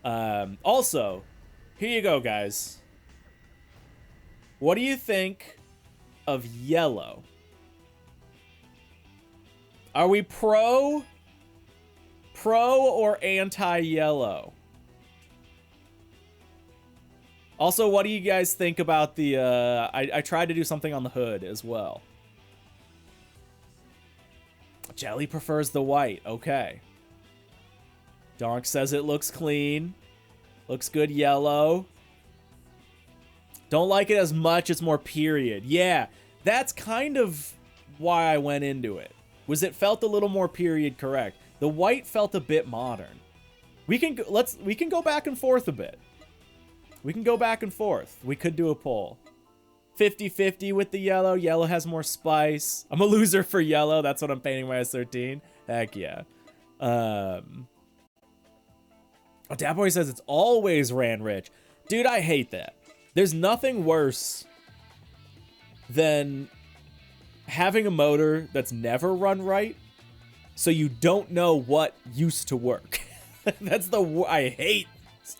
Also, here you go, guys. What do you think of yellow? Are we pro or anti-yellow? Also, what do you guys think about the, I tried to do something on the hood as well. Jelly prefers the white. Okay. Donk says it looks clean. Looks good yellow. Don't like it as much. It's more period. Yeah, that's kind of why I went into it. Was it felt a little more period correct. The white felt a bit modern. We can go back and forth a bit. We can go back and forth. We could do a poll. 50-50 with the yellow. Yellow has more spice. I'm a loser for yellow. That's what I'm painting my S13. Heck yeah. Oh, Dabboy says it's always ran rich. Dude, I hate that. There's nothing worse than having a motor that's never run right, so you don't know what used to work. That's I hate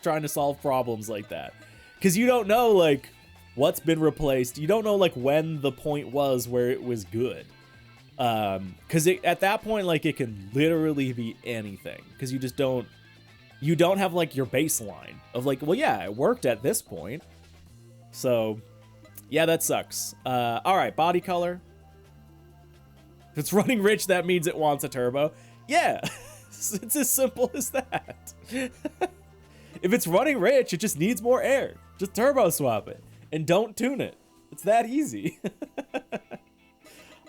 trying to solve problems like that, because you don't know like what's been replaced. You don't know like when the point was where it was good, because at that point like it can literally be anything, because you don't have like your baseline of like, well, yeah, it worked at this point. So yeah, that sucks. All right, body color. If it's running rich, that means it wants a turbo. Yeah, it's as simple as that. If it's running rich, it just needs more air. Just turbo swap it and don't tune it. It's that easy.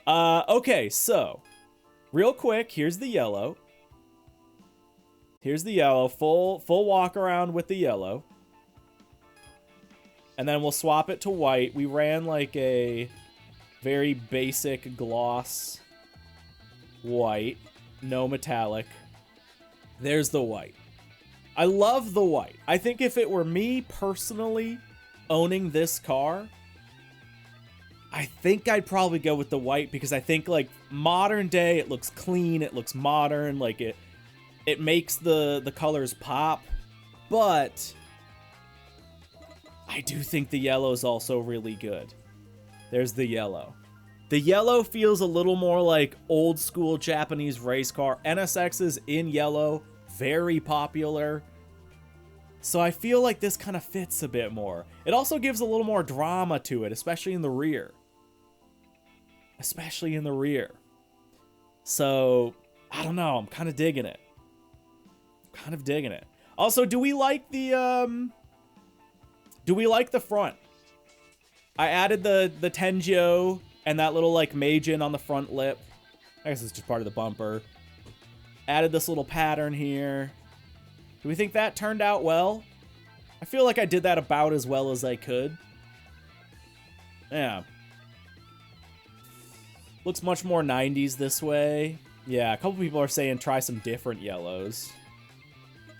Okay, so real quick, here's the yellow. Here's the yellow, full walk around with the yellow. And then we'll swap it to white. We ran like a very basic gloss white, no metallic. There's the white. I love the white. I think if it were me personally owning this car, I think I'd probably go with the white, because I think like modern day, it looks clean, it looks modern, like it makes the colors pop. But I do think the yellow is also really good. There's the yellow. The yellow feels a little more like old school Japanese race car. NSXs in yellow, very popular. So I feel like this kind of fits a bit more. It also gives a little more drama to it, especially in the rear. Especially in the rear. So, I don't know. I'm kind of digging it. Kind of digging it. Also, do we like the front? I added the Tenjo and that little like Meijin on the front lip. I guess it's just part of the bumper. Added this little pattern here. Do we think that turned out well? I feel like I did that about as well as I could. Yeah. Looks much more 90s this way. Yeah, a couple people are saying try some different yellows.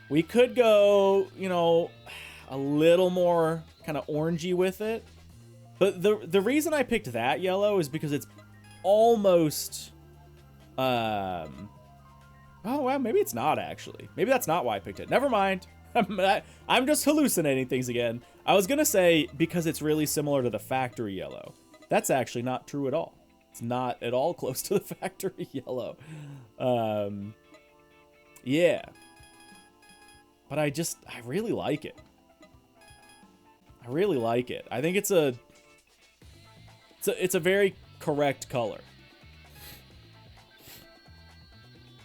We could go, you know, a little more kind of orangey with it. But the reason I picked that yellow is because it's almost... Oh, well, maybe it's not, actually. Maybe that's not why I picked it. Never mind. I'm just hallucinating things again. I was going to say because it's really similar to the factory yellow. That's actually not true at all. It's not at all close to the factory yellow. Yeah. But I really like it. I really like it. I think it's a very correct color.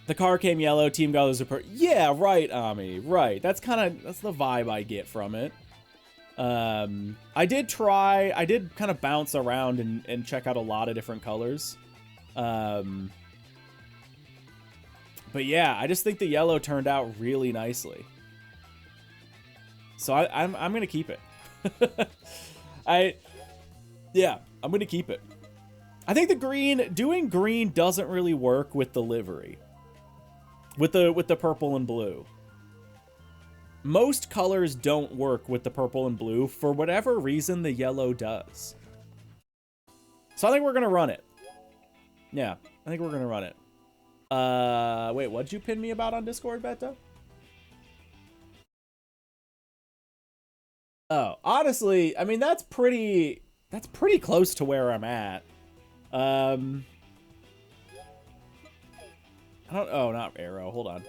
The car came yellow, Team Gallows are yeah, right, Ami, right. That's the vibe I get from it. I did kind of bounce around and check out a lot of different colors. But yeah, I just think the yellow turned out really nicely. So I'm gonna keep it. Yeah, I'm gonna keep it. I think doing green doesn't really work with the livery. With the purple and blue. Most colors don't work with the purple and blue. For whatever reason, the yellow does. So I think we're gonna run it. Yeah, I think we're gonna run it. Wait, what'd you pin me about on Discord, Beto? Oh, honestly, I mean, that's pretty close to where I'm at. I don't, oh, not arrow, hold on.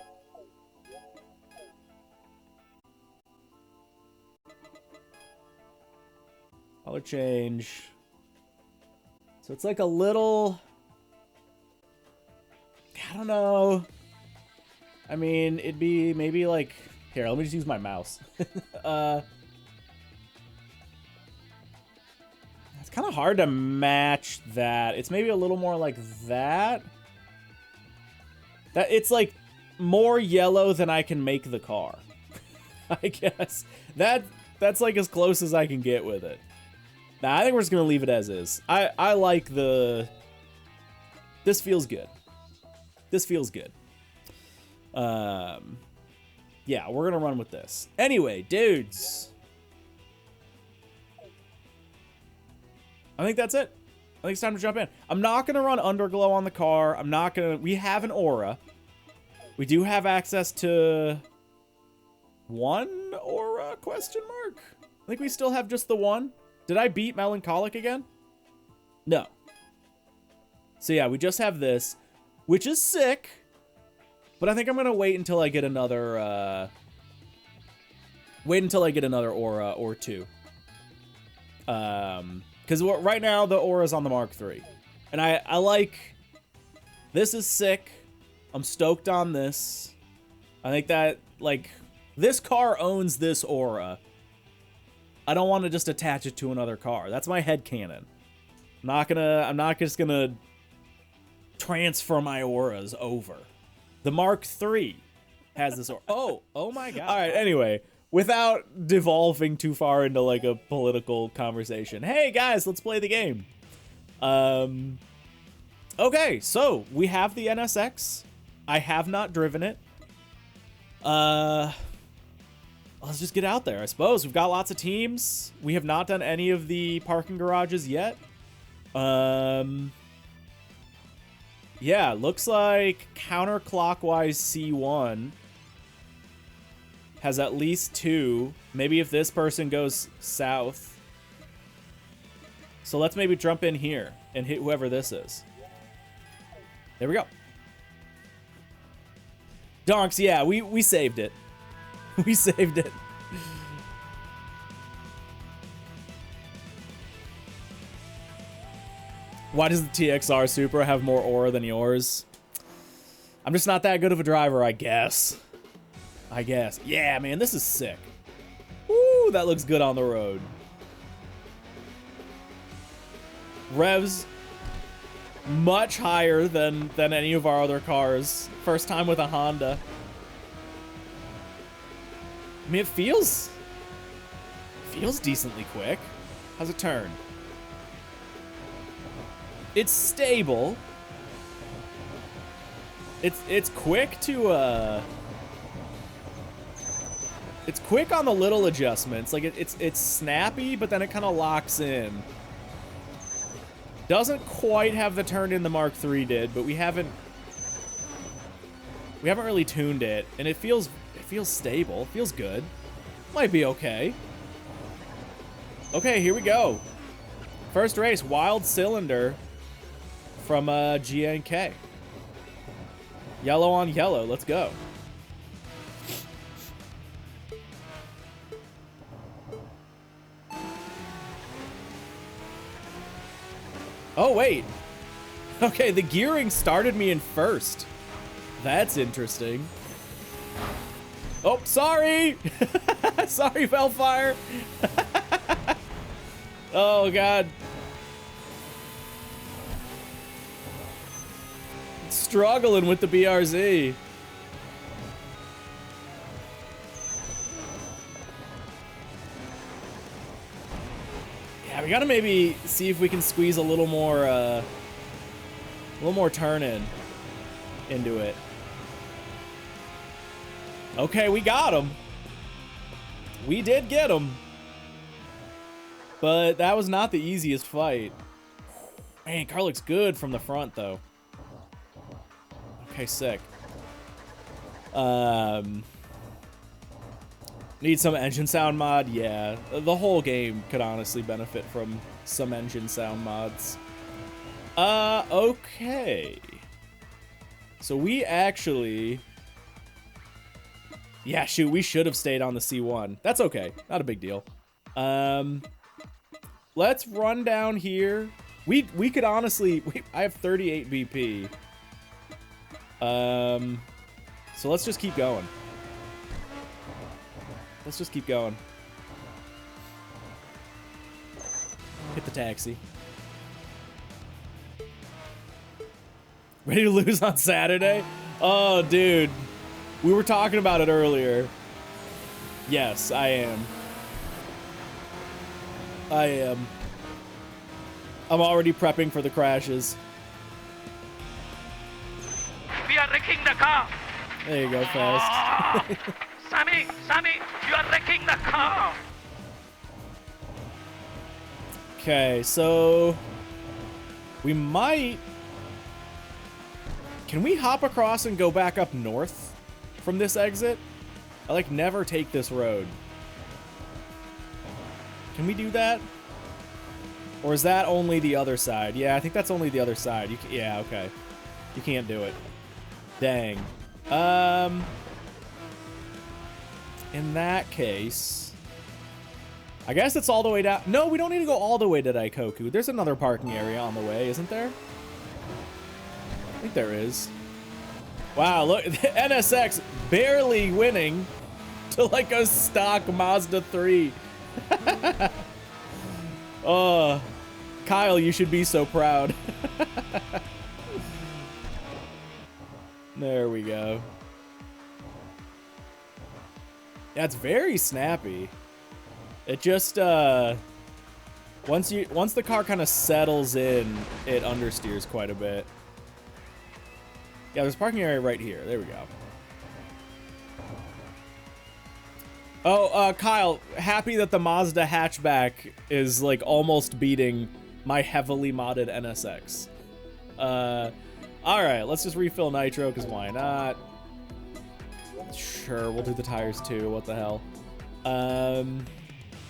Color change. So it's like a little, I don't know. I mean, it'd be maybe like, here, let me just use my mouse. It's kind of hard to match that. It's maybe a little more like that. That it's like more yellow than I can make the car. I guess. That's like as close as I can get with it. Nah, I think we're just gonna leave it as is. I like the... This feels good. This feels good. Yeah, we're gonna run with this. Anyway, dudes. I think that's it. I think it's time to jump in. I'm not gonna run Underglow on the car. I'm not gonna... We have an aura. We do have access to... one aura, question mark? I think we still have just the one. Did I beat Melancholic again? No. So yeah, we just have this, which is sick. But I think I'm gonna wait until I get another, aura or two. Because right now the aura's on the Mark III. And I like... This is sick. I'm stoked on this. I think that, like... This car owns this aura. I don't want to just attach it to another car. That's my headcanon. I'm not just gonna transfer my auras over. The Mark III has this aura. Oh my god. All right, anyway, without devolving too far into like a political conversation. Hey guys, let's play the game. Okay, so we have the NSX. I have not driven it. Let's just get out there, I suppose. We've got lots of teams. We have not done any of the parking garages yet. Yeah, looks like counterclockwise C1 has at least 2. Maybe if this person goes south. So let's maybe jump in here and hit whoever this is. There we go. Donks, yeah, we saved it. We saved it. Why does the TXR Supra have more aura than yours? I'm just not that good of a driver, I guess. Yeah, man, this is sick. Woo, that looks good on the road. Revs much higher than any of our other cars. First time with a Honda. I mean, it feels decently quick. How's it turn? It's stable. It's quick to it's quick on the little adjustments. Like it's snappy, but then it kind of locks in. Doesn't quite have the turn in the Mark III did, but we haven't really tuned it, and it feels stable. Feels good. Might be okay. Okay, here we go. First race, Wild Cylinder from GNK. Yellow on yellow. Let's go. Oh, wait. Okay, the gearing started me in first. That's interesting. Oh, sorry! Sorry, Bellfire! Oh, God. Struggling with the BRZ. Yeah, we gotta maybe see if we can squeeze a little more turn into it. Okay, we got him. We did get him. But that was not the easiest fight. Man, car looks good from the front, though. Okay, sick. Need some engine sound mod? Yeah. The whole game could honestly benefit from some engine sound mods. Okay. So we actually... Yeah, shoot, we should have stayed on the C1. That's okay. Not a big deal. Let's run down here. We could honestly... I have 38 BP. So let's just keep going. Let's just keep going. Hit the taxi. Ready to lose on Saturday? Oh, dude. We were talking about it earlier. Yes, I am. I am. I'm already prepping for the crashes. We are wrecking the car. There you go, fast. Sammy, you are wrecking the car. Okay, so we might... Can we hop across and go back up north from this exit? I like never take this road. Can we do that? Or is that only the other side? Yeah, I think that's only the other side. Yeah, okay. You can't do it. Dang. In that case, I guess it's all the way down. No, we don't need to go all the way to Daikoku. There's another parking area on the way, isn't there? I think there is. Wow, look, the NSX barely winning to like a stock Mazda 3. Oh, Kyle, you should be so proud. There we go. Yeah, it's very snappy. It just once the car kind of settles in, it understeers quite a bit. Yeah, there's a parking area right here. There we go. Oh, Kyle, happy that the Mazda hatchback is like almost beating my heavily modded NSX. All right, let's just refill nitro because why not? Sure, we'll do the tires too. What the hell? And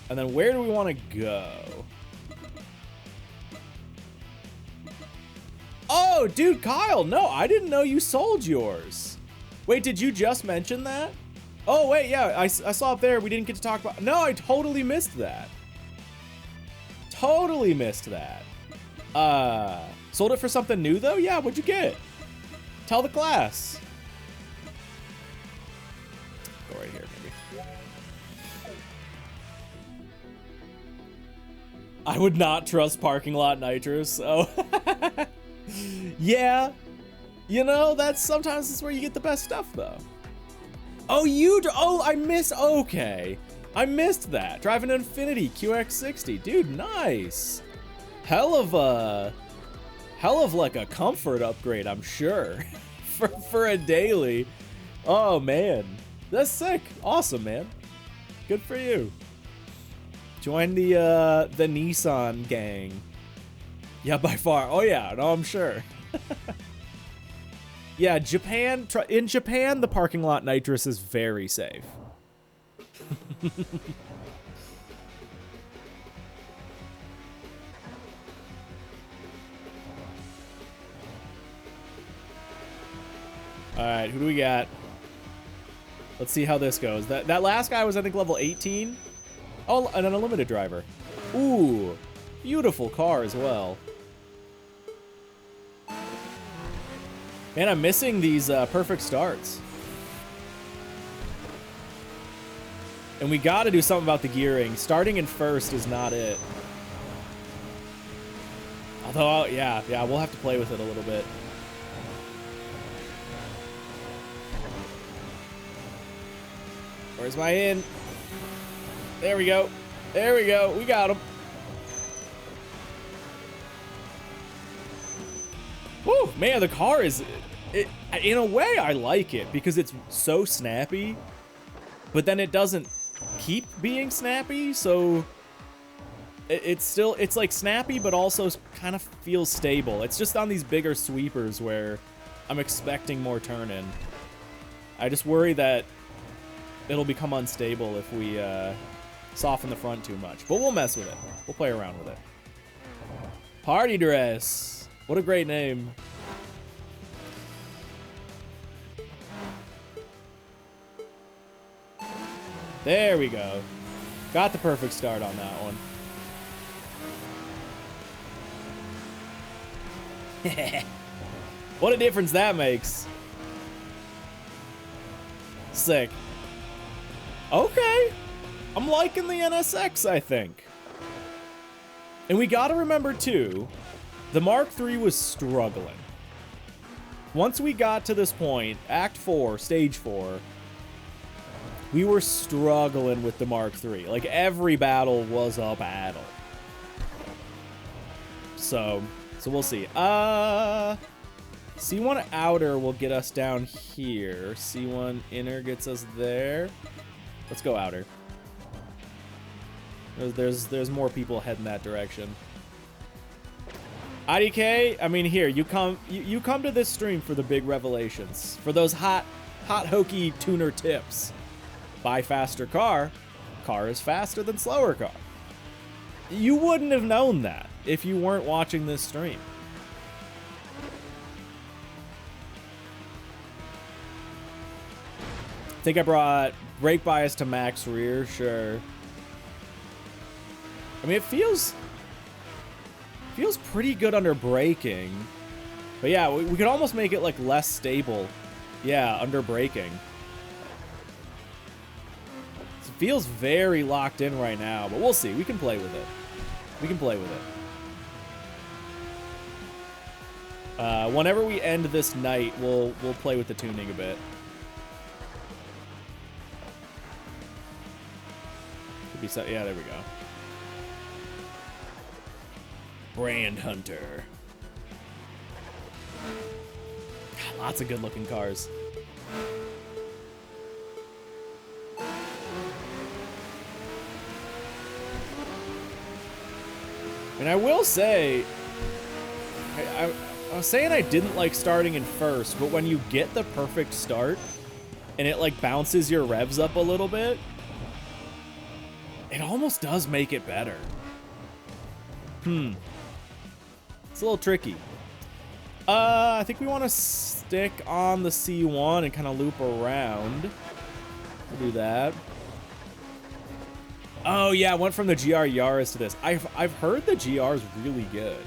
then where do we want to go? Oh, dude, Kyle, no, I didn't know you sold yours. Wait, did you just mention that? Oh, wait, yeah, I saw up there. We didn't get to talk about... No, I totally missed that. Totally missed that. Sold it for something new, though? Yeah, what'd you get? Tell the class. Go right here, maybe. I would not trust parking lot nitrous. Oh. Yeah. You know, sometimes that's where you get the best stuff, though. Oh, okay. I missed that. Driving an Infiniti QX60. Dude, nice. Hell of like a comfort upgrade, I'm sure. for a daily. Oh, man. That's sick. Awesome, man. Good for you. Join the Nissan gang. Yeah, by far. Oh, yeah. No, I'm sure. Yeah, in Japan, the parking lot nitrous is very safe. All right, who do we got? Let's see how this goes. That last guy was, I think, level 18. Oh, and an unlimited driver. Ooh, beautiful car as well. Man, I'm missing these perfect starts. And we got to do something about the gearing. Starting in first is not it. Although, yeah, we'll have to play with it a little bit. Where's my in? There we go. There we go. We got him. Woo, man, the car is... in a way, I like it because it's so snappy, but then it doesn't keep being snappy, so it's like snappy, but also kind of feels stable. It's just on these bigger sweepers where I'm expecting more turn-in. I just worry that it'll become unstable if we soften the front too much. But we'll mess with it. We'll play around with it. Party dress. What a great name. There we go. Got the perfect start on that one. What a difference that makes. Sick. Okay. I'm liking the NSX, I think. And we gotta remember, too, the Mark III was struggling. Once we got to this point, Act 4, Stage 4, we were struggling with the Mark III. Like, every battle was a battle. So we'll see. C1 outer will get us down here. C1 inner gets us there. Let's go outer. There's more people heading that direction. IDK, I mean, here, you come to this stream for the big revelations. For those hot hokey tuner tips. Buy faster car. Car is faster than slower car. You wouldn't have known that if you weren't watching this stream. I think I brought brake bias to max rear, sure. I mean, it feels pretty good under braking. But yeah, we could almost make it like less stable. Yeah, under braking. It feels very locked in right now, but we'll see. We can play with it. We can play with it. Whenever we end this night, we'll play with the tuning a bit. Could be set. Yeah, there we go. Brand Hunter. Lots of good-looking cars. And I will say, I was saying I didn't like starting in first, but when you get the perfect start and it like bounces your revs up a little bit, it almost does make it better. It's a little tricky. I think we want to stick on the C1 and kind of loop around. We'll do that. Oh yeah, I went from the GR Yaris to this. I've heard the GR is really good.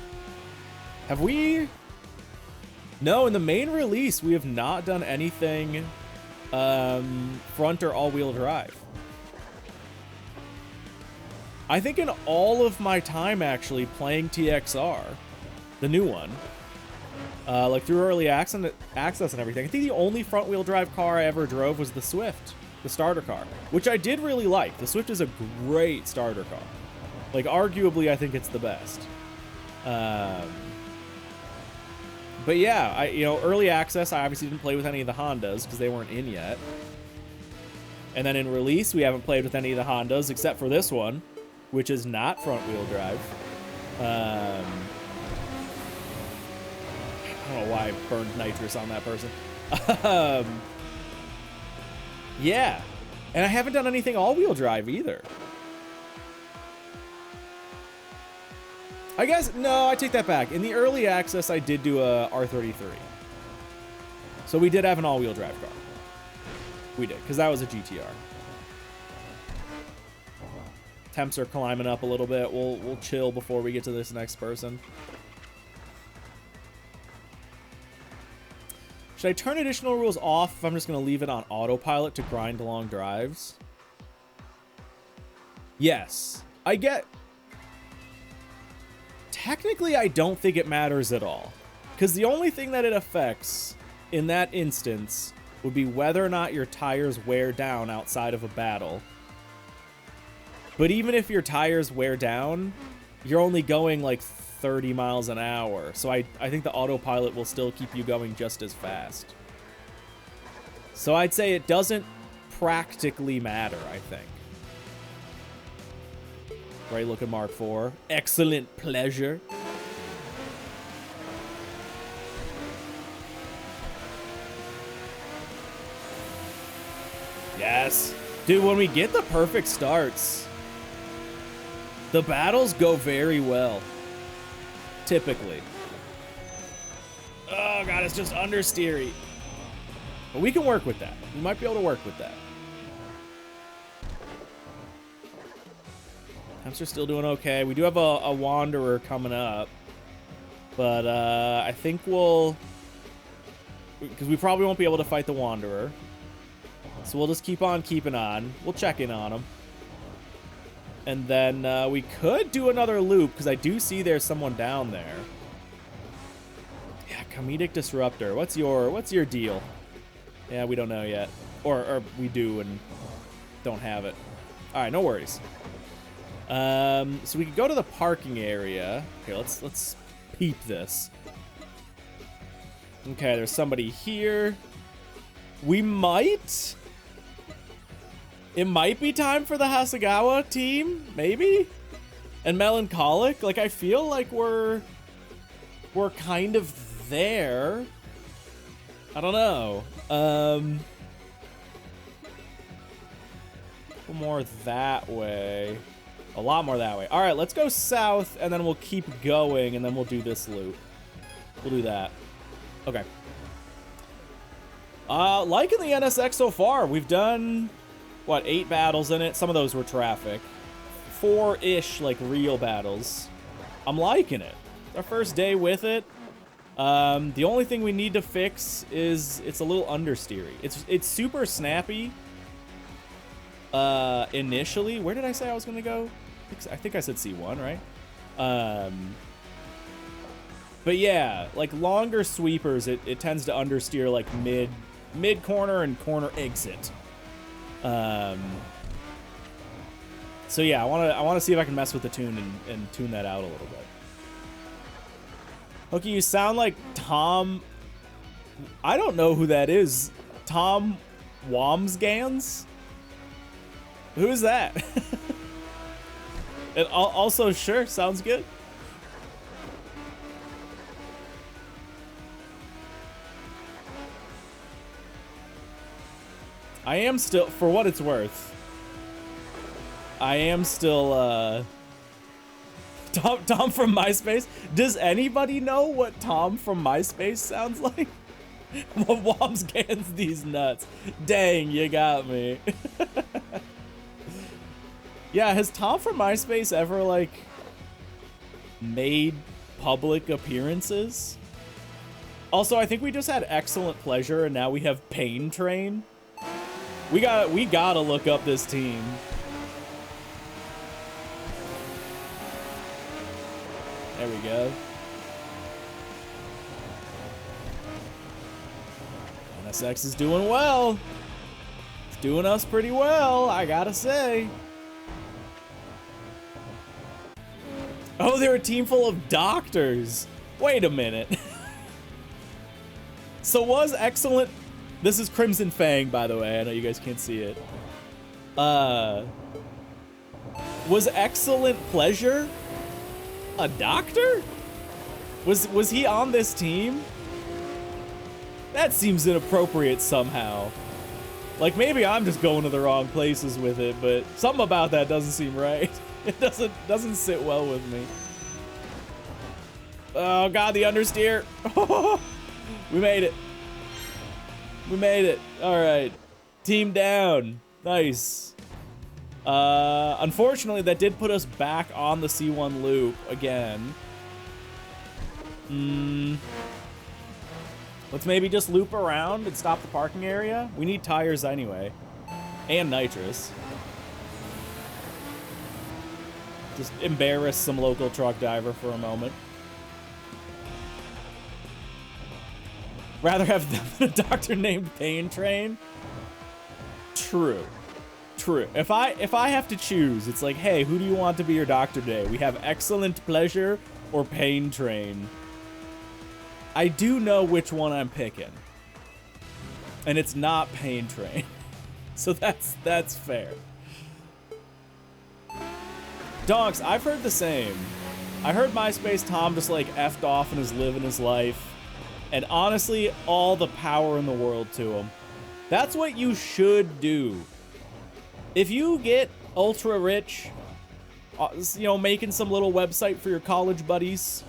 Have we? No, in the main release, we have not done anything front or all-wheel drive. I think in all of my time actually playing TXR, the new one, like through early access and everything, I think the only front-wheel drive car I ever drove was the Swift, the starter car, which I did really like. The Swift is a great starter car. Like, arguably, I think it's the best. But yeah, early access, I obviously didn't play with any of the Hondas because they weren't in yet. And then in release, we haven't played with any of the Hondas except for this one, which is not front-wheel drive. I don't know why I burned nitrous on that person. Yeah. And I haven't done anything all-wheel drive either. I guess, no, I take that back. In the early access, I did do a R33. So we did have an all-wheel drive car. We did, because that was a GTR. Temps are climbing up a little bit. We'll chill before we get to this next person. Should I turn additional rules off if I'm just going to leave it on autopilot to grind long drives? Yes. I get... Technically, I don't think it matters at all. Because the only thing that it affects in that instance would be whether or not your tires wear down outside of a battle. But even if your tires wear down, you're only going like 30 miles an hour. So I think the autopilot will still keep you going just as fast. So I'd say it doesn't practically matter, I think. Right, look at Mark IV. Excellent pleasure. Yes. Dude, when we get the perfect starts, the battles go very well. Typically. Oh god, it's just understeery. But we can work with that. We might be able to work with that. Hamster's still doing okay. We do have a Wanderer coming up. But I think we'll... because we probably won't be able to fight the Wanderer. So we'll just keep on keeping on. We'll check in on him. And then we could do another loop, because I do see there's someone down there. Yeah, Comedic Disruptor. What's your deal? Yeah, we don't know yet. Or we do and don't have it. Alright, no worries. So we could go to the parking area. Okay, let's peep this. Okay, there's somebody here. We might... it might be time for the Hasegawa team, maybe? And Melancholic? Like, I feel like we're kind of there. I don't know. A little more that way. A lot more that way. All right, let's go south, and then we'll keep going, and then we'll do this loop. We'll do that. Okay. Liking the NSX so far. We've done... what, 8 battles in it? Some of those were traffic. 4-ish, like, real battles. I'm liking it. It's our first day with it. The only thing we need to fix is it's a little understeery. It's super snappy. Initially. Where did I say I was going to go? I think I said C1, right? But yeah, like, longer sweepers, it tends to understeer, like, mid-corner and corner exit. So yeah, I want to see if I can mess with the tune and tune that out a little bit. Okay, you sound like Tom. I don't know who that is. Tom Wamsgans? Who's that? And also, sure, sounds good. I am still, for what it's worth, I am still, Tom from MySpace. Does anybody know what Tom from MySpace sounds like? Wamsgans these nuts. Dang, you got me. Yeah, has Tom from MySpace ever, like, made public appearances? Also, I think we just had Excellent Pleasure, and now we have Pain Train. We gotta look up this team. There we go. NSX is doing well. It's doing us pretty well, I gotta say. Oh, they're a team full of doctors. Wait a minute. So was Excellent... This is Crimson Fang, by the way. I know you guys can't see it. Was Excellent Pleasure a doctor? Was he on this team? That seems inappropriate somehow. Like, maybe I'm just going to the wrong places with it, but something about that doesn't seem right. It doesn't sit well with me. Oh god, the understeer. We made it. We made it. All right. Team down. Nice. Unfortunately, that did put us back on the C1 loop again. Let's maybe just loop around and stop the parking area. We need tires anyway. And nitrous. Just embarrass some local truck driver for a moment. Rather have them than a doctor named Pain Train. True. True. If I have to choose, it's like, hey, who do you want to be your doctor today? We have Excellent Pleasure or Pain Train. I do know which one I'm picking. And it's not Pain Train. So that's fair. Donks, I've heard the same. I heard MySpace Tom just like effed off and is living his life. And honestly, all the power in the world to him. That's what you should do. if you get ultra rich, you know, making some little website for your college buddies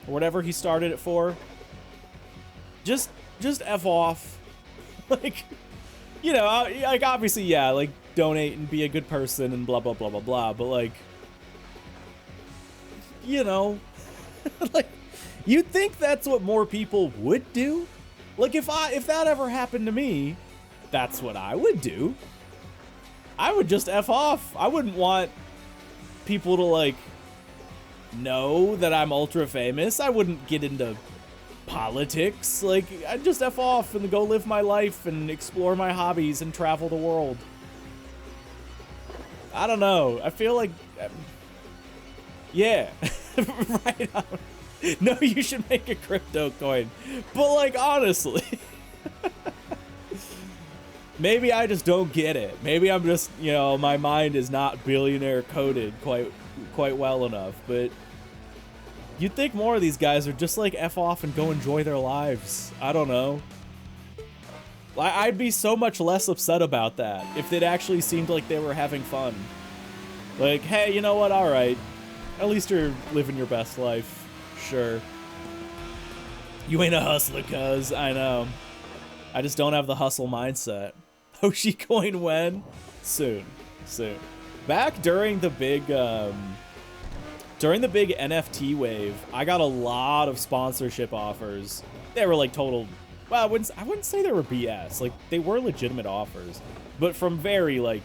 or whatever he started it for, just F off. Like, you know, like, obviously, yeah, like, donate and be a good person and blah, blah, blah, blah, blah, but, like, you know, like, you'd think that's what more people would do. Like, if that ever happened to me, that's what I would do. I would just F off. I wouldn't want people to, like, know that I'm ultra famous. I wouldn't get into politics. Like, I'd just F off and go live my life and explore my hobbies and travel the world. I don't know. I feel like, yeah, right on. No, you should make a crypto coin. But, like, honestly, maybe I just don't get it. Maybe I'm just, you know, my mind is not billionaire coded quite well enough. But you'd think more of these guys are just like F off and go enjoy their lives. I don't know. I'd be so much less upset about that if it actually seemed like they were having fun. Like, hey, you know what? All right. At least you're living your best life. Sure. You ain't a hustler, cuz. I know. I just don't have the hustle mindset. Hoshi coin when? Soon. Soon. Back during the big NFT wave, I got a lot of sponsorship offers. They were like total, well, I wouldn't say they were BS. Like, they were legitimate offers, but from very, like,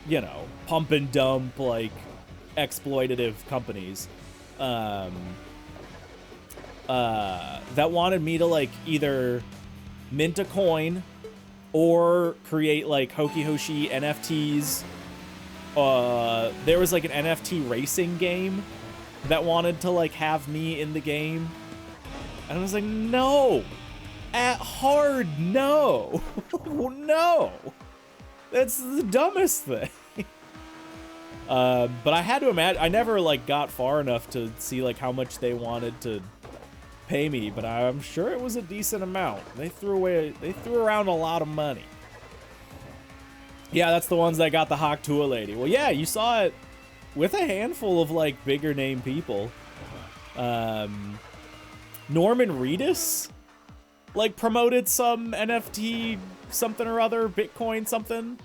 you know, pump and dump, like, exploitative companies that wanted me to, like, either mint a coin or create, like, HokiHoshi NFTs. There was, like, an NFT racing game that wanted to, like, have me in the game. And I was like, no. At hard, no. No. That's the dumbest thing. But I had to imagine, I never, like, got far enough to see, like, how much they wanted to pay me, but I'm sure it was a decent amount. They threw around a lot of money. Yeah, that's the ones that got the Hawk Tua lady. Well, yeah, you saw it with a handful of, like, bigger name people. Norman Reedus, like, promoted some NFT something or other, Bitcoin something,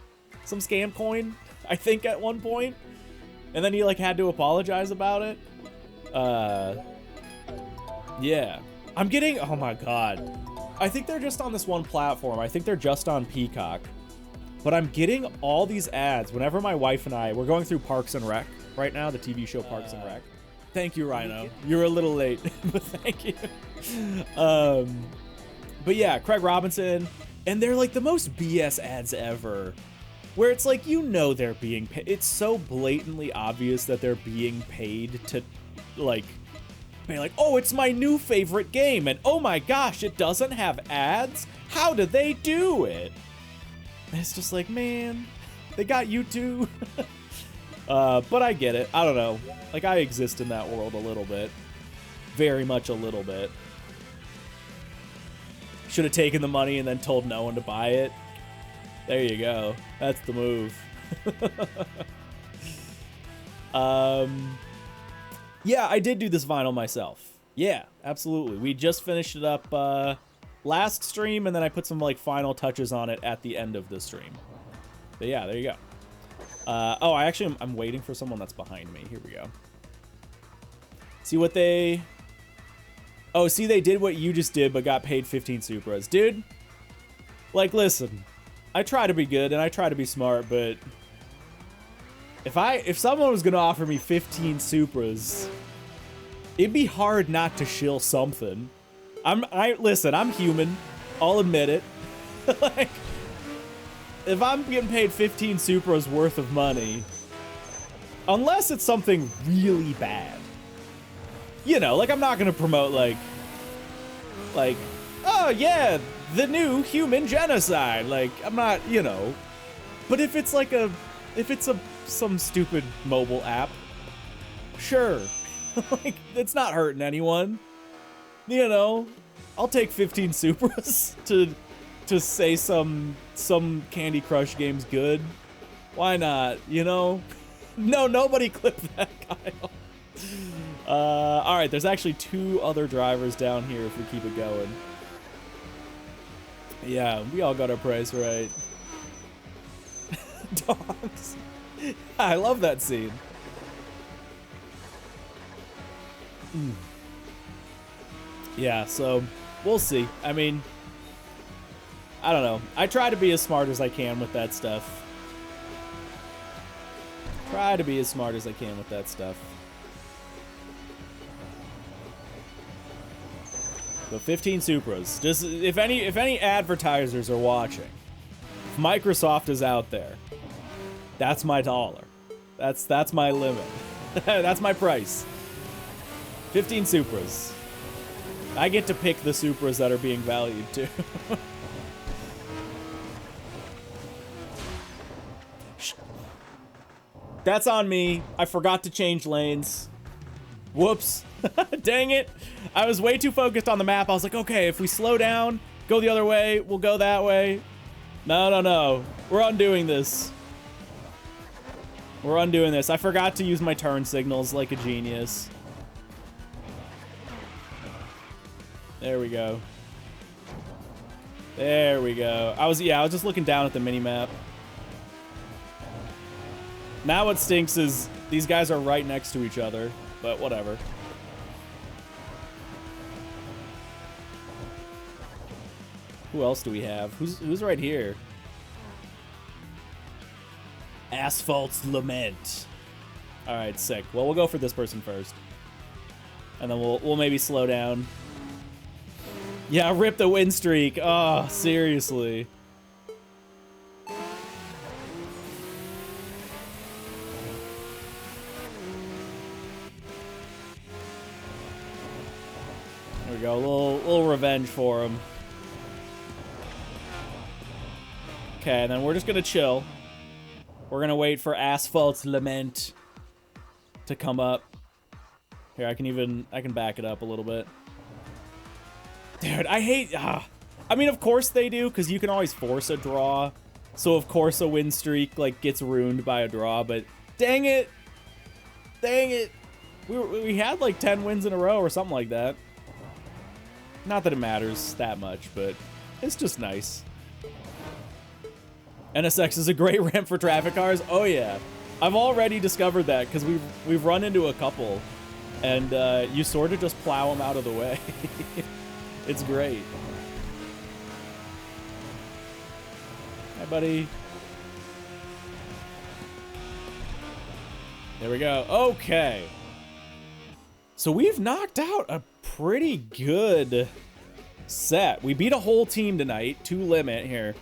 some scam coin, I think, at one point. And then he, like, had to apologize about it. Yeah. I'm getting, oh my god. I think they're just on this one platform. I think they're just on Peacock. But I'm getting all these ads whenever my wife and I, we're going through Parks and Rec right now, the TV show Parks and Rec. Thank you, Rhino. You're a little late, but thank you. But yeah, Craig Robinson, and they're like the most BS ads ever, where it's like, you know, they're being paid. It's so blatantly obvious that they're being paid to, like, be like, oh, it's my new favorite game, and oh my gosh, it doesn't have ads? How did they do it? And it's just like, man, they got you too. But I get it. I don't know. Like, I exist in that world a little bit. Very much a little bit. Should have taken the money and then told no one to buy it. There you go. That's the move. Yeah, I did do this vinyl myself. Yeah, absolutely. We just finished it up last stream, and then I put some, like, final touches on it at the end of the stream. But yeah, there you go. Oh, I'm waiting for someone that's behind me. Here we go. See what they... Oh, see, they did what you just did, but got paid 15 Supras. Dude, like, listen, I try to be good, and I try to be smart, but if someone was gonna offer me 15 Supras, it'd be hard not to shill something. Listen, I'm human. I'll admit it. Like, if I'm getting paid 15 Supras worth of money, unless it's something really bad, you know, like, I'm not gonna promote, like, oh yeah, the new human genocide. Like, I'm not, you know. But if it's like some stupid mobile app, sure. Like, it's not hurting anyone. You know, I'll take 15 Supras to say some Candy Crush game's good. Why not? You know? No, nobody clipped that, Kyle. All right, there's actually 2 other drivers down here if we keep it going. Yeah, we all got our price right. Dogs. I love that scene. Yeah, so we'll see. I mean, I don't know. I try to be as smart as I can with that stuff. Try to be as smart as I can with that stuff. So 15 Supras. Just if any advertisers are watching, if Microsoft is out there, that's my dollar. That's my limit. That's my price. 15 Supras. I get to pick the Supras that are being valued too. That's on me. I forgot to change lanes. Whoops. Dang it. I was way too focused on the map. I was like, okay, if we slow down, go the other way, we'll go that way. No. We're undoing this. We're undoing this. I forgot to use my turn signals like a genius. There we go. There we go. I was just looking down at the mini-map. Now what stinks is these guys are right next to each other, but whatever. Who else do we have? Who's right here? Asphalt's Lament. All right, sick. Well, we'll go for this person first, and then we'll maybe slow down. Yeah, rip the win streak. Oh, seriously. There we go. A little revenge for him. Okay, and then we're just gonna chill. We're gonna wait for Asphalt's Lament to come up. Here, I can back it up a little bit. Dude, I hate... I mean, of course they do, because you can always force a draw. So, of course, a win streak, like, gets ruined by a draw, but dang it. Dang it. We had, like, 10 wins in a row or something like that. Not that it matters that much, but it's just nice. NSX is a great ramp for traffic cars. Oh, yeah. I've already discovered that, because we've run into a couple, and you sort of just plow them out of the way. It's great. Hi, buddy. There we go. Okay. So we've knocked out a pretty good set. We beat a whole team tonight. 2 limit here.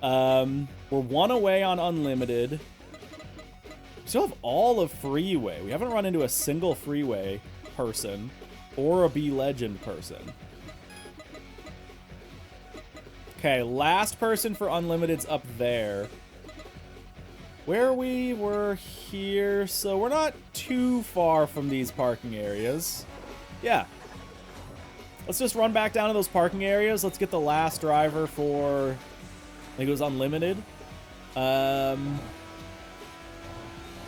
We're 1 away on unlimited. We still have all of freeway. We haven't run into a single freeway person or a B legend person. Okay, last person for Unlimited's up there. Where we were here, so we're not too far from these parking areas. Yeah. Let's just run back down to those parking areas. Let's get the last driver for, I think it was Unlimited. And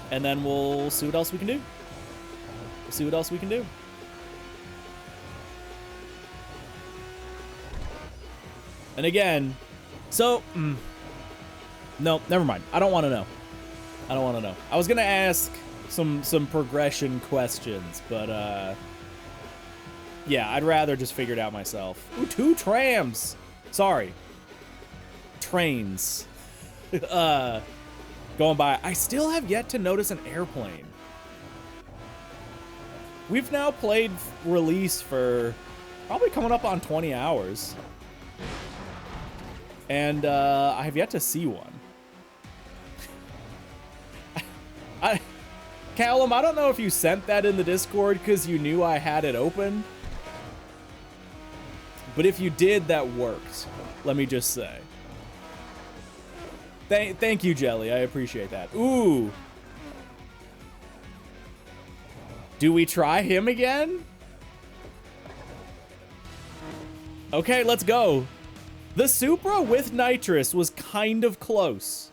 then we'll see what else we can do. We'll see what else we can do. And again, so, no, never mind. I don't want to know. I don't want to know. I was going to ask some progression questions, but, yeah, I'd rather just figure it out myself. Ooh, 2 trams. Sorry. Trains. Going by. I still have yet to notice an airplane. We've now played release for probably coming up on 20 hours. And I have yet to see one. Callum, I don't know if you sent that in the Discord because you knew I had it open. But if you did, that worked. Let me just say. Thank you, Jelly. I appreciate that. Ooh. Do we try him again? Okay, let's go. The Supra with nitrous was kind of close.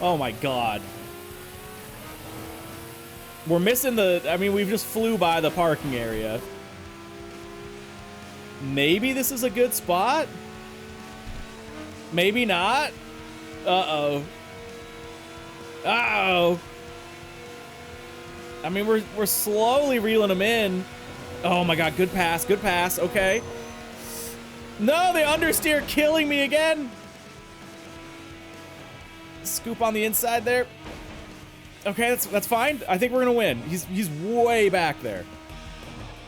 Oh my god. We're missing the... I mean, we've just flew by the parking area. Maybe this is a good spot? Maybe not? Uh-oh. Uh-oh. I mean, we're slowly reeling them in. Oh my god, good pass, okay. No, the understeer killing me again. Scoop on the inside there. Okay, that's fine. I think we're gonna win. He's way back there.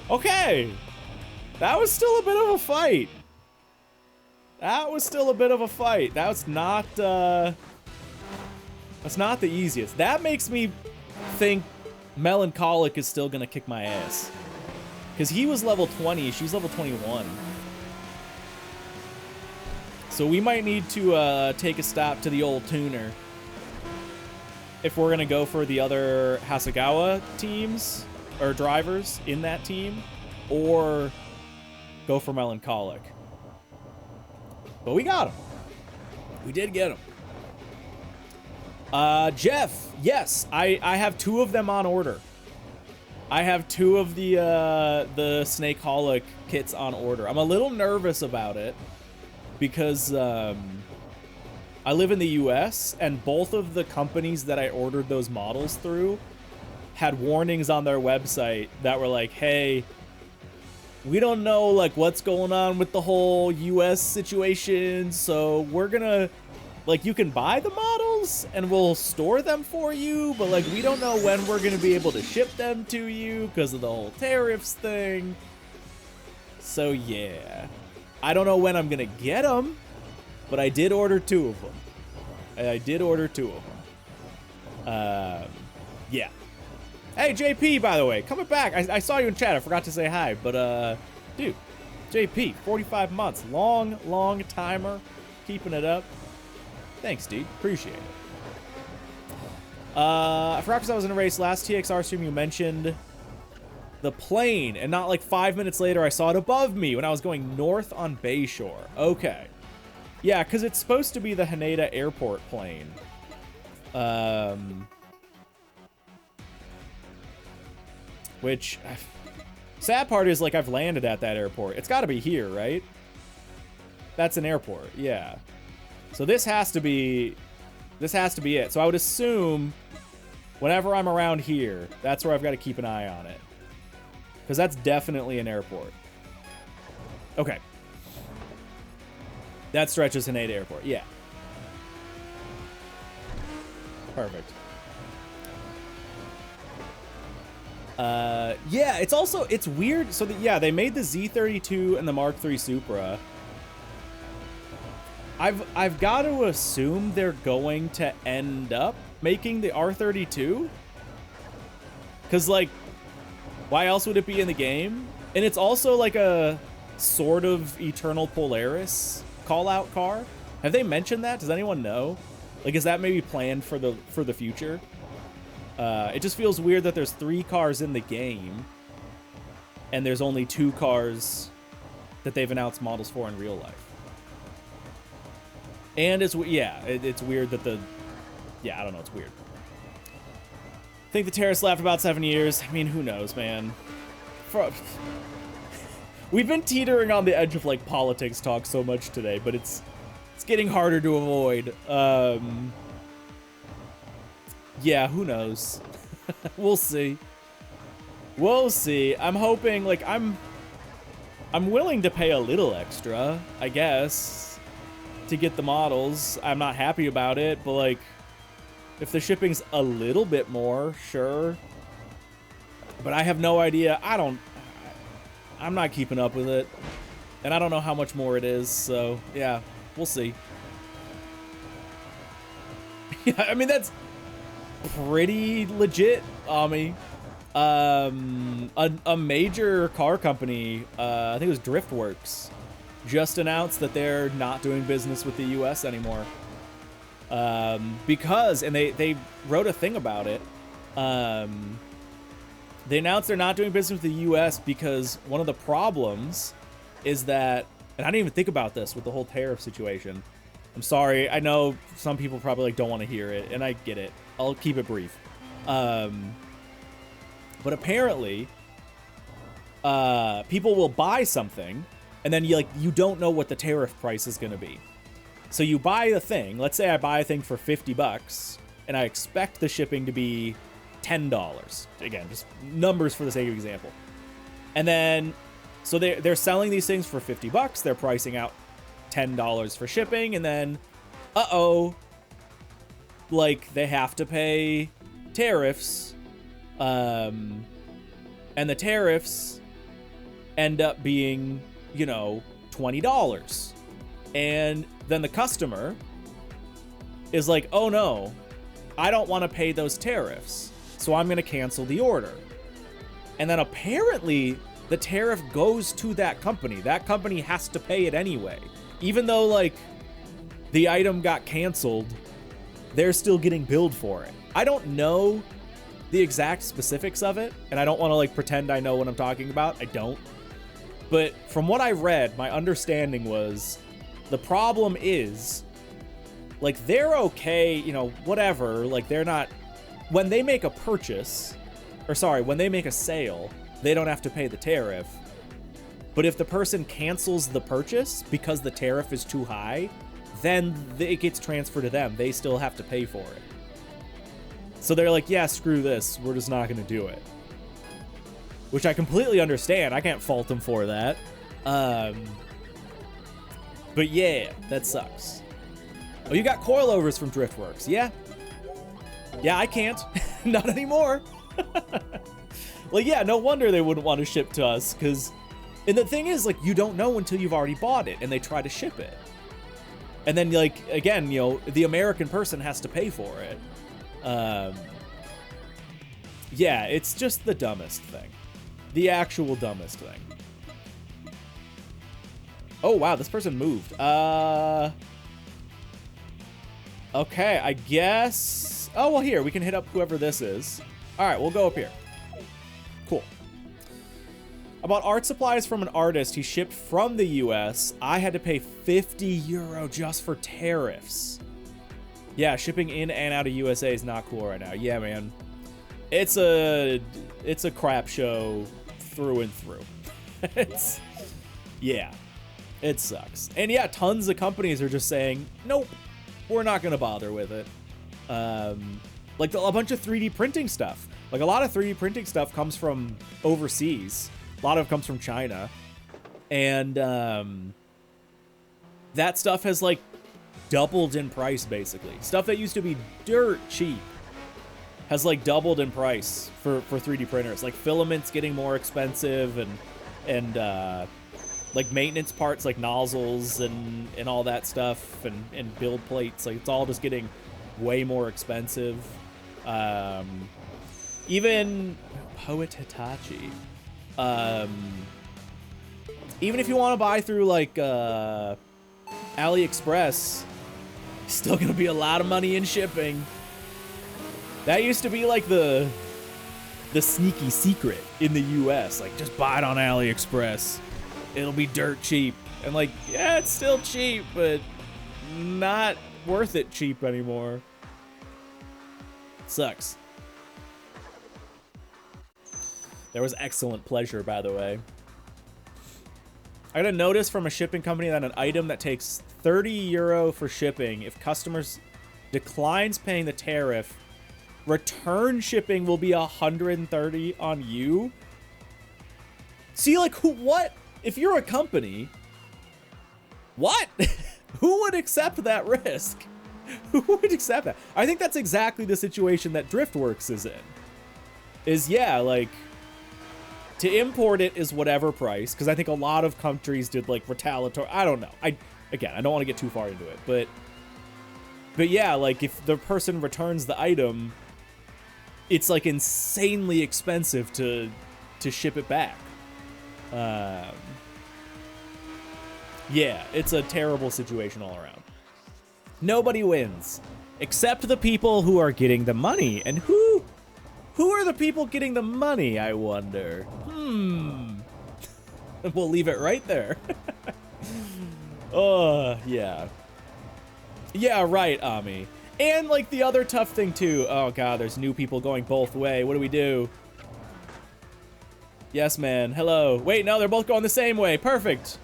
Okay. That was still a bit of a fight. That's not the easiest. That makes me think Melancholic is still gonna kick my ass. Because he was level 20, she's level 21. So we might need to take a stop to the old tuner if we're gonna go for the other Hasegawa teams or drivers in that team, or go for Melancholic. But we got him. We did get him. Jeff, yes, I have 2 of them on order. I have 2 of the Snakeholic kits on order. I'm a little nervous about it because I live in the US, and both of the companies that I ordered those models through had warnings on their website that were like, hey, we don't know like what's going on with the whole US situation, so we're gonna, like, you can buy the models and we'll store them for you, but like we don't know when we're gonna be able to ship them to you because of the whole tariffs thing. So yeah, I don't know when I'm gonna get them, but I did order 2 of them. Yeah. Hey, JP, by the way, coming back. I saw you in chat. I forgot to say hi, but, dude, JP, 45 months. Long timer. Keeping it up. Thanks, dude. Appreciate it. I forgot because I was in a race. Last TXR stream, you mentioned the plane, and not like 5 minutes later, I saw it above me when I was going north on Bayshore. Okay. Yeah, because it's supposed to be the Haneda Airport plane. Which, sad part is, like, I've landed at that airport. It's got to be here, right? That's an airport, yeah. So this has to be it. So I would assume whenever I'm around here, that's where I've got to keep an eye on it. Because that's definitely an airport. Okay. That stretches Haneda Airport, yeah. Perfect. Yeah, it's weird. So yeah, they made the Z32 and the Mark III Supra. I've got to assume they're going to end up making the R32. Cause like, why else would it be in the game? And it's also like a sort of Eternal Polaris call-out car. Have they mentioned that? Does anyone know? Like, is that maybe planned for the future? It just feels weird that there's 3 cars in the game, and there's only 2 cars that they've announced models for in real life. And it's weird that I don't know, it's weird. I think the terrorists left about 7 years. I mean, who knows, man. We've been teetering on the edge of like politics talk so much today, but it's getting harder to avoid. Yeah, who knows? We'll see. We'll see. I'm hoping, like, I'm willing to pay a little extra, I guess, to get the models. I'm not happy about it, but like, if the shipping's a little bit more, sure. But I have no idea. I'm not keeping up with it. And I don't know how much more it is, so yeah, we'll see. Yeah, I mean, that's pretty legit, Ami. A major car company, I think it was Driftworks, just announced that they're not doing business with the US anymore. Because, and they wrote a thing about it, they announced they're not doing business with the US because one of the problems is that, and I didn't even think about this with the whole tariff situation, I'm sorry. I know some people probably like don't want to hear it, and I get it. I'll keep it brief. But apparently, people will buy something, and then you don't know what the tariff price is going to be. So you buy a thing. Let's say I buy a thing for $50, and I expect the shipping to be $10. Again, just numbers for the sake of example. And then, so they're selling these things for $50. They're pricing out $10 for shipping, and then, like they have to pay tariffs, and the tariffs end up being, $20. And then the customer is like, oh no, I don't want to pay those tariffs, so I'm going to cancel the order. And then apparently the tariff goes to that company. That company has to pay it anyway. Even though, like, the item got canceled, they're still getting billed for it. I don't know the exact specifics of it, and I don't want to, like, pretend I know what I'm talking about. I don't. But from what I read, my understanding was the problem is, like, they're okay, whatever. Like, they're not... When they make a purchase, when they make a sale, they don't have to pay the tariff. But if the person cancels the purchase because the tariff is too high, then it gets transferred to them. They still have to pay for it. So they're like, yeah, screw this. We're just not going to do it. Which I completely understand. I can't fault them for that. But yeah, that sucks. Oh, you got coilovers from Driftworks. Yeah. Yeah, I can't. Not anymore. Well, yeah, no wonder they wouldn't want to ship to us, because... And the thing is, like, you don't know until you've already bought it, and they try to ship it. And then, like, again, the American person has to pay for it. Yeah, it's just the dumbest thing. The actual dumbest thing. Oh, wow, this person moved. Okay, I guess... Oh, well, here, we can hit up whoever this is. All right, we'll go up here. Cool. I bought art supplies from an artist he shipped from the US. I had to pay €50 just for tariffs. Yeah, shipping in and out of USA is not cool right now. Yeah, man. It's a crap show through and through. Yeah, it sucks. And yeah, tons of companies are just saying, nope, we're not gonna bother with it. Like a bunch of 3D printing stuff. Like a lot of 3D printing stuff comes from overseas. A lot of it comes from China. And that stuff has like doubled in price, basically. Stuff that used to be dirt cheap has like doubled in price for 3D printers. Like filaments getting more expensive, and like maintenance parts like nozzles and all that stuff, and build plates. Like it's all just getting way more expensive. Even Poet Hitachi. Even if you want to buy through like AliExpress, still gonna be a lot of money in shipping. That used to be like the sneaky secret in the US. Like, just buy it on AliExpress. It'll be dirt cheap. And like, yeah, it's still cheap, but not worth it cheap anymore. Sucks. There was excellent pleasure, by the way. I got a notice from a shipping company that an item that takes €30 for shipping, if customers declines paying the tariff, return shipping will be $130 on you. See, like, what? If you're a company, what? Who would accept that risk? Who would accept that? I think that's exactly the situation that Driftworks is in. Yeah, like, to import it is whatever price, because I think a lot of countries did like retaliatory. I don't know. I don't want to get too far into it, but yeah, like if the person returns the item, it's like insanely expensive to ship it back. Yeah, it's a terrible situation all around. Nobody wins except the people who are getting the money, and who are the people getting the money, I wonder? We'll leave it right there. Oh, yeah. Yeah, right, Ami. And, like, the other tough thing, too. Oh, God, there's new people going both way. What do we do? Yes, man. Hello. Wait, no, they're both going the same way. Perfect.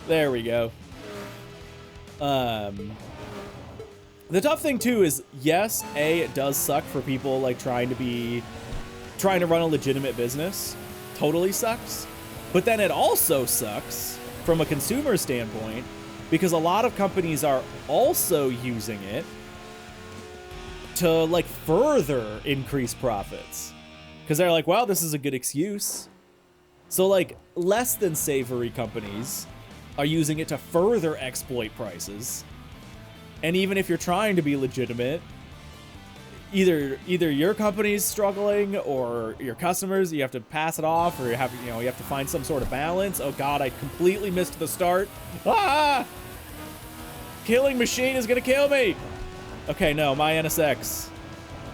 There we go. The tough thing, too, is, yes, it does suck for people, like, trying to run a legitimate business. Totally sucks. But then it also sucks from a consumer standpoint, because a lot of companies are also using it to, like, further increase profits. Because they're like, well, this is a good excuse. So, like, less than savory companies are using it to further exploit prices. And even if you're trying to be legitimate, either your company's struggling or your customers, you have to pass it off, or you have to find some sort of balance. Oh God, I completely missed the start. Ah! Killing machine is gonna kill me. Okay, no, my NSX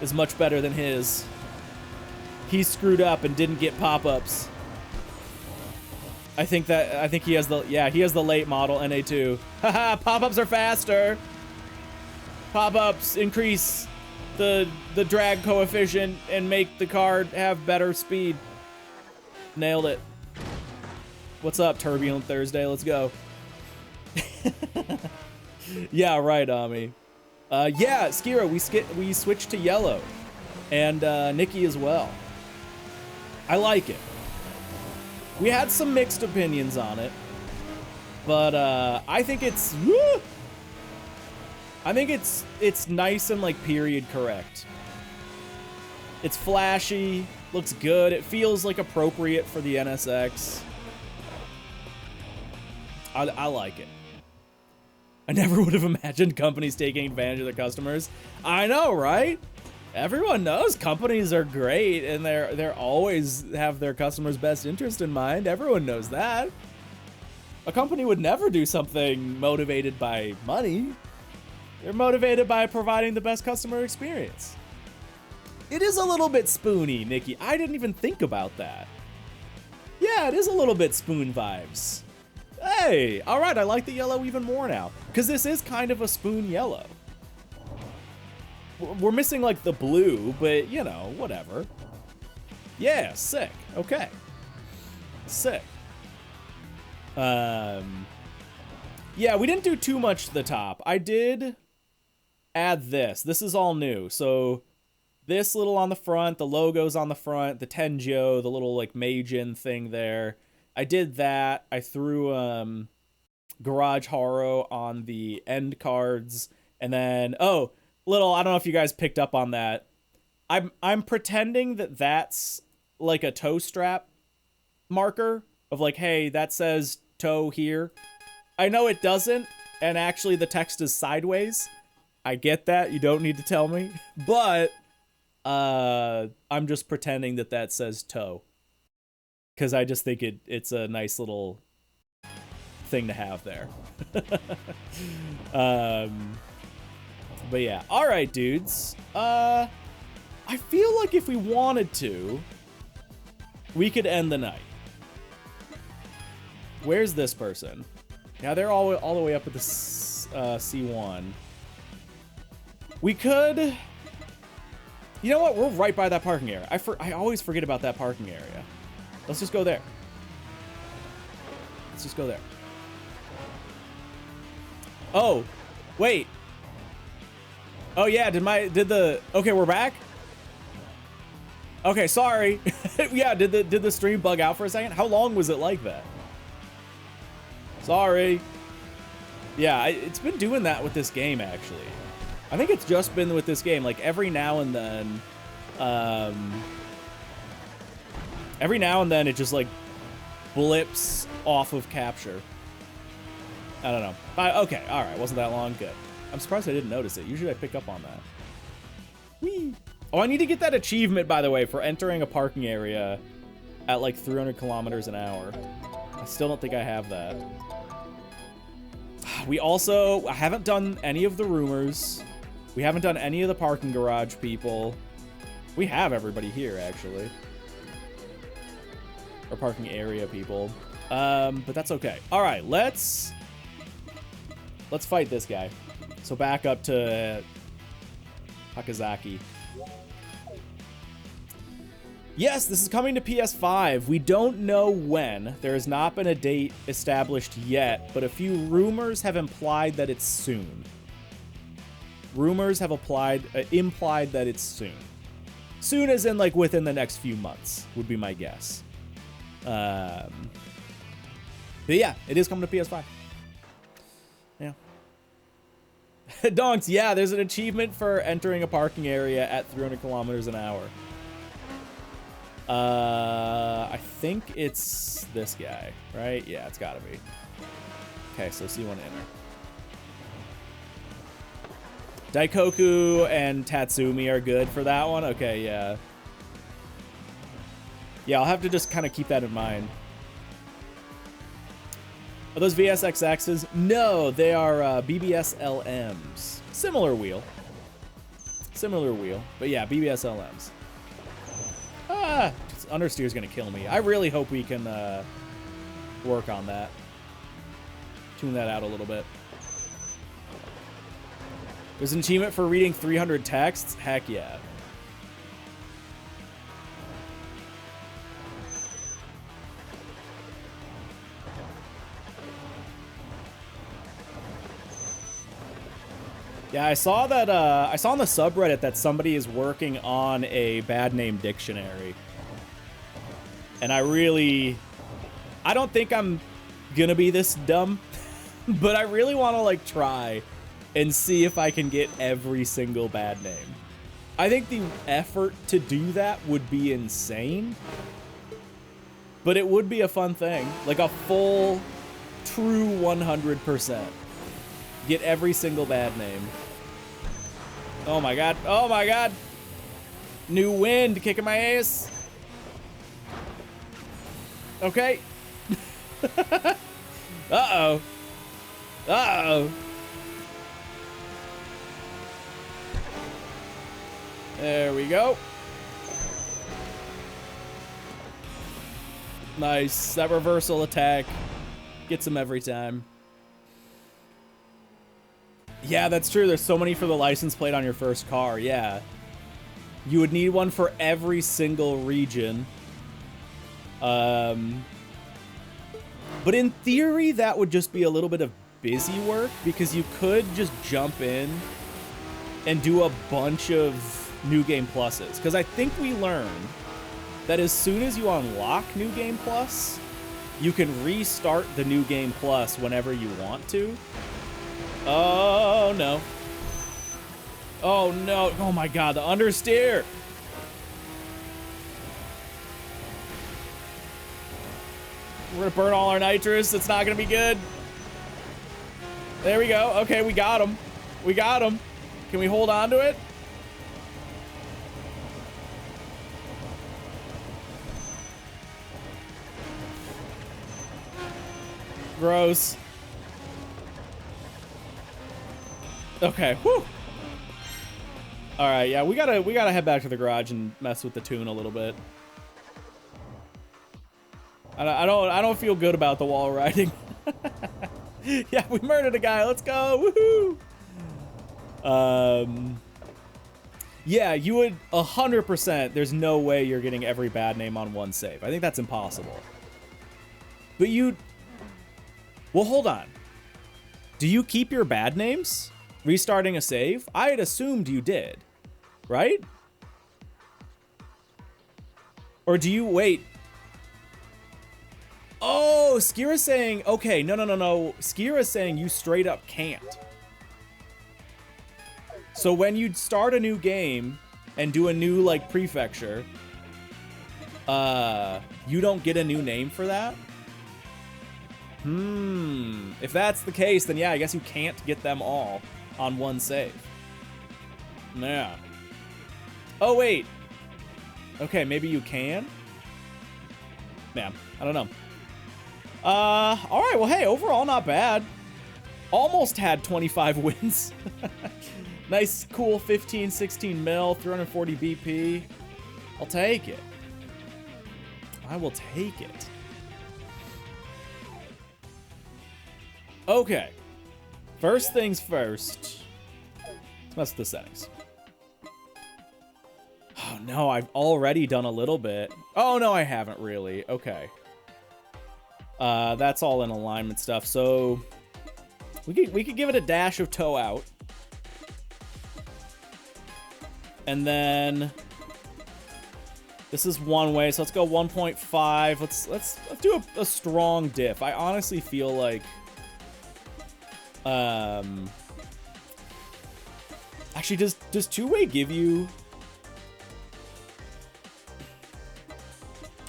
is much better than his. He screwed up and didn't get pop-ups. I think he has the late model NA2. Haha, pop-ups are faster. Pop-ups increase the drag coefficient and make the card have better speed. Nailed it. What's up, Turbulent Thursday? Let's go. Yeah, right, Ami. Yeah, Skira, we switched to yellow. And Nikki as well. I like it. We had some mixed opinions on it. But I think it's it's nice and, like, period correct. It's flashy, looks good, it feels like appropriate for the NSX. I like it. I never would have imagined companies taking advantage of their customers. I know, right? Everyone knows companies are great and they're always have their customers' best interest in mind. Everyone knows that. A company would never do something motivated by money. They're motivated by providing the best customer experience. It is a little bit spoony, Nikki. I didn't even think about that. Yeah, it is a little bit spoon vibes. Hey, all right, I like the yellow even more now, because this is kind of a spoon yellow. We're missing, like, the blue, but, you know, whatever. Yeah, sick. Okay. Sick. Yeah, we didn't do too much to the top. I did add this. This is all new. So this little on the front, the logo's on the front, the Tenjo, the little, like, Meijin thing there. I did that. I threw Garage Haro on the end cards, and then I don't know if you guys picked up on that. I'm pretending that that's like a toe strap marker of, like, hey, that says toe here. I know it doesn't, and actually the text is sideways. I get that. You don't need to tell me, but I'm just pretending that says toe. Because I just think it's a nice little thing to have there. But yeah. All right, dudes. I feel like if we wanted to, we could end the night. Where's this person? Yeah, they're all the way up at the C1. We could... You know what? We're right by that parking area. I always forget about that parking area. Let's just go there. Let's just go there. Oh, wait. Oh yeah, okay, we're back? Okay, sorry. Yeah, did the stream bug out for a second? How long was it like that? Sorry. Yeah, it's been doing that with this game, actually. I think it's just been with this game. Like, every now and then it just, like, blips off of capture. I don't know. Okay, alright, wasn't that long? Good. I'm surprised I didn't notice it. Usually I pick up on that. Whee! Oh, I need to get that achievement, by the way, for entering a parking area at, like, 300 kilometers an hour. I still don't think I have that. I haven't done any of the rumors. We haven't done any of the parking garage people. We have everybody here, actually. Or parking area people. But that's okay. All right, let's fight this guy. So back up to Hakazaki. Yes, this is coming to PS5. We don't know when. There has not been a date established yet, but a few rumors have implied that it's soon. Rumors have implied that it's soon. Soon as in, like, within the next few months, would be my guess. But yeah, it is coming to PS5. Yeah. Donks, yeah, there's an achievement for entering a parking area at 300 kilometers an hour. I think it's this guy, right? Yeah, it's gotta be. Okay, so C1 enter. Daikoku and Tatsumi are good for that one? Okay, yeah. Yeah, I'll have to just kind of keep that in mind. Are those VSXXs? No, they are BBS LMs. Similar wheel. Similar wheel. But yeah, BBS LMs. Ah! Understeer's gonna kill me. I really hope we can work on that. Tune that out a little bit. There's an achievement for reading 300 texts? Heck yeah. Yeah, I saw that, I saw on the subreddit that somebody is working on a bad name dictionary. And I don't think I'm gonna be this dumb, but I really want to, like, try and see if I can get every single bad name. I think the effort to do that would be insane, but it would be a fun thing. Like a full, true 100%. Get every single bad name. Oh my god. Oh my god. New wind kicking my ass. Okay. Uh-oh. Uh-oh. There we go. Nice. That reversal attack gets him every time. Yeah, that's true. There's so many for the license plate on your first car. Yeah. You would need one for every single region. But in theory, that would just be a little bit of busy work because you could just jump in and do a bunch of New Game Pluses. Because I think we learned that as soon as you unlock New Game Plus, you can restart the New Game Plus whenever you want to. Oh, no. Oh, no. Oh, my God. The understeer. We're going to burn all our nitrous. It's not going to be good. There we go. Okay, we got him. We got him. Can we hold on to it? Gross. Okay. Whew. All right. Yeah, we gotta head back to the garage and mess with the tune a little bit. I don't feel good about the wall riding. Yeah, we murdered a guy. Let's go. Woohoo. Yeah, you would 100%. There's no way you're getting every bad name on one save. I think that's impossible. But well, hold on. Do you keep your bad names? Restarting a save? I had assumed you did, right? Or do you wait? Oh, Skira's saying, okay, no. Skira's saying you straight up can't. So when you start a new game and do a new, like, prefecture, you don't get a new name for that? If that's the case, then yeah, I guess you can't get them all on one save. Yeah. Oh, wait. Okay, maybe you can? Yeah, I don't know. All right, well, hey, overall, not bad. Almost had 25 wins. Nice, cool 15, 16 mil, 340 BP. I'll take it. I will take it. Okay. First things first. Let's mess with the settings. Oh, no, I've already done a little bit. Oh, no, I haven't really. Okay. That's all in alignment stuff. So we could give it a dash of toe out. And then this is one way, so let's go 1.5. Let's do a strong diff. I honestly feel like actually does two-way give you...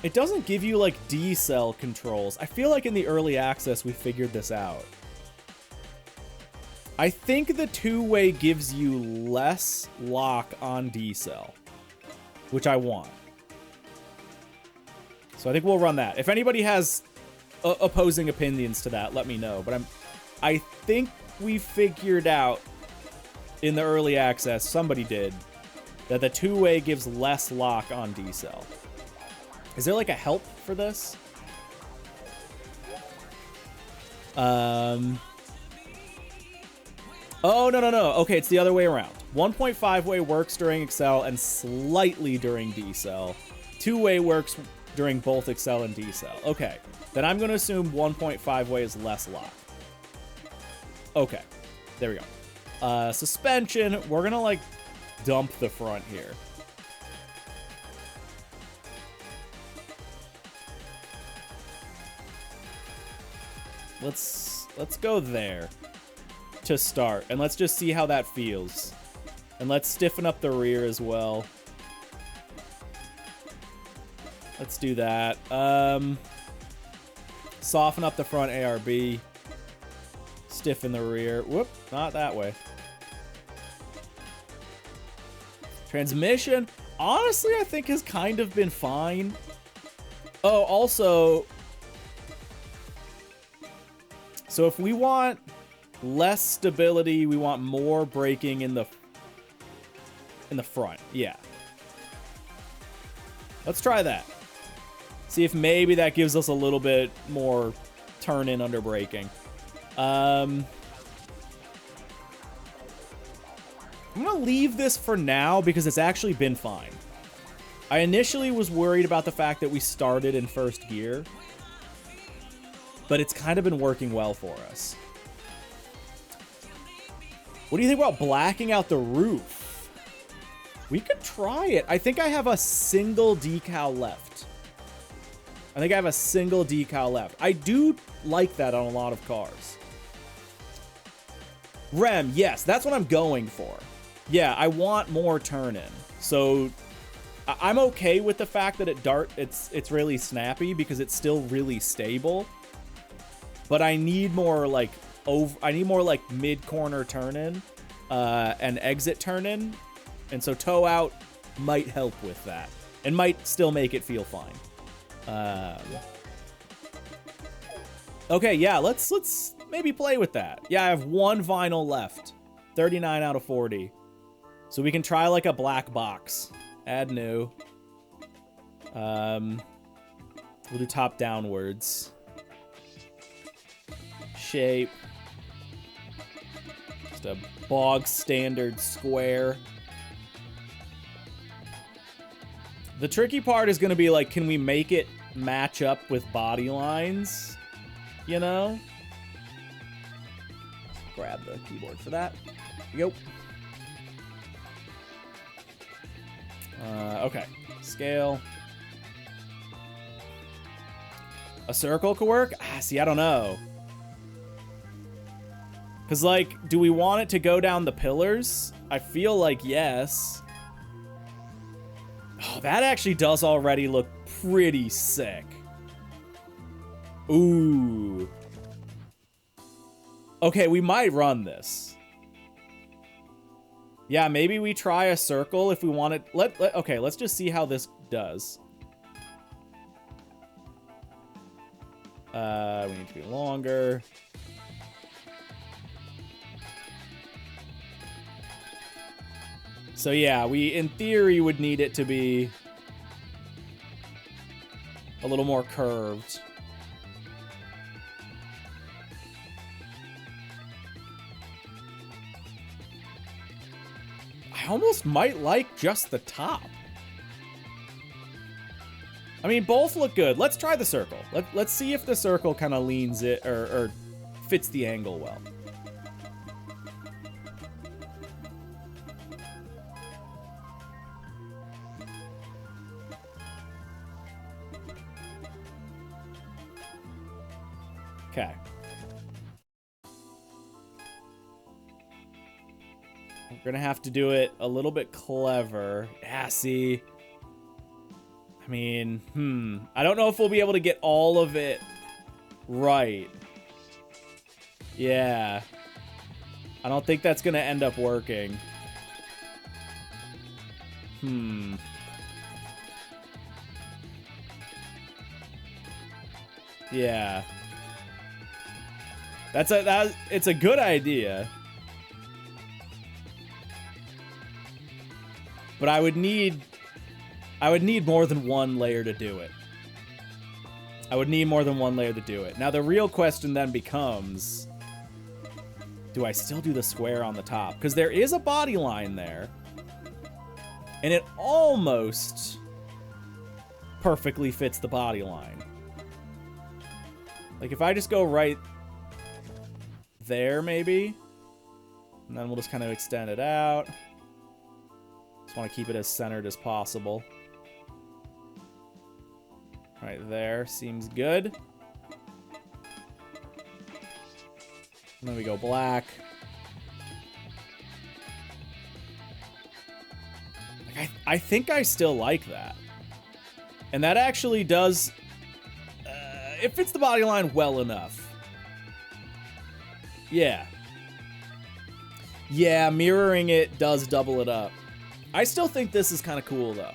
It doesn't give you, like, D-cell controls. I feel like in the early access we figured this out. I think the two-way gives you less lock on D-cell, which I want. So I think we'll run that. If anybody has opposing opinions to that, let me know. But I think we figured out in the early access, somebody did, that the two-way gives less lock on D-cell. Is there like a help for this? Oh, no. Okay, it's the other way around. 1.5 way works during Excel and slightly during D-cell. 2-way works during both Excel and D-cell. Okay, then I'm going to assume 1.5 way is less lock. Okay, there we go. Suspension, we're going to like dump the front here. Let's go there to start, and let's just see how that feels. And let's stiffen up the rear as well. Let's do that. Soften up the front ARB. Stiffen the rear. Whoop, not that way. Transmission, honestly, I think has kind of been fine. Oh, also... So if we want less stability, we want more braking in the front. Yeah. Let's try that. See if maybe that gives us a little bit more turn in under braking. I'm going to leave this for now because it's actually been fine. I initially was worried about the fact that we started in first gear, but it's kind of been working well for us. What do you think about blacking out the roof? We could try it. I think I have a single decal left. I do like that on a lot of cars. Rem, yes, that's what I'm going for. Yeah, I want more turn-in. So I'm okay with the fact that it's really snappy because it's still really stable. But I need more like mid-corner turn-in and exit turn-in. And so toe out might help with that and might still make it feel fine. Okay, yeah, let's maybe play with that. Yeah, I have one vinyl left. 39 out of 40. So we can try like a black box. Add new. We'll do top downwards. Shape. Just a bog standard square. The tricky part is going to be like, can we make it match up with body lines? You know? Grab the keyboard for that. Yep. Okay. Scale. A circle could work? See, I don't know. Because, like, do we want it to go down the pillars? I feel like yes. Oh, that actually does already look pretty sick. Ooh. Okay, we might run this. Yeah, maybe we try a circle if we want it. Okay, let's just see how this does. We need to be longer. So yeah, we in theory would need it to be a little more curved. I almost might like just the top. I mean, both look good. Let's try the circle. Let's see if the circle kind of leans it or fits the angle well. Okay. We're gonna have to do it a little bit clever. Yeah, see. I mean, I don't know if we'll be able to get all of it right. Yeah. I don't think that's gonna end up working. Yeah. It's a good idea. But I would need more than one layer to do it. I would need more than one layer to do it. Now the real question then becomes, do I still do the square on the top? Because there is a body line there. And it almost perfectly fits the body line. Like if I just go right there maybe, and then we'll just kind of extend it out. Just want to keep it as centered as possible. Right there, seems good. And then we go black. Like I think I still like that. And that actually does, it fits the body line well enough. Yeah. Yeah, mirroring it does double it up. I still think this is kind of cool, though.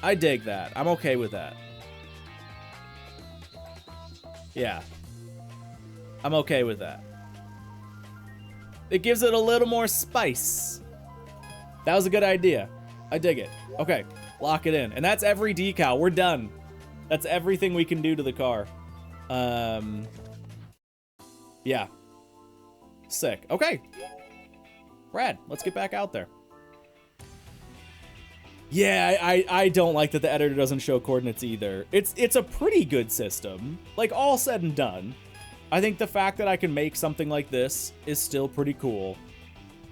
I dig that. I'm okay with that. Yeah. I'm okay with that. It gives it a little more spice. That was a good idea. I dig it. Okay, lock it in. And that's every decal. We're done. That's everything we can do to the car. Yeah. Sick. Okay. Rad. Let's get back out there. Yeah, I don't like that the editor doesn't show coordinates either. It's a pretty good system. Like, all said and done. I think the fact that I can make something like this is still pretty cool.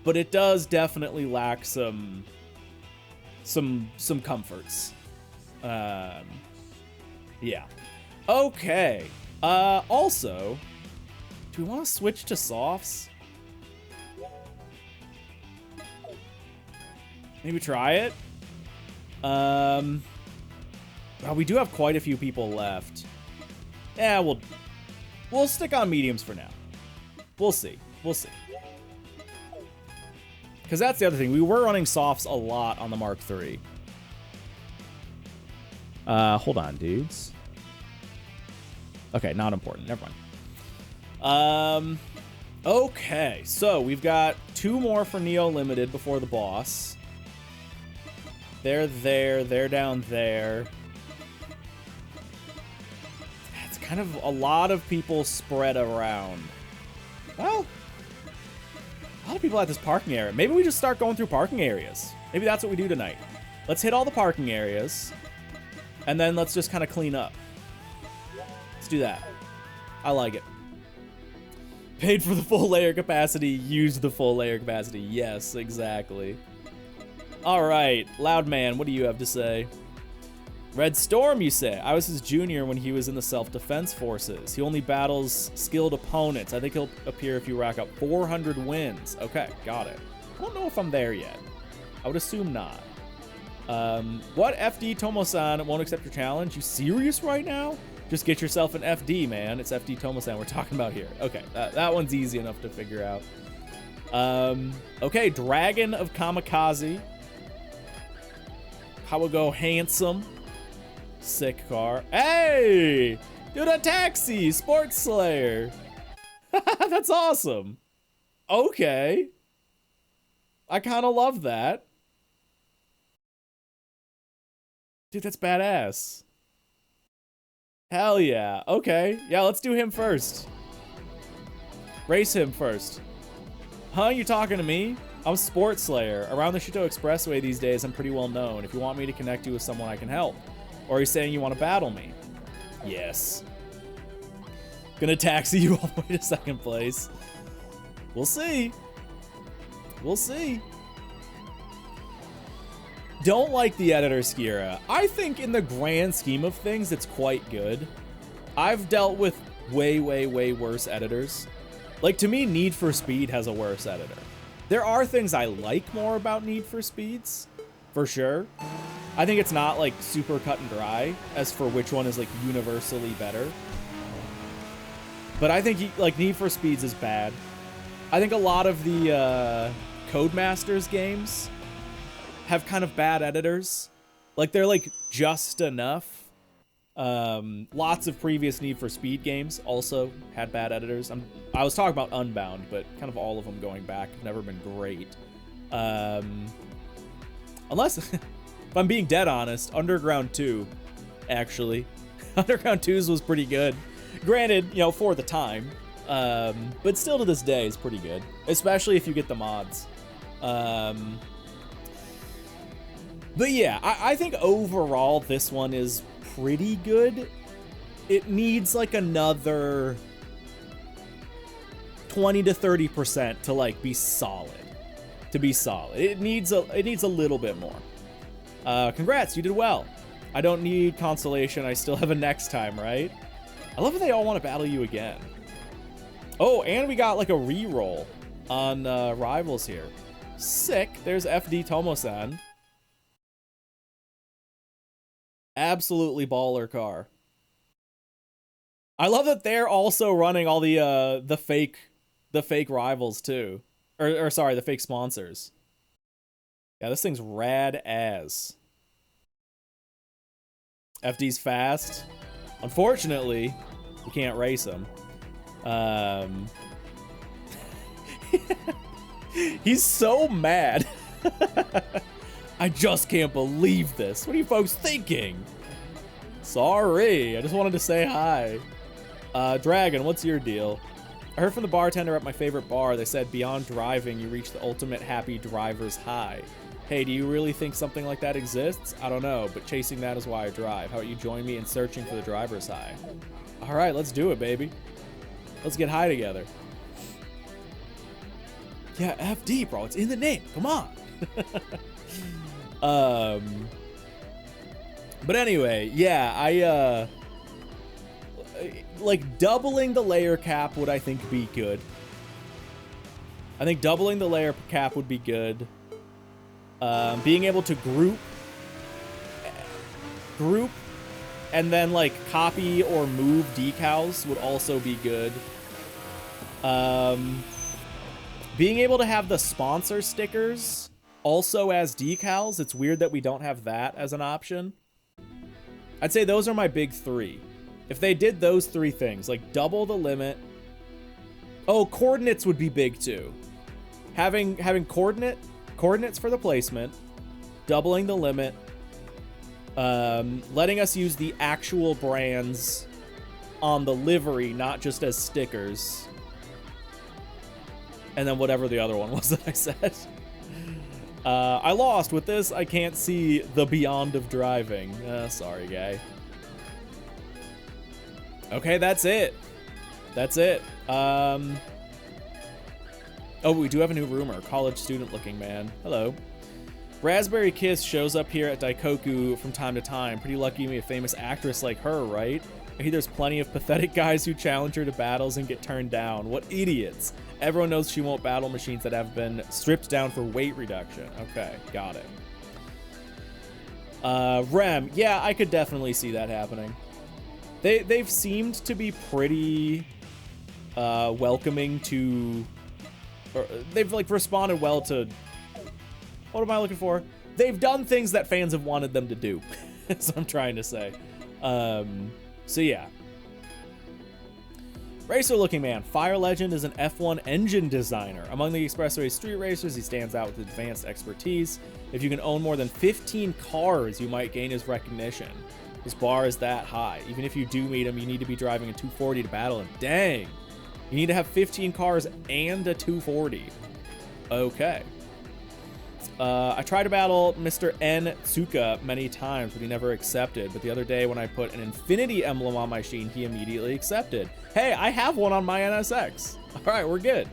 But it does definitely lack some comforts. Yeah. Okay. Also, do we want to switch to softs? Maybe try it? Well, we do have quite a few people left. Yeah, we'll stick on mediums for now. We'll see. We'll see. Because that's the other thing. We were running softs a lot on the Mark III. Hold on, dudes. Okay, not important. Never mind. Okay, so we've got 2 more for Neo Limited before the boss. They're there. They're down there. It's kind of a lot of people spread around. Well, a lot of people at this parking area. Maybe we just start going through parking areas. Maybe that's what we do tonight. Let's hit all the parking areas. And then let's just kind of clean up. Let's do that. I like it. Paid for the full layer capacity, used the full layer capacity. Yes, exactly. All right, Loud Man, what do you have to say? Red Storm, you say. I was his junior when he was in the self-defense forces. He only battles skilled opponents. I think he'll appear if you rack up 400 wins. Okay, got it. I don't know if I'm there yet. I would assume not. What FD Tomo-san won't accept your challenge? You serious right now? Just get yourself an FD, man. It's FD Tomo-san we're talking about here. Okay, that one's easy enough to figure out. Okay, Dragon of Kamikaze. How will go handsome? Sick car. Hey! Dude, a taxi! Sports Slayer! That's awesome. Okay. I kind of love that. Dude, that's badass. Hell yeah. Okay. Yeah, let's do him first. Race him first. Huh, you talking to me? I'm Sports Slayer. Around the Shutoko Expressway these days, I'm pretty well known. If you want me to connect you with someone, I can help. Or are you saying you want to battle me? Yes. Gonna taxi you all the way to second place. We'll see. We'll see. Don't like the editor Skira. I think in the grand scheme of things, it's quite good. I've dealt with way, way, way worse editors. Like, to me, Need for Speed has a worse editor. There are things I like more about Need for Speeds, for sure. I think it's not, like, super cut and dry as for which one is, like, universally better. But I think, like, Need for Speeds is bad. I think a lot of the Codemasters games have kind of bad editors. Like, they're, like, just enough. Lots of previous Need for Speed games also had bad editors. I was talking about Unbound, but kind of all of them going back have never been great. Unless, if I'm being dead honest, Underground 2, actually. Underground 2's was pretty good. Granted, you know, for the time. But still to this day is pretty good. Especially if you get the mods. But yeah, I think overall this one is pretty good. It needs like another 20 to 30% to like be solid. To be solid. It needs a little bit more. Congrats, you did well. I don't need consolation. I still have a next time, right? I love that they all want to battle you again. Oh, and we got like a reroll on Rivals here. Sick. There's FD Tomo-san. Absolutely baller car. I love that they're also running all the fake rivals too. Or sorry, the fake sponsors. Yeah, this thing's rad as. FD's fast. Unfortunately, you can't race him. He's so mad. I just can't believe this. What are you folks thinking? Sorry, I just wanted to say hi. Dragon, what's your deal? I heard from the bartender at my favorite bar, they said beyond driving, you reach the ultimate happy driver's high. Hey, do you really think something like that exists? I don't know, but chasing that is why I drive. How about you join me in searching for the driver's high? All right, let's do it, baby. Let's get high together. Yeah, FD, bro, it's in the name. Come on. But anyway, yeah, like doubling the layer cap would, I think, be good. I think doubling the layer cap would be good. Being able to group and then like copy or move decals would also be good. Being able to have the sponsor stickers also as decals, it's weird that we don't have that as an option. I'd say those are my big three. If they did those three things, like double the limit. Oh, coordinates would be big too. Having coordinates for the placement, doubling the limit, letting us use the actual brands on the livery, not just as stickers. And then whatever the other one was that I said. I lost. With this, I can't see the beyond of driving. Sorry, guy. Okay, that's it. That's it. Oh, we do have a new rumor. College student looking man. Hello. Raspberry Kiss shows up here at Daikoku from time to time. Pretty lucky to be a famous actress like her, right? I hear there's plenty of pathetic guys who challenge her to battles and get turned down. What idiots. Everyone knows she won't battle machines that have been stripped down for weight reduction. Okay, got it. Rem, yeah, I could definitely see that happening. They've seemed to be pretty welcoming to, or they've like responded well to, what am I looking for? They've done things that fans have wanted them to do. That's what I'm trying to say. So yeah. Racer looking man. Fire Legend is an F1 engine designer. Among the Expressway street racers, he stands out with advanced expertise. If you can own more than 15 cars, you might gain his recognition. His bar is that high. Even if you do meet him, you need to be driving a 240 to battle him. Dang! You need to have 15 cars and a 240. Okay. I tried to battle Mr. N. Tsuka many times, but he never accepted. But the other day when I put an infinity emblem on my Sheen, he immediately accepted. Hey, I have one on my NSX. All right, we're good.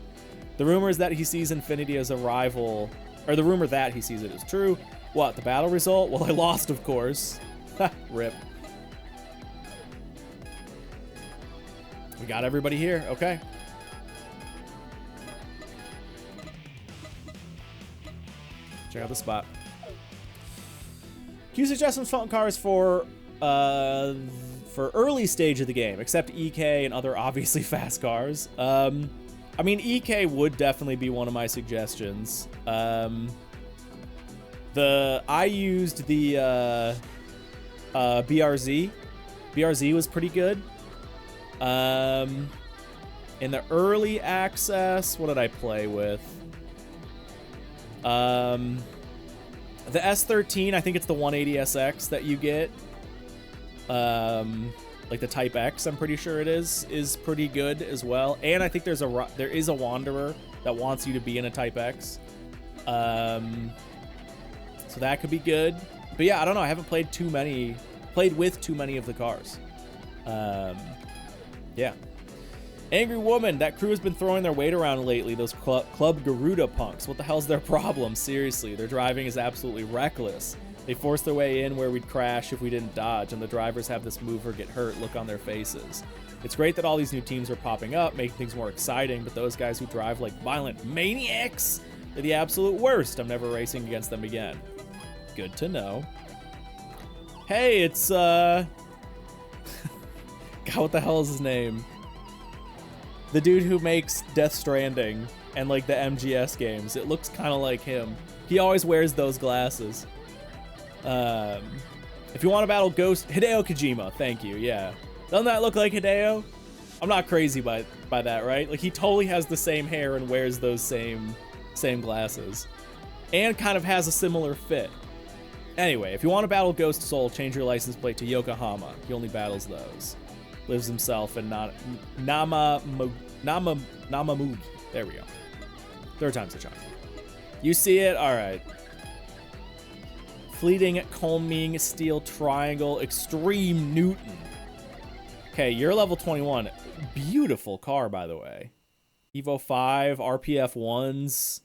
The rumor is that he sees infinity as a rival, or the rumor that he sees it as true. What, the battle result? Well, I lost, of course. Rip. We got everybody here. Okay. Check out the spot. Can you suggest some fun cars for early stage of the game, except EK and other obviously fast cars? I mean, EK would definitely be one of my suggestions. I used the BRZ. BRZ was pretty good. In the early access, what did I play with? The S13, I think it's the 180SX that you get. Like the Type X, I'm pretty sure it is pretty good as well. And I think there is a Wanderer that wants you to be in a Type X. So that could be good. But yeah, I don't know. I haven't played with too many of the cars. Yeah. Angry Woman, that crew has been throwing their weight around lately, those Club Garuda punks. What the hell's their problem? Seriously, their driving is absolutely reckless. They force their way in where we'd crash if we didn't dodge, and the drivers have this move or get hurt look on their faces. It's great that all these new teams are popping up, making things more exciting, but those guys who drive like violent maniacs are the absolute worst. I'm never racing against them again. Good to know. Hey, it's, God, what the hell is his name? The dude who makes Death Stranding and like the MGS games. It looks kind of like him. He always wears those glasses. If you want to battle Ghost, Hideo Kojima, thank you, yeah. Doesn't that look like Hideo? I'm not crazy by that, right? Like, he totally has the same hair and wears those same glasses. And kind of has a similar fit. Anyway, if you want to battle Ghost Soul, change your license plate to Yokohama. He only battles those. Lives himself in Namamugi. There we go. Third time's a charm. You see it? All right. Fleeting Colming Steel Triangle Extreme Newton. Okay, you're level 21. Beautiful car, by the way. Evo 5, RPF 1s.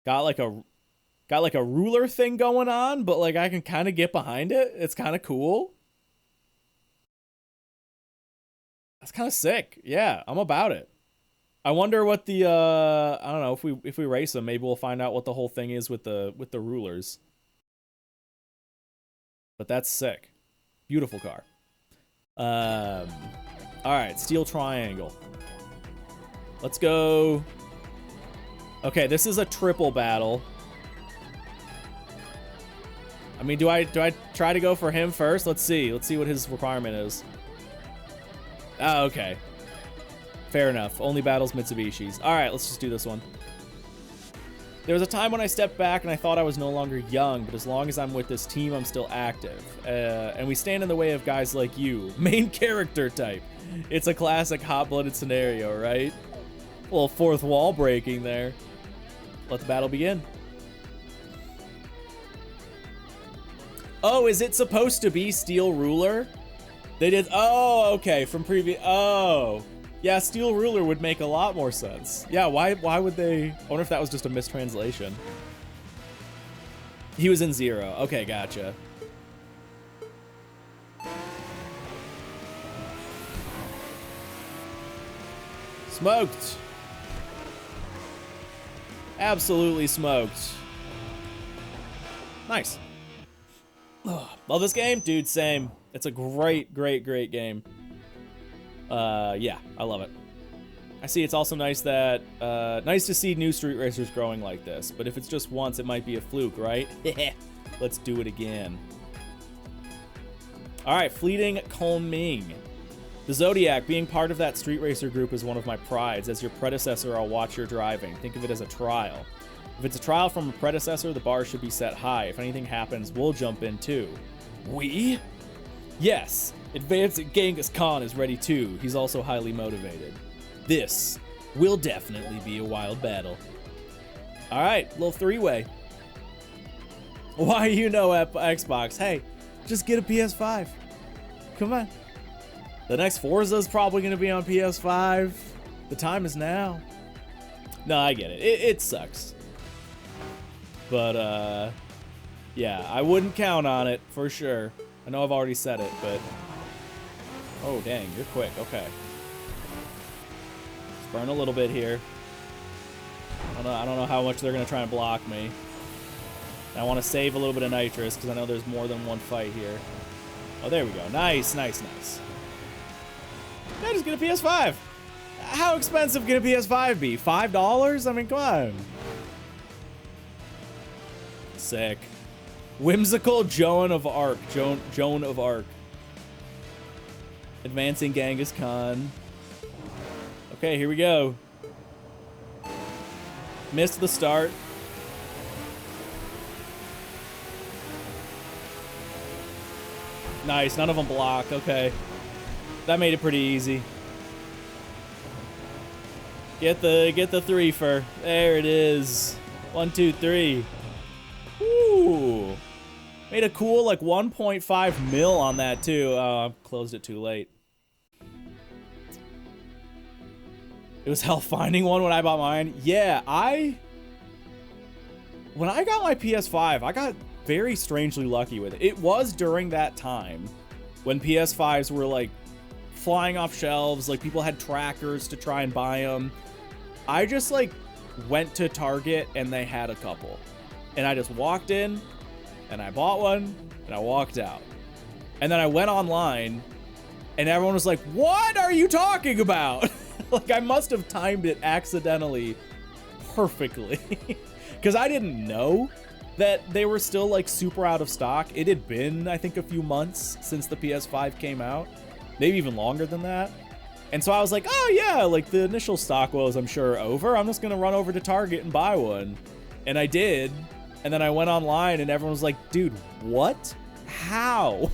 Got like a ruler thing going on, but like I can kind of get behind it. It's kind of cool. That's kind of sick. Yeah, I'm about it. I wonder what the I don't know, if we race them, maybe we'll find out what the whole thing is with the rulers. But that's sick. Beautiful car. All right, Steel Triangle. Let's go. Okay, this is a triple battle. I mean, do I try to go for him first? Let's see what his requirement is. Oh, okay. Fair enough. Only battles Mitsubishis. All right, let's just do this one. There was a time when I stepped back and I thought I was no longer young, but as long as I'm with this team, I'm still active. And we stand in the way of guys like you. Main character type. It's a classic hot-blooded scenario, right? A little fourth wall breaking there. Let the battle begin. Oh, is it supposed to be Steel Ruler? They did, oh, okay, from previous, oh. Yeah, Steel Ruler would make a lot more sense. Yeah, why would they, I wonder if that was just a mistranslation. He was in 0, okay, gotcha. Smoked. Absolutely smoked. Nice. Love this game? Dude, same. It's a great, great, great game. Yeah, I love it. I see it's also nice that, nice to see new street racers growing like this, but if it's just once, it might be a fluke, right? Let's do it again. All right, Fleeting Colming. The Zodiac, being part of that street racer group is one of my prides. As your predecessor, I'll watch your driving. Think of it as a trial. If it's a trial from a predecessor, the bar should be set high. If anything happens, we'll jump in too. We? Yes. Advanced Genghis Khan is ready too. He's also highly motivated. This will definitely be a wild battle. All right, little three-way. Why you know Xbox? Hey, just get a PS5. Come on. The next Forza is probably going to be on PS5. The time is now. No, I get it. It sucks. But, yeah, I wouldn't count on it for sure. I know I've already said it, but... Oh, dang, you're quick. Okay. Let's burn a little bit here. I don't know how much they're going to try and block me. I want to save a little bit of nitrous because I know there's more than one fight here. Oh, there we go. Nice, nice, nice. Yeah, just get a PS5. How expensive can a PS5 be? $5? I mean, come on. Sick. Whimsical Joan of Arc. Joan of Arc. Advancing Genghis Khan. Okay, here we go. Missed the start. Nice, none of them block. Okay. That made it pretty easy. Get the threefer. There it is. 1, 2, 3. Ooh. Made a cool like 1.5 mil on that too. Oh, I closed it too late. It was hell finding one when I bought mine. Yeah, when I got my PS5, I got very strangely lucky with it. It was during that time when PS5s were like flying off shelves, like people had trackers to try and buy them. I just like went to Target and they had a couple. And I just walked in and I bought one and I walked out. And then I went online and everyone was like, "What are you talking about?" Like I must have timed it accidentally perfectly because I didn't know that they were still like super out of stock. It had been, I think, a few months since the PS5 came out, maybe even longer than that. And so I was like, oh yeah, like the initial stock was, I'm sure, over. I'm just gonna run over to Target and buy one. And I did. And then I went online and everyone was like, dude, what? How?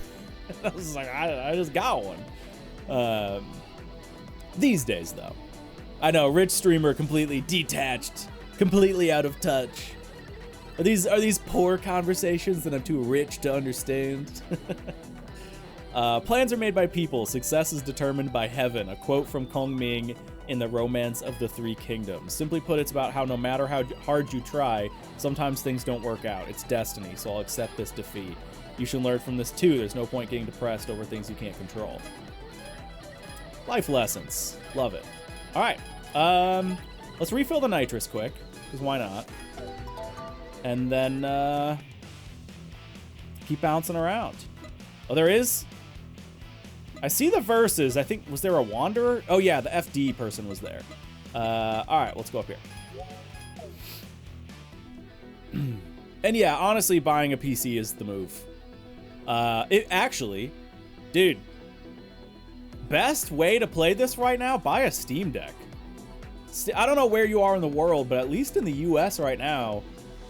And I was like, I just got one. These days though, I know, rich streamer completely detached, completely out of touch. Are these poor conversations that I'm too rich to understand? Plans are made by people. Success is determined by heaven. A quote from Kong Ming in The Romance of the Three Kingdoms. Simply put, it's about how no matter how hard you try, sometimes things don't work out. It's destiny, so I'll accept this defeat. You should learn from this too. There's no point getting depressed over things you can't control. Life lessons. Love it. All right. Let's refill the nitrous quick, because why not? And then keep bouncing around. Oh, there is? I see the verses. I think, was there a Wanderer? Oh yeah, the FD person was there. All right, let's go up here. And yeah, honestly, buying a PC is the move. It actually, dude, best way to play this right now, buy a Steam Deck. I don't know where you are in the world, but at least in the US right now,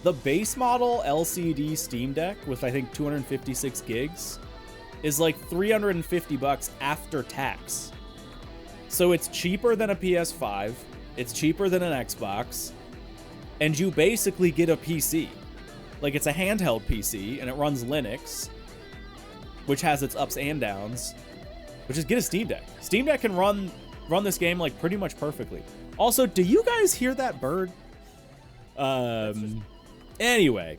the base model LCD Steam Deck with, I think, 256 gigs is like $350 after tax. So it's cheaper than a PS5, it's cheaper than an Xbox, and you basically get a PC. Like, it's a handheld PC, and it runs Linux, which has its ups and downs. But just get a Steam Deck. Steam Deck can run this game, like, pretty much perfectly. Also, do you guys hear that bird? Anyway,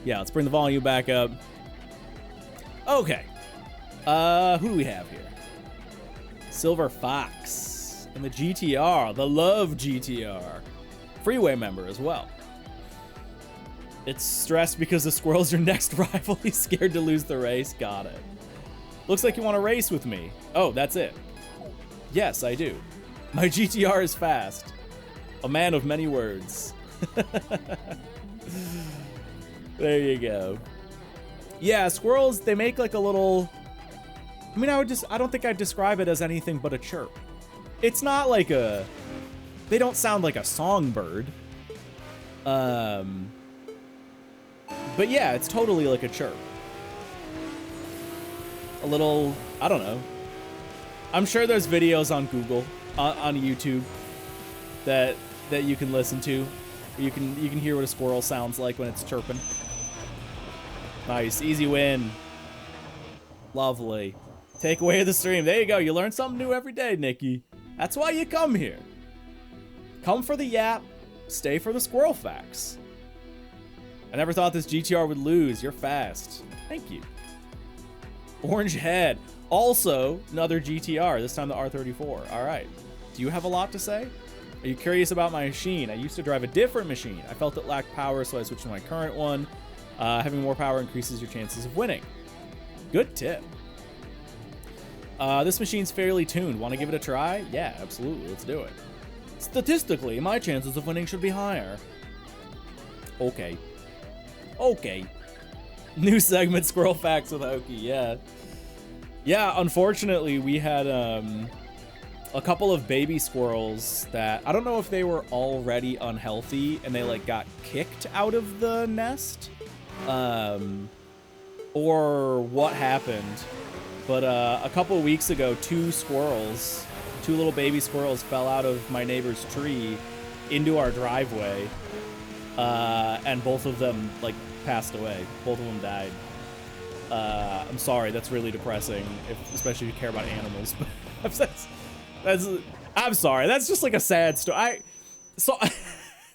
yeah, let's bring the volume back up. Okay. Who do we have here? Silver Fox and the GTR, the Love GTR. Freeway member as well. It's stressed because the squirrel's your next rival. He's scared to lose the race. Got it. Looks like you want to race with me. Oh, that's it. Yes, I do. My GTR is fast. A man of many words. There you go. Yeah, squirrels, they make like a little... I mean, I don't think I'd describe it as anything but a chirp. It's not like a... They don't sound like a songbird. But yeah, it's totally like a chirp. A little... I don't know. I'm sure there's videos on Google, on YouTube, that you can listen to. You can hear what a squirrel sounds like when it's chirping. Nice, easy win. Lovely. Take away the stream. There you go. You learn something new every day, Nikki. That's why you come here. Come for the yap, stay for the squirrel facts. I never thought this GTR would lose. You're fast. Thank you. Orange head. Also, another GTR, this time the R34. All right. Do you have a lot to say? Are you curious about my machine? I used to drive a different machine. I felt it lacked power, so I switched to my current one. Having more power increases your chances of winning. Good tip. This machine's fairly tuned. Want to give it a try? Yeah, absolutely. Let's do it. Statistically, my chances of winning should be higher. Okay. Okay. New segment, Squirrel Facts with Hoki. Yeah. Yeah, unfortunately, we had a couple of baby squirrels that, I don't know if they were already unhealthy and they like got kicked out of the nest, or what happened. But a couple weeks ago, two little baby squirrels fell out of my neighbor's tree into our driveway, and both of them like passed away. Both of them died. I'm sorry, that's really depressing, especially if you care about animals. But I'm sorry, that's just like a sad story.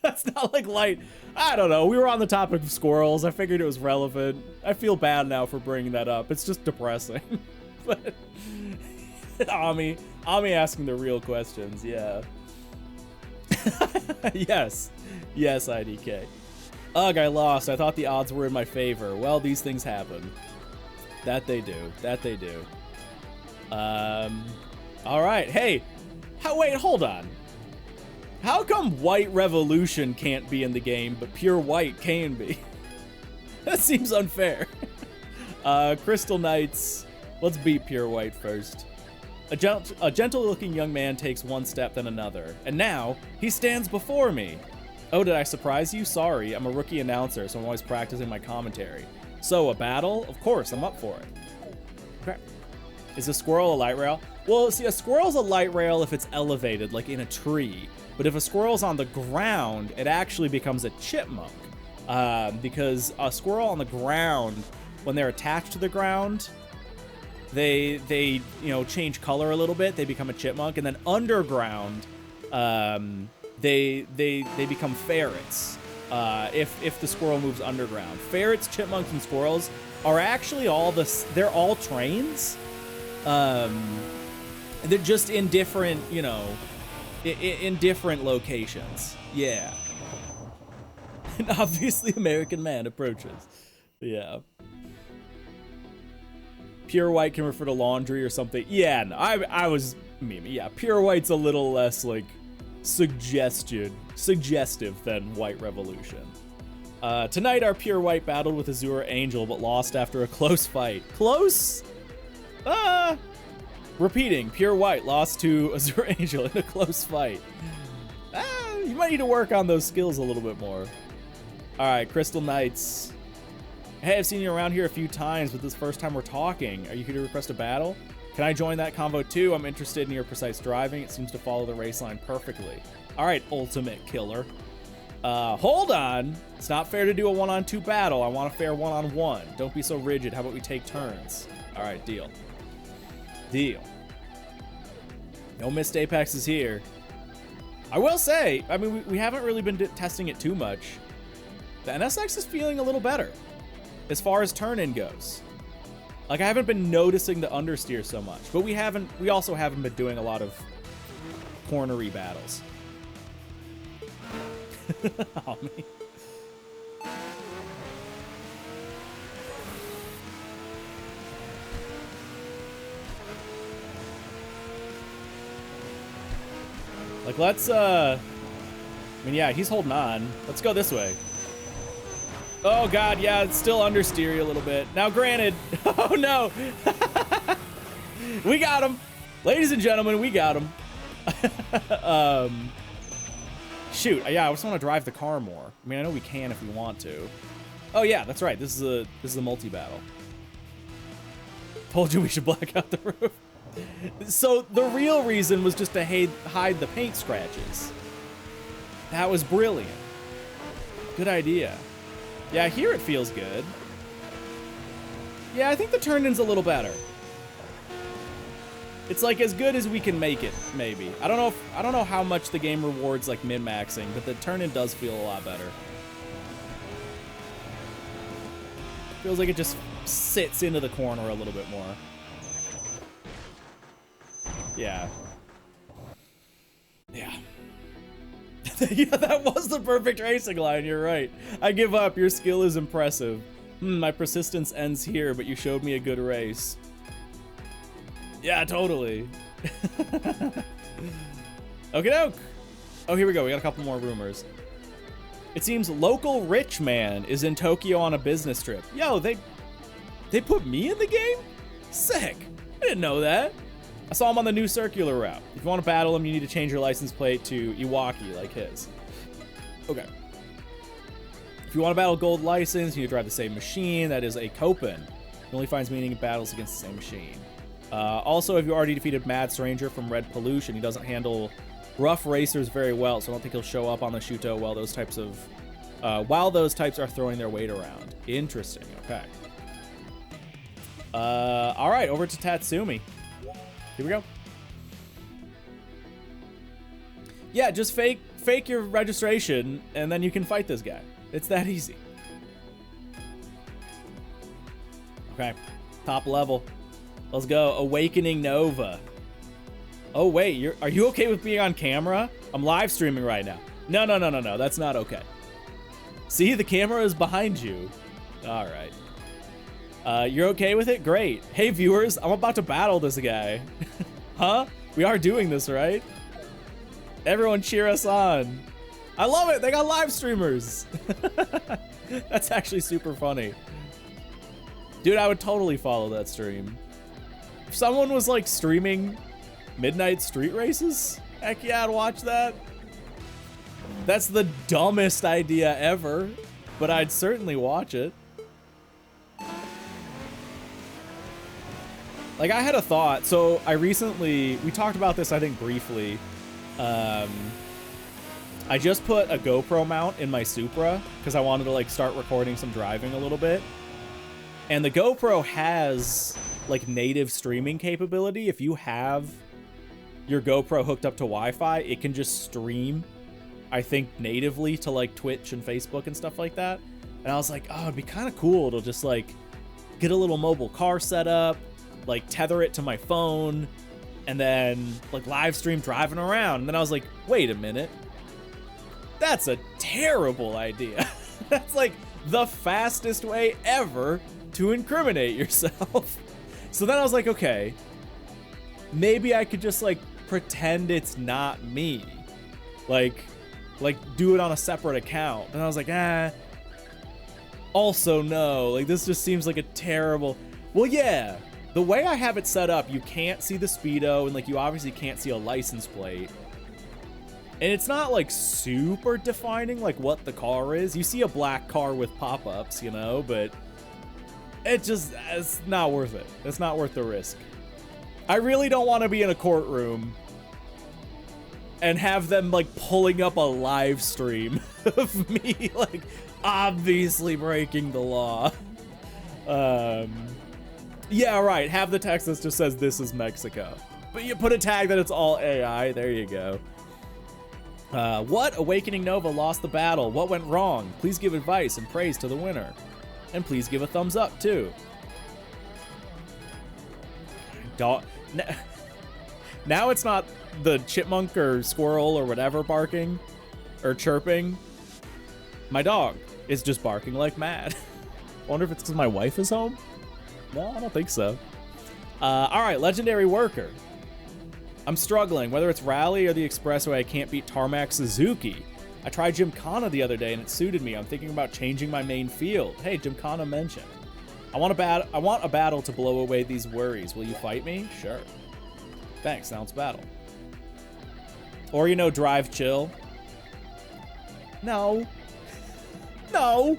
That's not like light. I don't know. We were on the topic of squirrels. I figured it was relevant. I feel bad now for bringing that up. It's just depressing. But Ami asking the real questions. Yeah. Yes, IDK. Ugh, I lost. I thought the odds were in my favor. Well, these things happen. That they do. All right. Hey, wait, hold on. How come White Revolution can't be in the game, but Pure White can be? That seems unfair. Crystal Knights. Let's beat Pure White first. A gentle-looking young man takes one step, then another. And now, he stands before me. Oh, did I surprise you? Sorry, I'm a rookie announcer, so I'm always practicing my commentary. So, a battle? Of course, I'm up for it. Okay. Is a squirrel a light rail? Well, see, a squirrel's a light rail if it's elevated, like in a tree. But if a squirrel's on the ground, it actually becomes a chipmunk. Because a squirrel on the ground, when they're attached to the ground, they change color a little bit. They become a chipmunk. And then underground, they become ferrets. If the squirrel moves underground. Ferrets, chipmunks, and squirrels are actually they're all trains. They're just in different, in different locations. Yeah. And obviously American man approaches. Yeah. Pure White can refer to laundry or something. Yeah, no, I was memeing. Yeah, Pure White's a little less like suggestive than White Revolution. Tonight our Pure White battled with Azure Angel but lost after a close fight. Close? Repeating, Pure White lost to Azure Angel in a close fight. You might need to work on those skills a little bit more. Alright, Crystal Knights. Hey, I've seen you around here a few times, but this first time we're talking. Are you here to request a battle? Can I join that convo too? I'm interested in your precise driving. It seems to follow the race line perfectly. Alright, ultimate killer. Hold on. It's not fair to do a 1-on-2 battle. I want a fair 1-on-1. Don't be so rigid. How about we take turns? Alright, deal. Deal. No missed apexes here. I will say, I mean, we haven't really been testing it too much. The NSX is feeling a little better as far as turn-in goes. Like, I haven't been noticing the understeer so much, but we also haven't been doing a lot of cornery battles. Oh, man. Like, let's, I mean, yeah, he's holding on. Let's go this way. Oh, God, yeah, it's still understeery a little bit. Now, granted, oh, no. We got him. Ladies and gentlemen, we got him. Shoot, yeah, I just want to drive the car more. I mean, I know we can if we want to. Oh, yeah, that's right. This is a multi-battle. Told you we should black out the roof. So the real reason was just to hide the paint scratches. That was brilliant. Good idea. Yeah, here it feels good. Yeah, I think the turn-in's a little better. It's like as good as we can make it, maybe. I don't know how much the game rewards like min-maxing, but the turn-in does feel a lot better. Feels like it just sits into the corner a little bit more. Yeah. Yeah. Yeah, that was the perfect racing line, you're right. I give up, your skill is impressive. My persistence ends here, but you showed me a good race. Yeah, totally. Okie doke. Oh, here we go, we got a couple more rumors. It seems local rich man is in Tokyo on a business trip. Yo, they put me in the game? Sick. I didn't know that. I saw him on the new circular route. If you want to battle him, you need to change your license plate to Iwaki, like his. Okay. If you want to battle Gold License, you need to drive the same machine. That is a Copen. He only finds meaning in battles against the same machine. Also, if you already defeated Mad Stranger from Red Pollution, he doesn't handle rough racers very well, so I don't think he'll show up on the Shuto while those types are throwing their weight around. Interesting. Okay. All right, over to Tatsumi. Here we go. Yeah, just fake your registration, and then you can fight this guy. It's that easy. Okay, top level. Let's go. Awakening Nova. Oh wait, are you okay with being on camera? I'm live streaming right now. No, that's not okay. See, the camera is behind you. All right. You're okay with it? Great. Hey viewers, I'm about to battle this guy. Huh? We are doing this, right? Everyone cheer us on. I love it, they got live streamers. That's actually super funny. Dude, I would totally follow that stream. If someone was like streaming midnight street races, heck yeah, I'd watch that. That's the dumbest idea ever, but I'd certainly watch it. Like, I had a thought. So we talked about this, I think, briefly. I just put a GoPro mount in my Supra because I wanted to like start recording some driving a little bit. And the GoPro has like native streaming capability. If you have your GoPro hooked up to Wi-Fi, it can just stream, I think, natively to like Twitch and Facebook and stuff like that. And I was like, oh, it'd be kind of cool to just like get a little mobile car set up, like tether it to my phone, and then like live stream driving around. And then I was like, wait a minute. That's a terrible idea. That's like the fastest way ever to incriminate yourself. So then I was like, okay, maybe I could just like pretend it's not me. Like do it on a separate account. And I was like, also no, like this just seems like a terrible, well, yeah, the way I have it set up, you can't see the speedo and like you obviously can't see a license plate. And it's not like super defining like what the car is. You see a black car with pop-ups, you know, but it's not worth it. It's not worth the risk. I really don't want to be in a courtroom and have them like pulling up a live stream of me like obviously breaking the law. Yeah, right. Have the text that just says this is Mexico. But you put a tag that it's all AI. There you go. What? Awakening Nova lost the battle. What went wrong? Please give advice and praise to the winner. And please give a thumbs up, too. Now it's not the chipmunk or squirrel or whatever barking or chirping. My dog is just barking like mad. Wonder if it's because my wife is home? No, I don't think so. All right, Legendary Worker. I'm struggling. Whether it's Rally or the Expressway, I can't beat Tarmac Suzuki. I tried Gymkhana the other day and it suited me. I'm thinking about changing my main field. Hey, Gymkhana mentioned. I want a battle to blow away these worries. Will you fight me? Sure. Thanks, now let's battle. Or, you know, drive chill. No. No.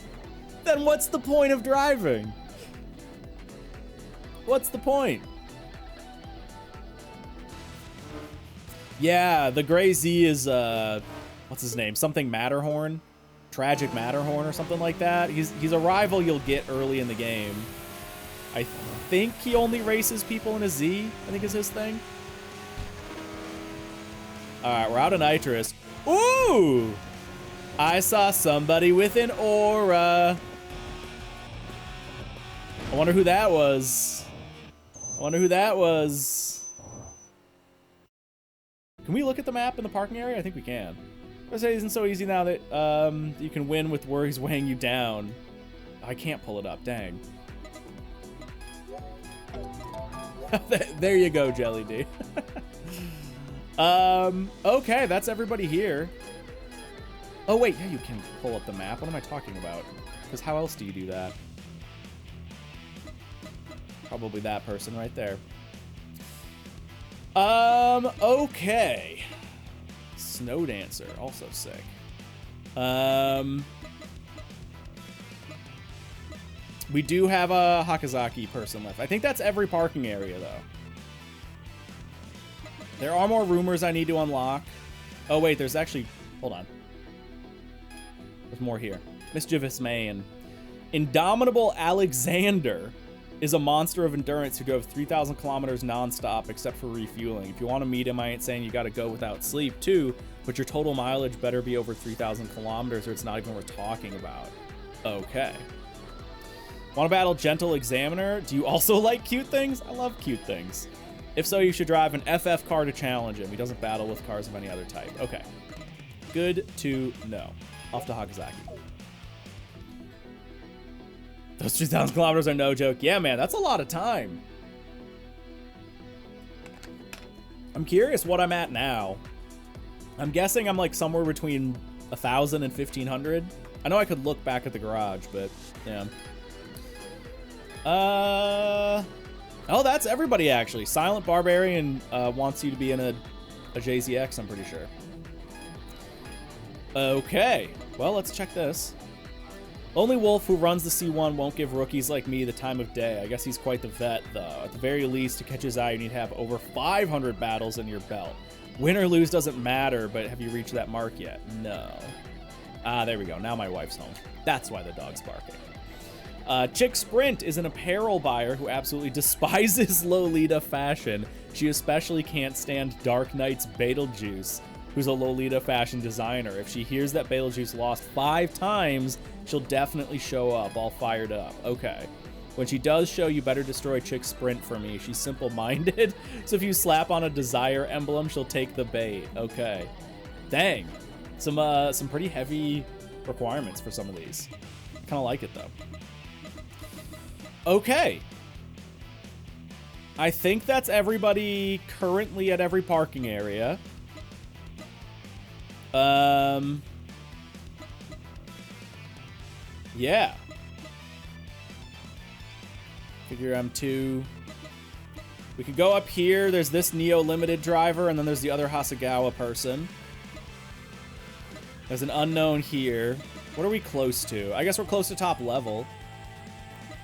Then what's the point of driving? What's the point? Yeah, the Gray Z is, what's his name? Something Matterhorn. Tragic Matterhorn or something like that. He's a rival you'll get early in the game. I think he only races people in a Z, I think is his thing. All right, we're out of nitrous. Ooh! I saw somebody with an aura. I wonder who that was. I wonder who that was. Can we look at the map in the parking area? I think we can. It isn't so easy now that you can win with worries weighing you down. I can't pull it up, dang. There you go, Jelly D. Okay, that's everybody here. Oh wait, yeah, you can pull up the map. What am I talking about? Because how else do you do that? Probably that person right there. Okay. Snow Dancer, also sick. We do have a Hakazaki person left. I think that's every parking area, though. There are more rumors I need to unlock. Oh, wait, there's actually... Hold on. There's more here. Mischievous Man. Indomitable Alexander is a monster of endurance who drove 3,000 kilometers nonstop except for refueling. If you want to meet him, I ain't saying you got to go without sleep, too, but your total mileage better be over 3,000 kilometers or it's not even worth talking about. Okay. Want to battle Gentle Examiner? Do you also like cute things? I love cute things. If so, you should drive an FF car to challenge him. He doesn't battle with cars of any other type. Okay. Good to know. Off to Hakazaki. Those 2,000 kilometers are no joke. Yeah, man, that's a lot of time. I'm curious what I'm at now. I'm guessing I'm like somewhere between 1,000 and 1,500. I know I could look back at the garage, but yeah. Oh, that's everybody, actually. Silent Barbarian wants you to be in a JZX, I'm pretty sure. Okay. Well, let's check this. Lonely Wolf, who runs the C1, won't give rookies like me the time of day. I guess he's quite the vet, though. At the very least, to catch his eye, you need to have over 500 battles in your belt. Win or lose doesn't matter, but have you reached that mark yet? No. Ah, there we go. Now my wife's home. That's why the dog's barking. Chick Sprint is an apparel buyer who absolutely despises Lolita fashion. She especially can't stand Dark Knight's Beetlejuice, who's a Lolita fashion designer. If she hears that Beetlejuice lost 5 times, she'll definitely show up, all fired up. Okay. When she does show, you better destroy Chick Sprint for me. She's simple-minded, so if you slap on a Desire emblem, she'll take the bait. Okay. Dang. Some pretty heavy requirements for some of these. Kind of like it, though. Okay. I think that's everybody currently at every parking area. Yeah. Figure I'm 2. We could go up here. There's this Neo Limited driver, and then there's the other Hasegawa person. There's an unknown here. What are we close to? I guess we're close to top level.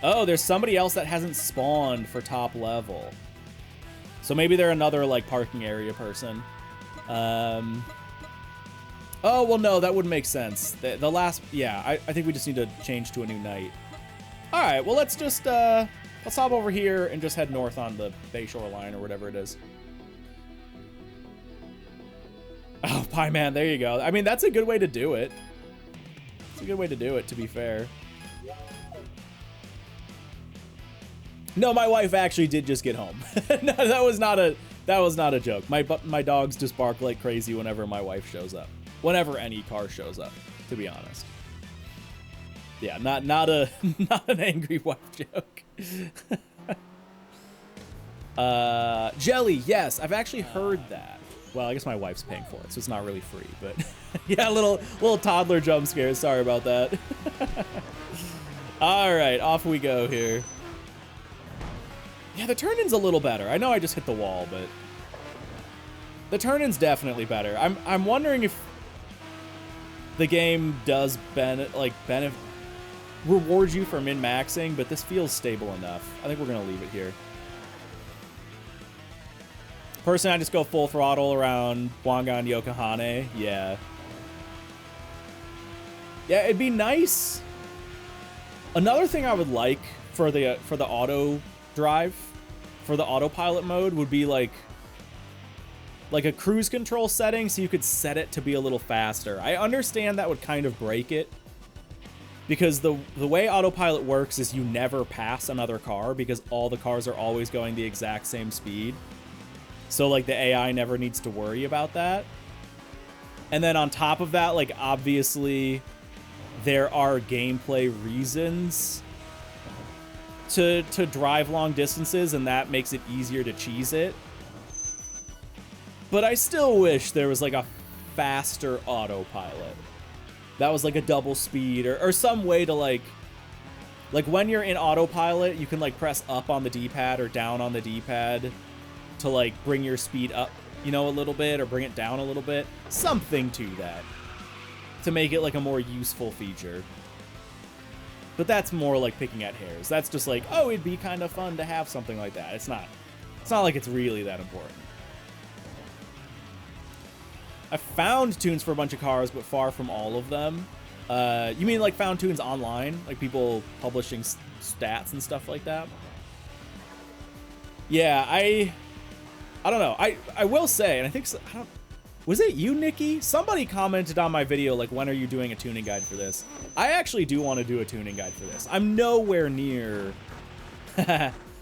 Oh, there's somebody else that hasn't spawned for top level. So maybe they're another, like, parking area person. Oh, well, no, that wouldn't make sense. The last... Yeah, I think we just need to change to a new night. All right, well, let's just... let's hop over here and just head north on the Bayshore line or whatever it is. Oh, Pie Man, there you go. I mean, that's a good way to do it. It's a good way to do it, to be fair. No, my wife actually did just get home. No, that was not a joke. My dogs just bark like crazy whenever my wife shows up. Whenever any car shows up, to be honest. Yeah, not an angry wife joke. Jelly, yes, I've actually heard that. Well, I guess my wife's paying for it, so it's not really free, but yeah, little toddler jump scares. Sorry about that. All right, off we go here. Yeah, the turn-in's a little better. I know I just hit the wall, but the turn-in's definitely better. I'm wondering if the game does reward you for min-maxing, but this feels stable enough. I think we're gonna leave it here. Personally, I just go full throttle around Wangan Yokohane. Yeah. Yeah, it'd be nice. Another thing I would like for the auto drive, for the autopilot mode, would be like a cruise control setting, so you could set it to be a little faster. I understand that would kind of break it, because the way autopilot works is you never pass another car, because all the cars are always going the exact same speed. So like the AI never needs to worry about that. And then on top of that, like obviously there are gameplay reasons to drive long distances, and that makes it easier to cheese it. But I still wish there was like a faster autopilot. That was like a double speed or some way to like when you're in autopilot, you can like press up on the D-pad or down on the D-pad to like bring your speed up, you know, a little bit, or bring it down a little bit. Something to that, to make it like a more useful feature. But that's more like picking at hairs. That's just like, oh, it'd be kind of fun to have something like that. It's not like it's really that important. I found tunes for a bunch of cars, but far from all of them. You mean like found tunes online? Like people publishing stats and stuff like that? Yeah, I don't know. I will say, and I think was it you, Nikki? Somebody commented on my video like, when are you doing a tuning guide for this? I actually do want to do a tuning guide for this. I'm nowhere near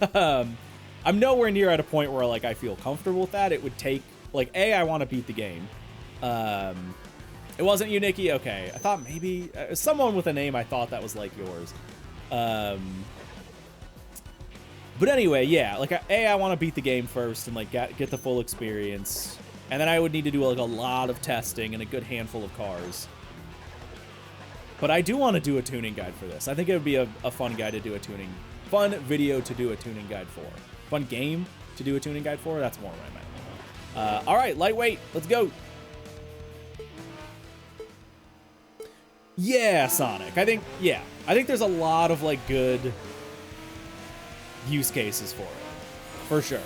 I'm nowhere near at a point where like I feel comfortable with that. It would take like, I want to beat the game. It wasn't you, Nikki? Okay. I thought maybe someone with a name I thought that was like yours. But anyway, yeah, like I want to beat the game first and like get the full experience. And then I would need to do like a lot of testing and a good handful of cars. But I do want to do a tuning guide for this. I think it would be a fun guide to do a fun video to do a tuning guide for. Fun game to do a tuning guide for. That's more what I meant. All right, lightweight, let's go. Yeah, Sonic. I think there's a lot of like good use cases for it, for sure.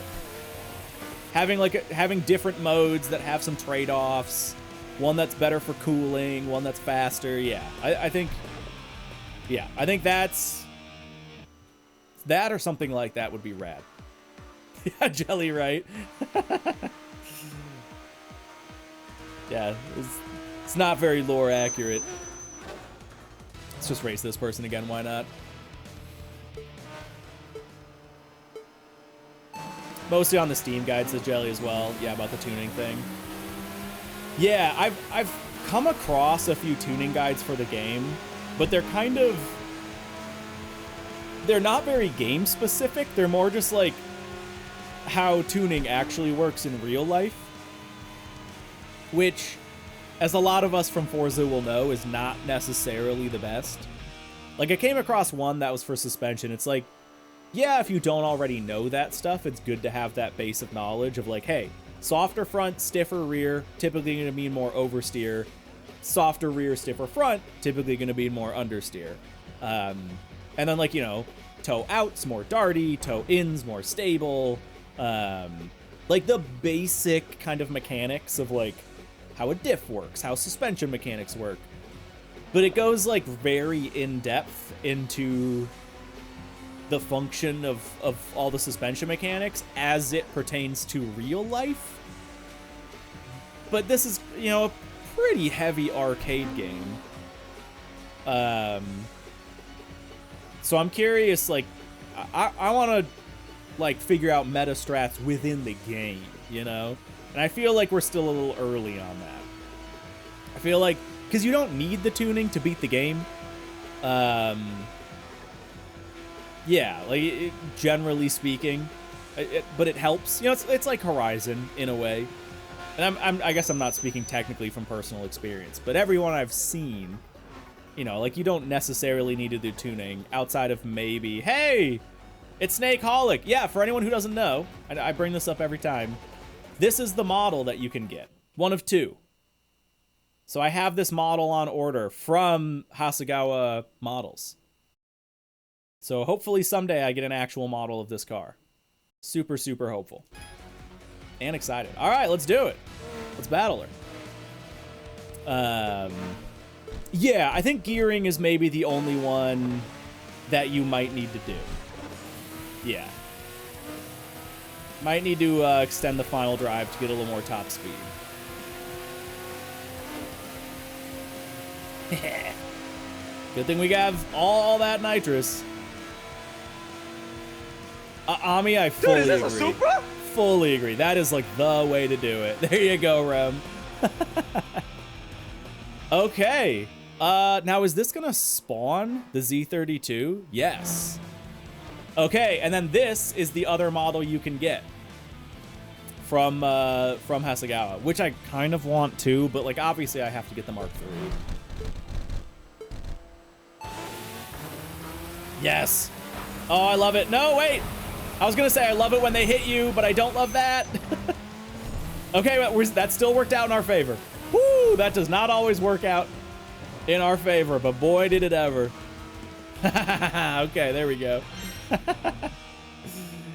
Having different modes that have some trade-offs, one that's better for cooling, one that's faster. Yeah, I think that's that, or something like that would be rad. Yeah, Jelly, right? Yeah, it's not very lore accurate. Let's just race this person again, why not? Mostly on the Steam guide, says Jelly as well. Yeah, about the tuning thing. Yeah, I've come across a few tuning guides for the game, but they're not very game specific. They're more just like how tuning actually works in real life, which, as a lot of us from Forza will know, is not necessarily the best. Like, I came across one that was for suspension. It's like, yeah, if you don't already know that stuff, it's good to have that base of knowledge of like, hey, softer front, stiffer rear, typically going to mean more oversteer. Softer rear, stiffer front, typically going to mean more understeer. And then, like, you know, toe outs, more darty, toe ins, more stable. Like the basic kind of mechanics of like how a diff works, how suspension mechanics work. But it goes like very in depth into the function of all the suspension mechanics as it pertains to real life. But this is, you know, a pretty heavy arcade game. So I'm curious, like, I want to like figure out meta strats within the game, you know? And I feel like we're still a little early on that. I feel like, because you don't need the tuning to beat the game. Yeah, like, generally speaking, but it helps. You know, it's like Horizon in a way. And I guess I'm not speaking technically from personal experience, but everyone I've seen, you know, like, you don't necessarily need to do tuning outside of maybe, hey, it's Snakeholic. Yeah, for anyone who doesn't know, I bring this up every time, this is the model that you can get. One of two. So I have this model on order from Hasegawa Models. So hopefully someday I get an actual model of this car. Super, super hopeful. And excited. All right, let's do it. Let's battle her. Yeah, I think gearing is maybe the only one that you might need to do. Yeah. Might need to extend the final drive to get a little more top speed. Good thing we have all that nitrous. Ami, I fully agree. Is this a Supra? Fully agree. That is like the way to do it. There you go, Rem. Okay. Now is this gonna spawn the Z32? Yes. Okay, and then this is the other model you can get from Hasegawa, which I kind of want to, but like obviously I have to get the Mark III. Yes. Oh, I love it. No, wait. I was gonna say I love it when they hit you, but I don't love that. Okay, but that still worked out in our favor. Woo, that does not always work out in our favor, but boy, did it ever. Okay, there we go.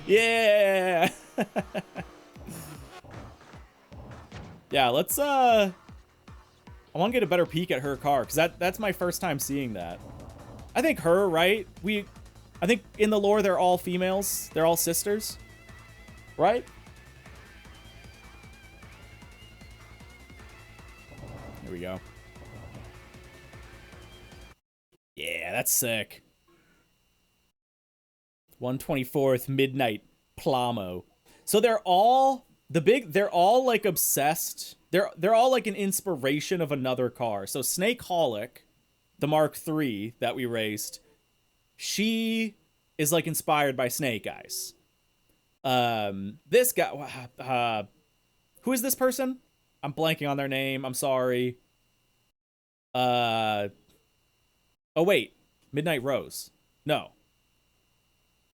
Yeah. Yeah, let's I want to get a better peek at her car, because that's my first time seeing that. I think her, right? I think in the lore they're all females. They're all sisters. Right? Here we go. Yeah, that's sick. 124th Midnight Plamo. So they're all like obsessed. They're all like an inspiration of another car. So Snakeholic, the Mark III that we raced, she is like inspired by Snake Eyes. This guy, who is this person? I'm blanking on their name. I'm sorry. Oh wait, Midnight Rose. No.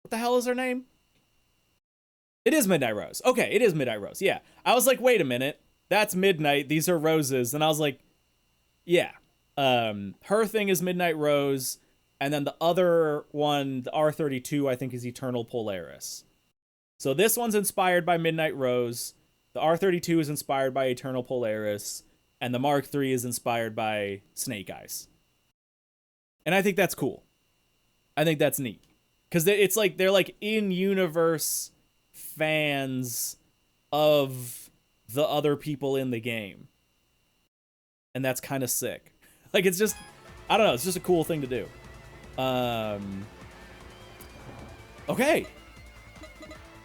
What the hell is her name? It is Midnight Rose. Okay, it is Midnight Rose. Yeah. I was like, wait a minute. That's Midnight. These are roses. And I was like, yeah. Her thing is Midnight Rose. And then the other one, the R32, I think is Eternal Polaris. So this one's inspired by Midnight Rose. The R32 is inspired by Eternal Polaris. And the Mark III is inspired by Snake Eyes. And I think that's cool. I think that's neat. Because it's like they're like in-universe fans of the other people in the game. And that's kind of sick. Like, it's just, I don't know, it's just a cool thing to do. Okay.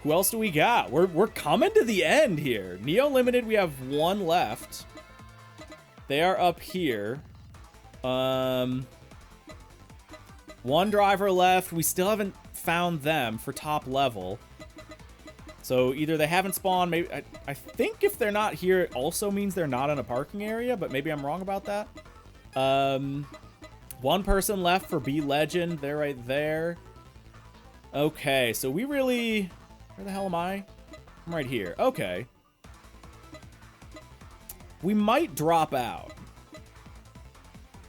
Who else do we got? We're coming to the end here. Neo Limited, we have one left. They are up here. One driver left. We still haven't found them for top level. So either they haven't spawned, maybe I think if they're not here, it also means they're not in a parking area, but maybe I'm wrong about that. One person left for B Legend. They're right there. Okay, so we really... Where the hell am I? I'm right here. Okay. We might drop out.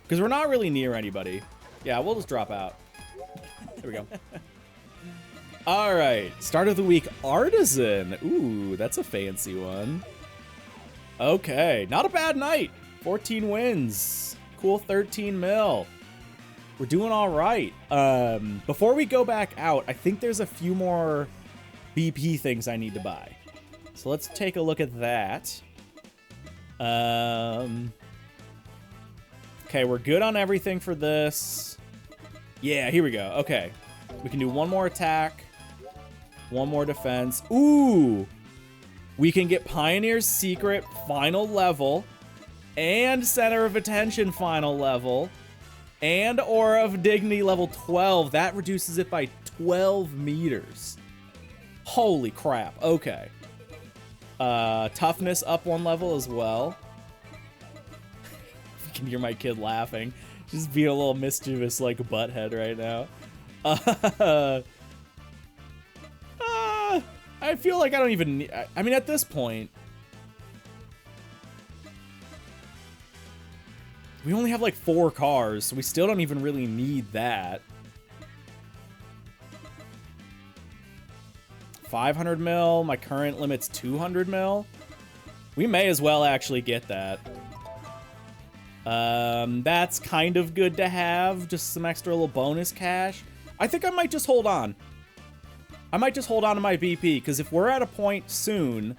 Because we're not really near anybody. Yeah, we'll just drop out. There we go. All right. Start of the week, Artisan. Ooh, that's a fancy one. Okay. Not a bad night. 14 wins. Cool 13 mil. We're doing all right. Before we go back out, I think there's a few more BP things I need to buy. So let's take a look at that. Okay, we're good on everything for this. Yeah, here we go. Okay. We can do one more attack. One more defense. Ooh! We can get Pioneer's Secret final level. And Center of Attention final level. And Aura of Dignity level 12. That reduces it by 12 meters. Holy crap. Okay. Toughness up one level as well. You can hear my kid laughing. Just being a little mischievous like butthead right now. I feel like I don't even need... I mean, at this point... We only have like 4 cars, so we still don't even really need that. 500 mil. My current limit's 200 mil. We may as well actually get that. That's kind of good to have. Just some extra little bonus cash. I think I might just hold on. I might just hold on to my BP, because if we're at a point soon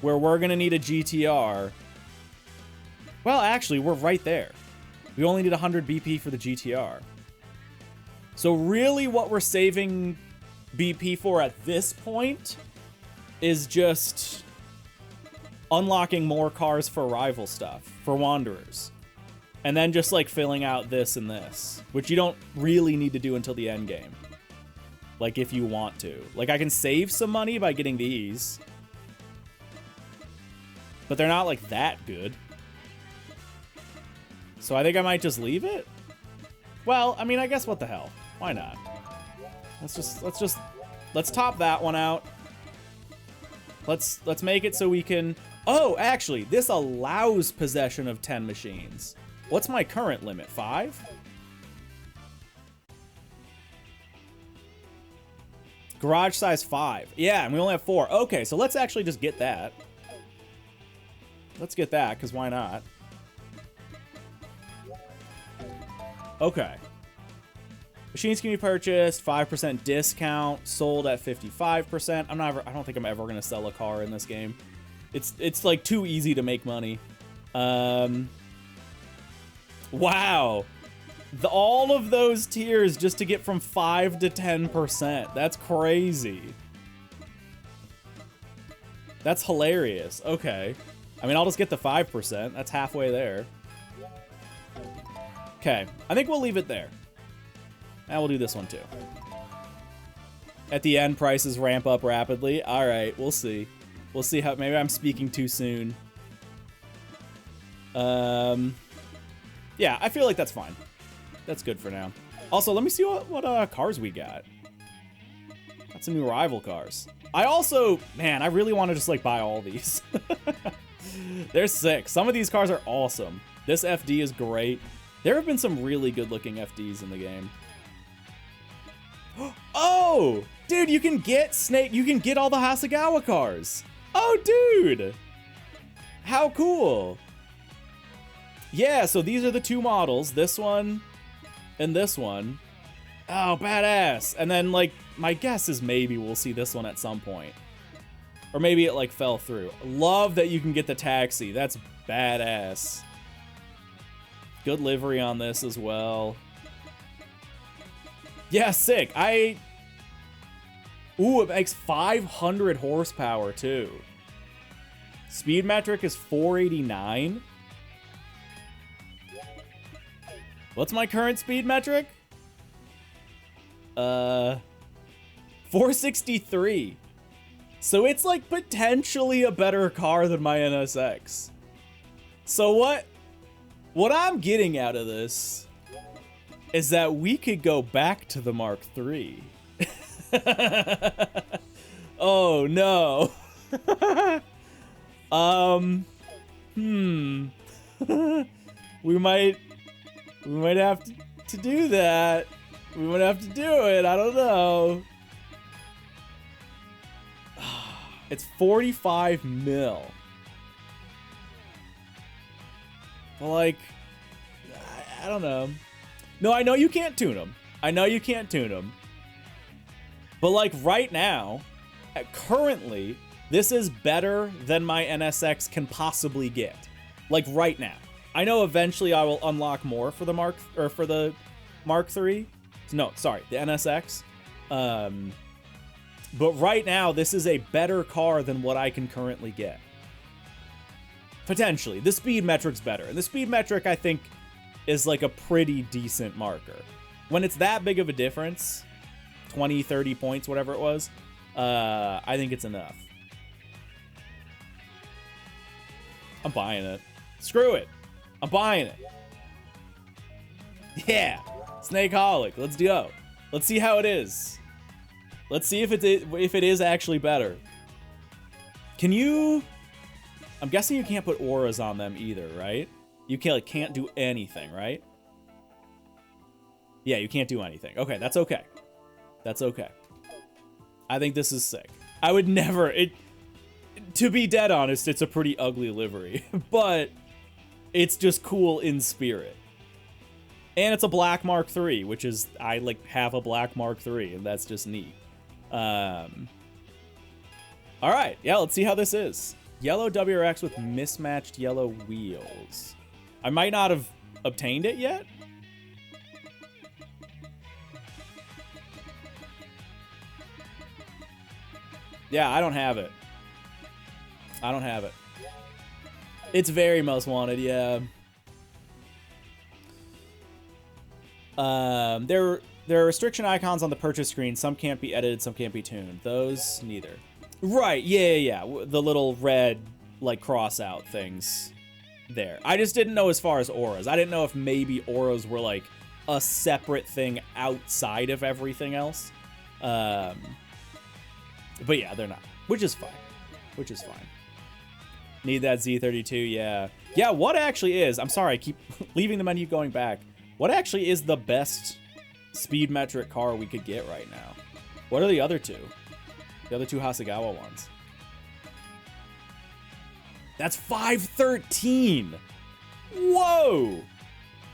where we're going to need a GTR... Well, actually, we're right there. We only need 100 BP for the GTR. So really what we're saving BP for at this point is just unlocking more cars for rival stuff, for Wanderers. And then just, like, filling out this and this, which you don't really need to do until the end game. Like, if you want to. Like, I can save some money by getting these. But they're not, like, that good. So I think I might just leave it? Well, I mean, I guess what the hell? Why not? Let's top that one out. Let's make it so we can... Oh, actually, this allows possession of 10 machines. What's my current limit? 5? Garage size 5. Yeah, and we only have 4. Okay, so let's actually just get that. Let's get that, because why not? Okay. Machines can be purchased, 5% discount, sold at 55%. I don't think I'm ever gonna sell a car in this game. It's like too easy to make money. Wow. All of those tiers just to get from 5 to 10%. That's crazy. That's hilarious. Okay. I mean, I'll just get the 5%. That's halfway there. Okay. I think we'll leave it there. And we'll do this one too. At the end, prices ramp up rapidly. All right, we'll see. We'll see how... Maybe I'm speaking too soon. Yeah, I feel like that's fine. That's good for now. Also, let me see what cars we got. Got some new rival cars. I also... Man, I really want to just, like, buy all these. They're sick. Some of these cars are awesome. This FD is great. There have been some really good-looking FDs in the game. Oh! Dude, you can get Snake... You can get all the Hasegawa cars. Oh, dude! How cool! Yeah, so these are the two models. This one and this one. Oh, badass. And then, like, my guess is maybe we'll see this one at some point. Or maybe it, like, fell through. Love that you can get the taxi. That's badass. Good livery on this as well. Yeah, sick. Ooh, it makes 500 horsepower, too. Speed metric is 489. What's my current speed metric? 463. So it's, like, potentially a better car than my NSX. So what I'm getting out of this is that we could go back to the Mark III. Oh, no. We might have to do that. We might have to do it. I don't know. It's 45 mil. Like, I don't know. No, I know you can't tune them. I know you can't tune them. But, like, right now, currently, this is better than my NSX can possibly get. Like, right now. I know eventually I will unlock more for the Mark III. No, sorry, the NSX. But right now, this is a better car than what I can currently get. Potentially. The speed metric's better. And the speed metric, I think, is like a pretty decent marker. When it's that big of a difference, 20, 30 points, whatever it was, I think it's enough. I'm buying it. Screw it. I'm buying it. Yeah. Snakeaholic. Let's go. Let's see how it is. Let's see if it is actually better. Can you... I'm guessing you can't put auras on them either, right? You can't do anything, right? Yeah, you can't do anything. Okay, that's okay. That's okay. I think this is sick. I would never... To be dead honest, it's a pretty ugly livery. But It's just cool in spirit. And it's a black Mark III, which is, I like have a black Mark III, and that's just neat. All right, yeah, let's see how this is. Yellow WRX with mismatched yellow wheels. I might not have obtained it yet. Yeah, I don't have it. I don't have it. It's very most wanted, yeah. There are restriction icons on the purchase screen. Some can't be edited, some can't be tuned. Those, neither. Right, yeah. The little red, like, cross-out things there. I just didn't know as far as auras. I didn't know if maybe auras were, like, a separate thing outside of everything else. But yeah, they're not. Which is fine. Need that Z32, yeah. Yeah, what actually is... I'm sorry, I keep leaving the menu going back. What actually is the best speed metric car we could get right now? What are the other two? The other two Hasegawa ones. That's 513. Whoa!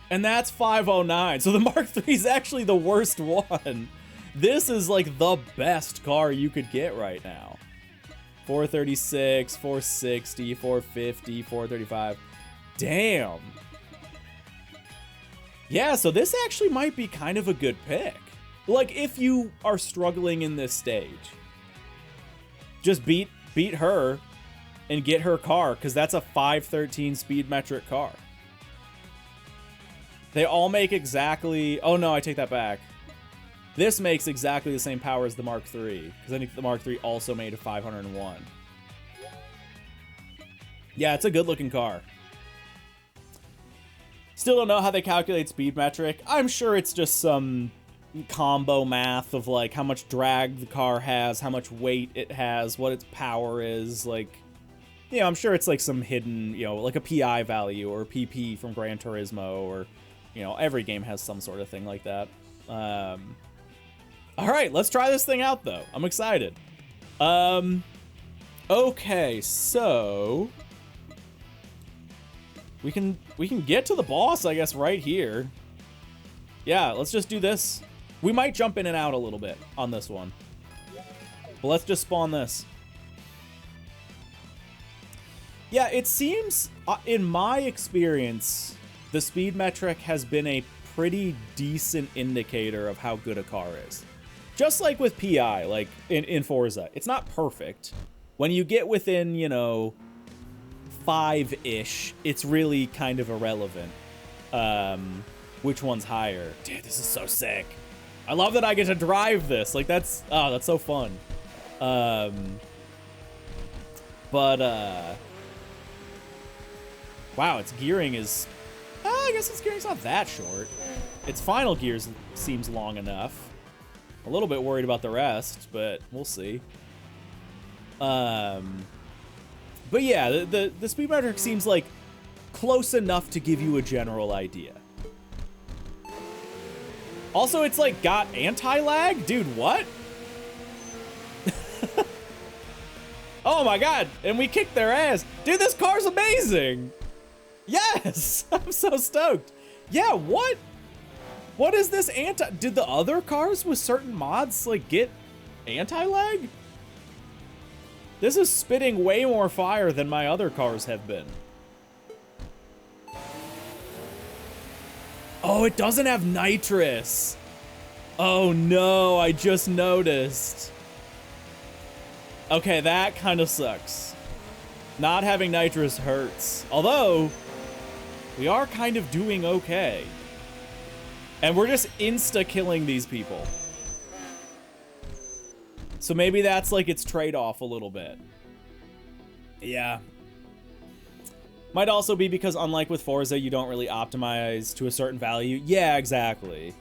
And that's 509. So the Mark III is actually the worst one. This is like the best car you could get right now. 436, 460, 450, 435. Damn. Yeah, so this actually might be kind of a good pick. Like, if you are struggling in this stage, just beat her and get her car, because that's a 513 speed metric car. They all make exactly... Oh, no, I take that back. This makes exactly the same power as the Mark III, because I think the Mark III also made a 501. Yeah, it's a good-looking car. Still don't know how they calculate speed metric. I'm sure it's just some combo math of, like, how much drag the car has, how much weight it has, what its power is, like... You know, I'm sure it's, like, some hidden, you know, like a PI value or PP from Gran Turismo, or, you know, every game has some sort of thing like that. All right, let's try this thing out, though. I'm excited. Okay, so we can get to the boss, I guess, right here. Yeah, let's just do this. We might jump in and out a little bit on this one, but let's just spawn this. Yeah, it seems, in my experience, the speed metric has been a pretty decent indicator of how good a car is. Just like with PI, like in Forza, it's not perfect. When you get within, you know, 5-ish, it's really kind of irrelevant. Which one's higher? Dude, this is so sick. I love that I get to drive this. Like, that's so fun. Wow, its gearing is... I guess its gearing's not that short. Its final gears seems long enough. A little bit worried about the rest, but we'll see. But yeah, the speed metric seems like close enough to give you a general idea. Also, it's like got anti-lag? Dude, what? Oh my god, and we kicked their ass. Dude, this car's amazing. Yes, I'm so stoked. Yeah, what? What is this anti... Did the other cars with certain mods, like, get anti-lag? This is spitting way more fire than my other cars have been. Oh, it doesn't have nitrous. Oh no, I just noticed. Okay, that kind of sucks. Not having nitrous hurts. Although, we are kind of doing okay. And we're just insta-killing these people. So maybe that's like its trade-off a little bit. Yeah. Might also be because unlike with Forza, you don't really optimize to a certain value. Yeah, exactly.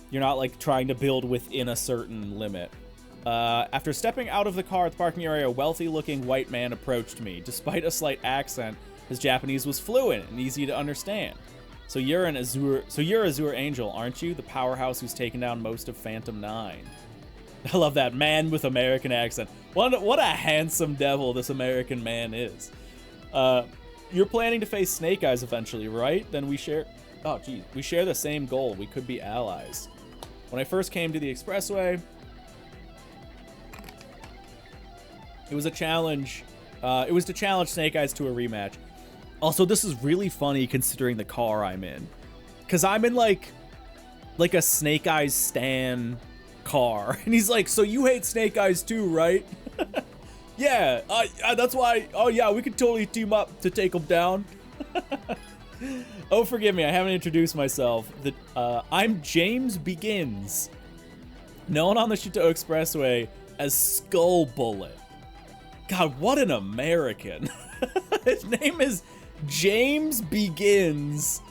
You're not like trying to build within a certain limit. After stepping out of the car at the parking area, a wealthy-looking white man approached me. Despite a slight accent, his Japanese was fluent and easy to understand. So you're Azure Angel, aren't you? The powerhouse who's taken down most of Phantom 9. I love that man with American accent. What a handsome devil this American man is. you're planning to face Snake Eyes eventually, right? Then we share... Oh, geez. We share the same goal. We could be allies. When I first came to the Expressway, it was a challenge. It was to challenge Snake Eyes to a rematch. Also, this is really funny considering the car I'm in. Because I'm in, like a Snake Eyes stan car. And he's like, so you hate Snake Eyes too, right? Yeah, that's why... Oh, yeah, we could totally team up to take him down. Oh, forgive me, I haven't introduced myself. I'm James Begins, known on the Shutoko Expressway as Skull Bullet. God, what an American. His name is James Begins.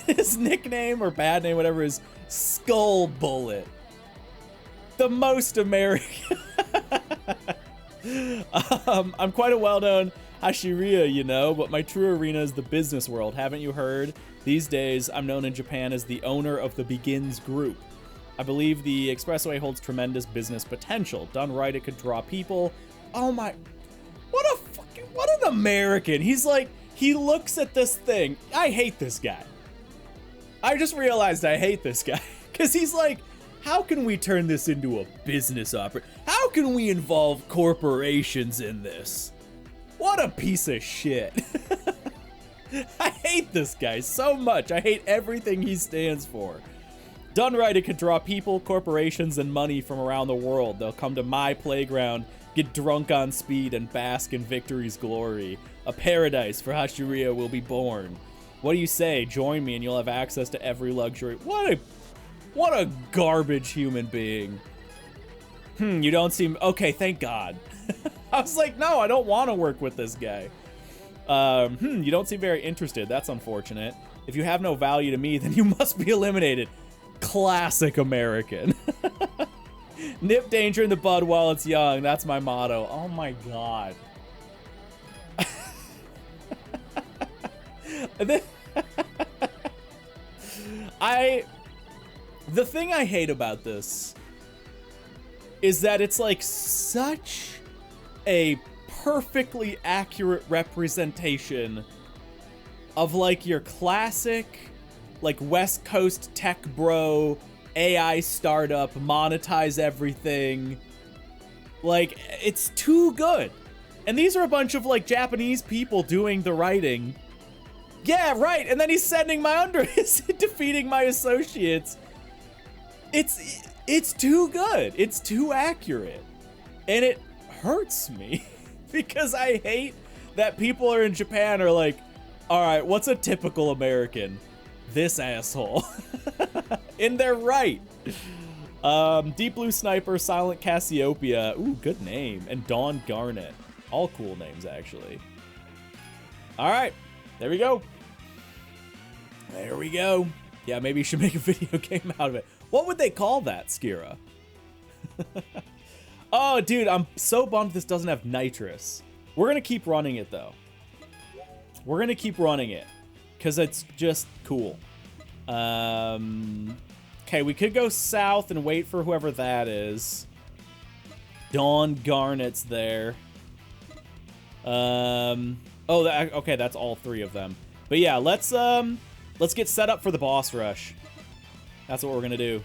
His nickname or bad name, whatever, is Skull Bullet. The most American. I'm quite a well-known Hashiria, you know, but my true arena is the business world. Haven't you heard? These days, I'm known in Japan as the owner of the Begins Group. I believe the Expressway holds tremendous business potential. Done right, it could draw people. Oh my... What an American. He's like, he looks at this thing. I hate this guy. I just realized I hate this guy. Because he's like, how can we turn this into a business opera? How can we involve corporations in this? What a piece of shit. I hate this guy so much. I hate everything he stands for. Done right, it could draw people, corporations, and money from around the world. They'll come to my playground, get drunk on speed, and bask in victory's glory. A paradise for Hashiria will be born. What do you say? Join me and you'll have access to every luxury. What a garbage human being. You don't seem... Okay, thank God. I was like, no, I don't want to work with this guy. You don't seem very interested. That's unfortunate. If you have no value to me, then you must be eliminated. Classic American. Nip danger in the bud while it's young. That's my motto. Oh my God. The thing I hate about this is that it's like such a perfectly accurate representation of like your classic like West Coast tech bro AI startup, monetize everything. Like, it's too good. And these are a bunch of like Japanese people doing the writing. Yeah, right. And then he's sending my he's defeating my associates. It's too good. It's too accurate. And it hurts me because I hate that people are in Japan are like, all right, what's a typical American? This asshole. And they're right. Deep Blue Sniper, Silent Cassiopeia. Ooh, good name. And Dawn Garnet. All cool names, actually. All right. There we go. There we go. Yeah, maybe you should make a video game out of it. What would they call that, Skira? Oh, dude, I'm so bummed this doesn't have nitrous. We're going to keep running it, though. We're going to keep running it. Because it's just cool. Okay, we could go south and wait for whoever that is. Dawn Garnet's there. Okay, that's all three of them. But yeah, let's get set up for the boss rush. That's what we're gonna do.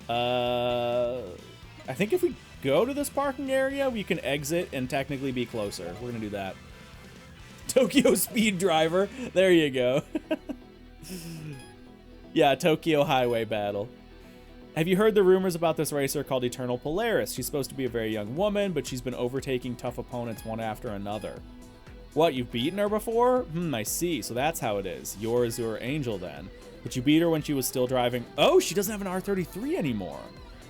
I think if we go to this parking area, we can exit and technically be closer. We're gonna do that. Tokyo Speed Driver. There you go. Yeah, Tokyo Highway Battle. Have you heard the rumors about this racer called Eternal Polaris? She's supposed to be a very young woman, but she's been overtaking tough opponents one after another. What, you've beaten her before? I see. So that's how it is. You're Azure Angel then. But you beat her when she was still driving. Oh, she doesn't have an R33 anymore.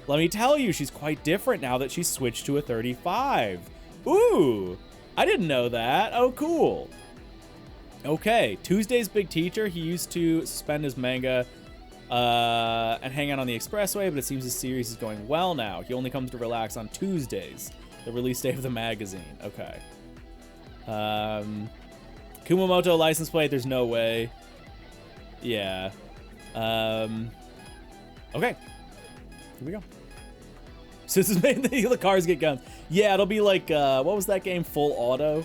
Let me tell you, she's quite different now that she's switched to a 35. Ooh, I didn't know that. Oh, cool. Okay, Tuesday's big teacher. He used to suspend his manga and hang out on the expressway, but it seems his series is going well now. He only comes to relax on Tuesdays, the release day of the magazine. Okay. Kumamoto license plate, there's no way. Yeah. Okay. Here we go. So this is made the cars get guns. Yeah, it'll be like, what was that game? Full Auto?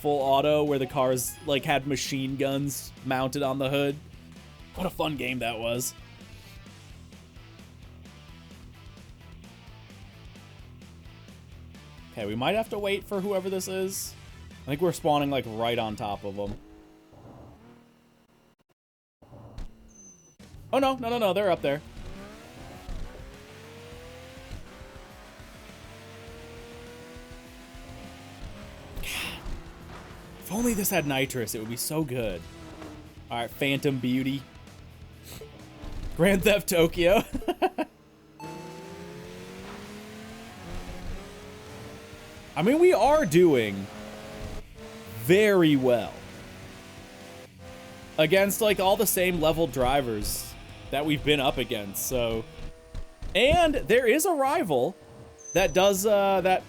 full auto where the cars like had machine guns mounted on the hood. What a fun game that was. Okay, we might have to wait for whoever this is. I think we're spawning like right on top of them. Oh no, no, no, no, they're up there. If only this had nitrous, it would be so good. All right, Phantom Beauty. Grand Theft Tokyo. I mean, we are doing very well against like all the same level drivers that we've been up against. So, and there is a rival that does that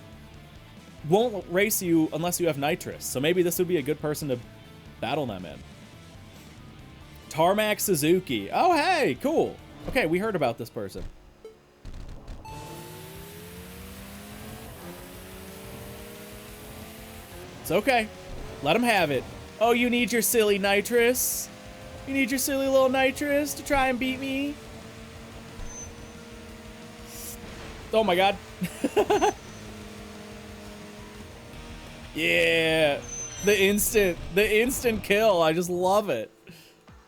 won't race you unless you have nitrous. So maybe this would be a good person to battle them in. Tarmac Suzuki. Oh, hey, cool. Okay, we heard about this person. It's okay. Let him have it. Oh, you need your silly nitrous? You need your silly little nitrous to try and beat me? Oh my god. Yeah. The instant kill. I just love it.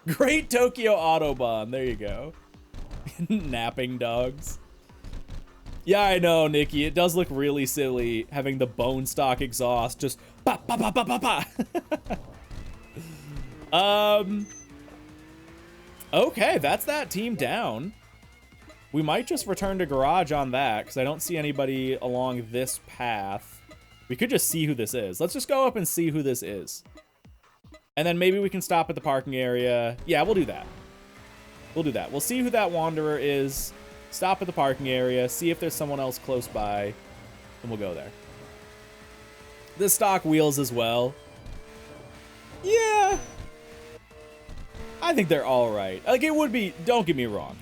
Great Tokyo Autobahn. There you go. Napping dogs. Yeah, I know, Nikki. It does look really silly having the bone stock exhaust just pa pa pa pa pa pa. Okay, that's that team down. We might just return to garage on that because I don't see anybody along this path. We could just see who this is. Let's just go up and see who this is. And then maybe we can stop at the parking area. Yeah, we'll do that. We'll do that. We'll see who that wanderer is. Stop at the parking area. See if there's someone else close by. And we'll go there. The stock wheels as well. Yeah. I think they're all right. Like, it would be, don't get me wrong.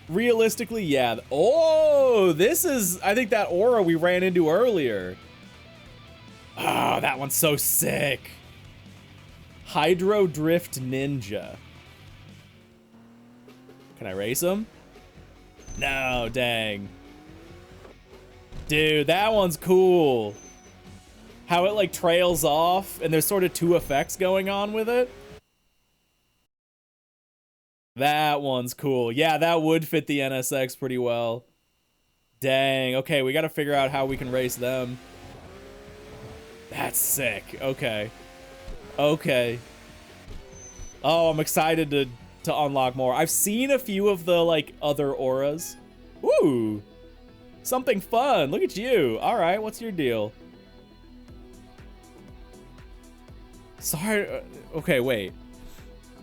Realistically, yeah. Oh, this is, I think that aura we ran into earlier. Oh, that one's so sick. Hydro Drift Ninja. Can I race him? No, dang. Dude, that one's cool. How it like trails off and there's sort of two effects going on with it. That one's cool. Yeah, that would fit the NSX pretty well. Dang. Okay, we got to figure out how we can race them. That's sick. Okay. Okay. Oh, I'm excited to unlock more. I've seen a few of the like other auras. Ooh. Something fun. Look at you. All right, what's your deal? Sorry. Okay, wait.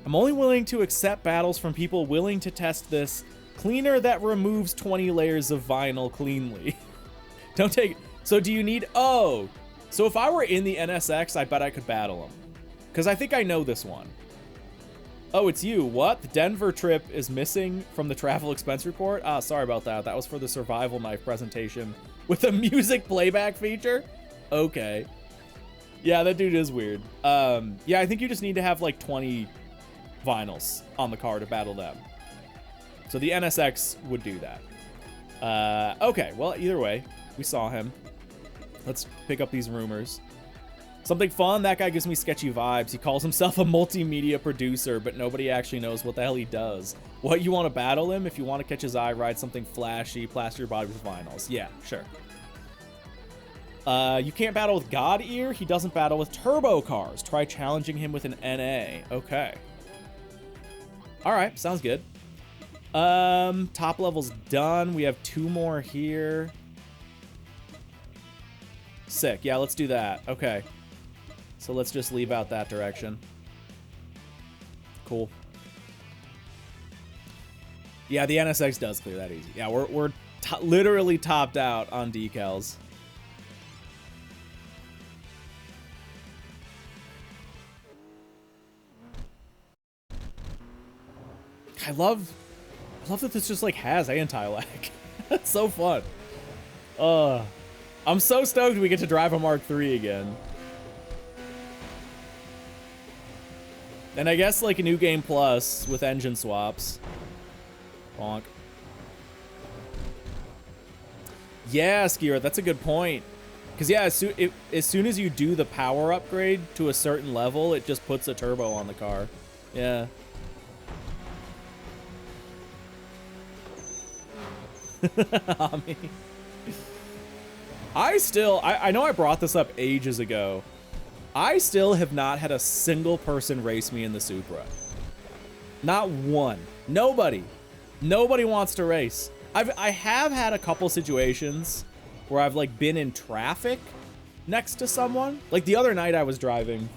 I'm only willing to accept battles from people willing to test this cleaner that removes 20 layers of vinyl cleanly. Don't take... So do you need... Oh. So if I were in the NSX, I bet I could battle him. Because I think I know this one. Oh, it's you. What? The Denver trip is missing from the travel expense report? Ah, sorry about that. That was for the survival knife presentation with a music playback feature? Okay. Yeah, that dude is weird. Yeah, I think you just need to have like 20 vinyls on the car to battle them. So the NSX would do that. Okay, well, either way, we saw him. Let's pick up these rumors. Something fun, that guy gives me sketchy vibes. He calls himself a multimedia producer, but nobody actually knows what the hell he does. What, you want to battle him? If you want to catch his eye, ride something flashy, plaster your body with vinyls. Yeah, sure. You can't battle with God Ear. He doesn't battle with turbo cars. Try challenging him with an NA. Okay. All right, sounds good. Top level's done. We have 2 more here. Sick. Yeah, let's do that. Okay. So let's just leave out that direction. Cool. Yeah, the NSX does clear that easy. Yeah, we're literally topped out on decals. I love that this just like has anti-lag. That's so fun. I'm so stoked we get to drive a Mark III again. And I guess like a New Game Plus with engine swaps. Bonk. Yeah, Skier, that's a good point. Because, yeah, as soon as you do the power upgrade to a certain level, it just puts a turbo on the car. Yeah. I know I brought this up ages ago. I still have not had a single person race me in the Supra. Not one. Nobody. Nobody wants to race. I have had a couple situations where I've like been in traffic next to someone. Like the other night I was driving,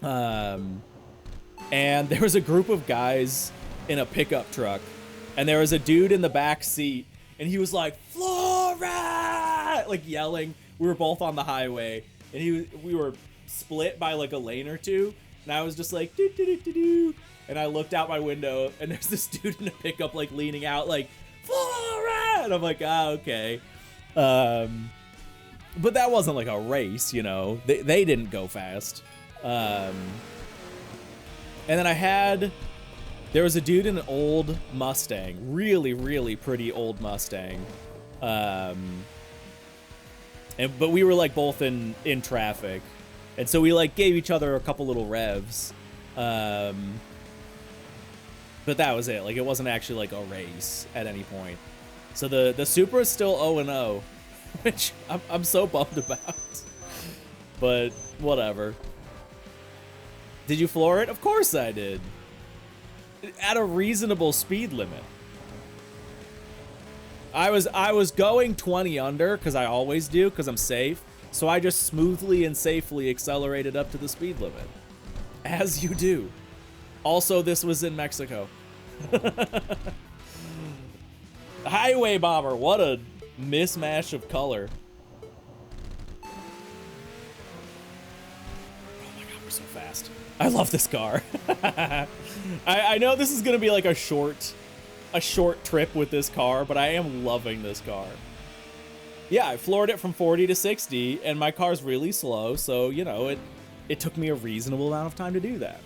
and there was a group of guys in a pickup truck, and there was a dude in the back seat, and he was like, Flora! Like yelling. We were both on the highway, and we were split by like a lane or two, and I was just like, doo doo doo doo doo. And I looked out my window, and there's this dude in a pickup like leaning out like, Flora! And I'm like, ah, okay. But that wasn't like a race, you know. They didn't go fast. And then there was a dude in an old Mustang, really, really pretty old Mustang. But we were like both in traffic, and so we like gave each other a couple little revs. But that was it. Like it wasn't actually like a race at any point. So the Supra is still 0-0, which I'm so bummed about. But whatever. Did you floor it? Of course I did. At a reasonable speed limit. I was going 20 under, because I always do, because I'm safe. So I just smoothly and safely accelerated up to the speed limit. As you do. Also, this was in Mexico. Highway Bomber, what a mismatch of color. Oh my god, we're so fast. I love this car. I know this is gonna be like a short trip with this car, but I am loving this car. Yeah, I floored it from 40 to 60, and my car's really slow, so you know it took me a reasonable amount of time to do that.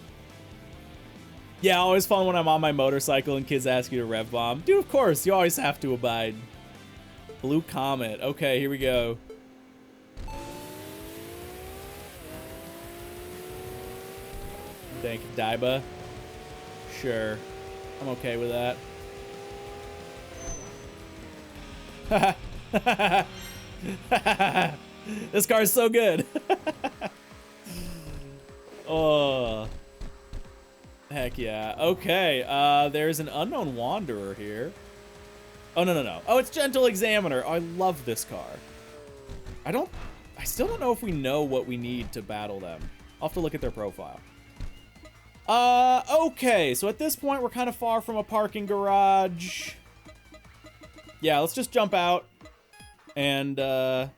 Yeah, always fun when I'm on my motorcycle and kids ask you to rev bomb. Dude, of course, you always have to abide. Blue Comet. Okay, here we go. Thank you, Daiba. Sure. I'm okay with that. This car is so good. Oh. Heck yeah. Okay, there's an unknown wanderer here. Oh, no. Oh, it's Gentle Examiner. Oh, I love this car. I still don't know if we know what we need to battle them. I'll have to look at their profile. Okay, so at this point, we're kind of far from a parking garage. Yeah, let's just jump out and, run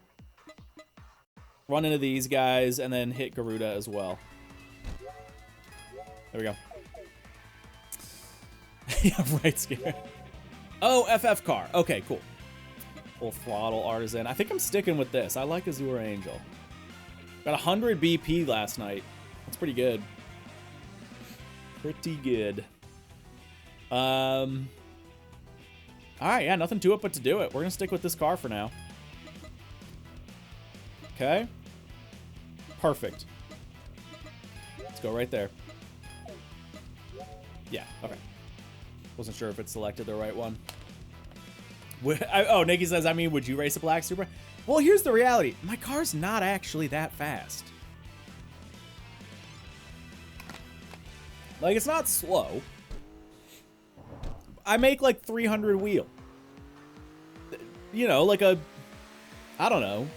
into these guys and then hit Garuda as well. There we go. Yeah, right, Scare. Oh, FF car. Okay, cool. Full throttle artisan. I think I'm sticking with this. I like Azure Angel. Got 100 BP last night. That's pretty good. Pretty good. All right, yeah, nothing to it but to do it. We're gonna stick with this car for now. Okay. Perfect. Let's go right there. Yeah, okay. Wasn't sure if it selected the right one. Oh, Nikki says, I mean, would you race a black Supra? Well, here's the reality. My car's not actually that fast. Like, it's not slow. I make like 300 wheel. You know, like I don't know.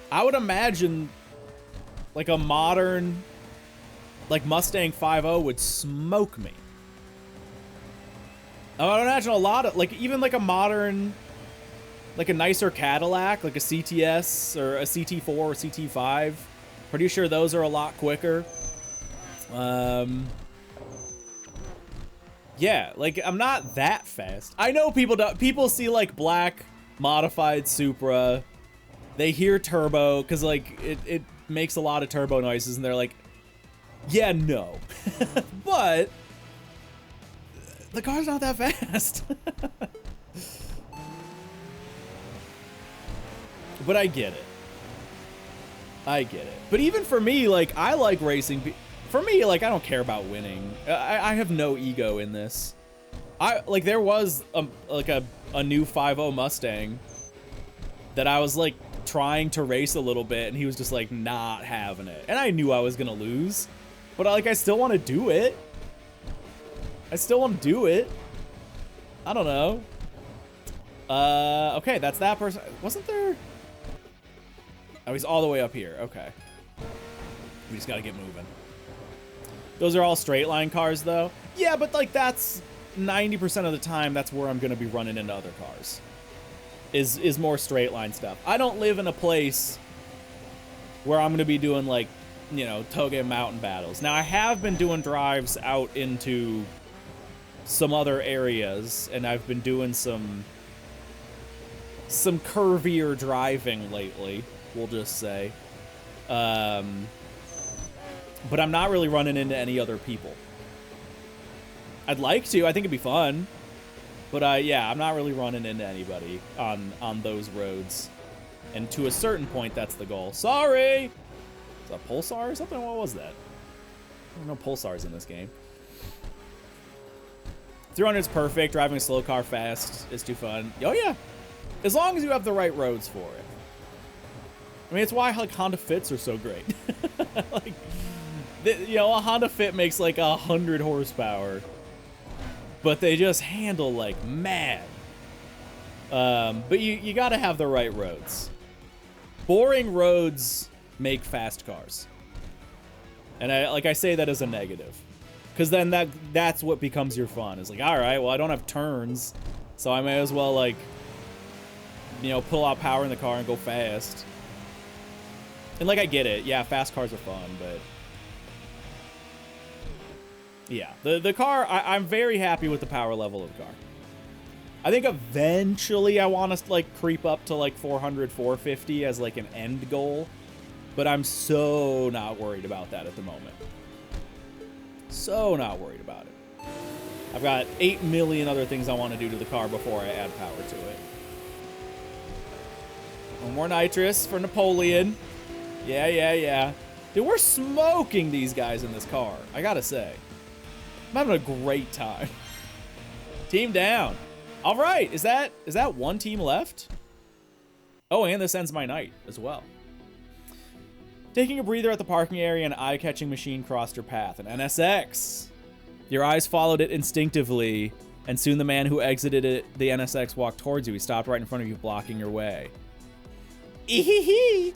I would imagine like a modern, like Mustang 5.0 would smoke me. I would imagine a lot of, like, even like a modern, like a nicer Cadillac, like a CTS or a CT4 or CT5. Pretty sure those are a lot quicker. Yeah, like, I'm not that fast. I know people see, like, black modified Supra. They hear turbo, because, like, it makes a lot of turbo noises, and they're like, Yeah, no. But the car's not that fast. But I get it. I get it. But even for me, like, I like racing. For me, like, I don't care about winning. I have no ego in this. Like, there was a new 5.0 Mustang that I was, like, trying to race a little bit, and he was just, like, not having it. And I knew I was gonna lose. But, like, I still want to do it. I still want to do it. I don't know. Okay, that's that person. Wasn't there... Oh, he's all the way up here. Okay. We just gotta get moving. Those are all straight line cars, though. Yeah, but, like, that's 90% of the time, that's where I'm gonna be running into other cars. Is more straight line stuff. I don't live in a place where I'm gonna be doing, like, you know, toge mountain battles. Now, I have been doing drives out into some other areas, and I've been doing some curvier driving lately, we'll just say. But I'm not really running into any other people. I'd like to. I think it'd be fun. But yeah, I'm not really running into anybody on those roads. And to a certain point, that's the goal. Sorry! Is that a pulsar or something? What was that? There are no pulsars in this game. 300's perfect. Driving a slow car fast is too fun. Oh, yeah. As long as you have the right roads for it. I mean, it's why, like, Honda Fits are so great. Like, you know, a Honda Fit makes, like, 100 horsepower. But they just handle like mad. But you gotta have the right roads. Boring roads make fast cars. And I say that as a negative. Because then that's what becomes your fun. It's like, alright, well, I don't have turns. So I may as well, like, you know, pull out power in the car and go fast. And, like, I get it. Yeah, fast cars are fun, but... Yeah, the car, I'm very happy with the power level of the car. I think eventually I want to, like, creep up to, like, 400, 450 as, like, an end goal. But I'm so not worried about that at the moment. So not worried about it. I've got 8 million other things I want to do to the car before I add power to it. One more nitrous for Napoleon. Yeah, yeah, yeah. Dude, we're smoking these guys in this car, I gotta say. I'm having a great time. Team down. All right, is that one team left? Oh, and this ends my night as well. Taking a breather at the parking area, an eye-catching machine crossed your path. An NSX. Your eyes followed it instinctively, and soon the man who exited the NSX walked towards you. He stopped right in front of you, blocking your way. Eehee!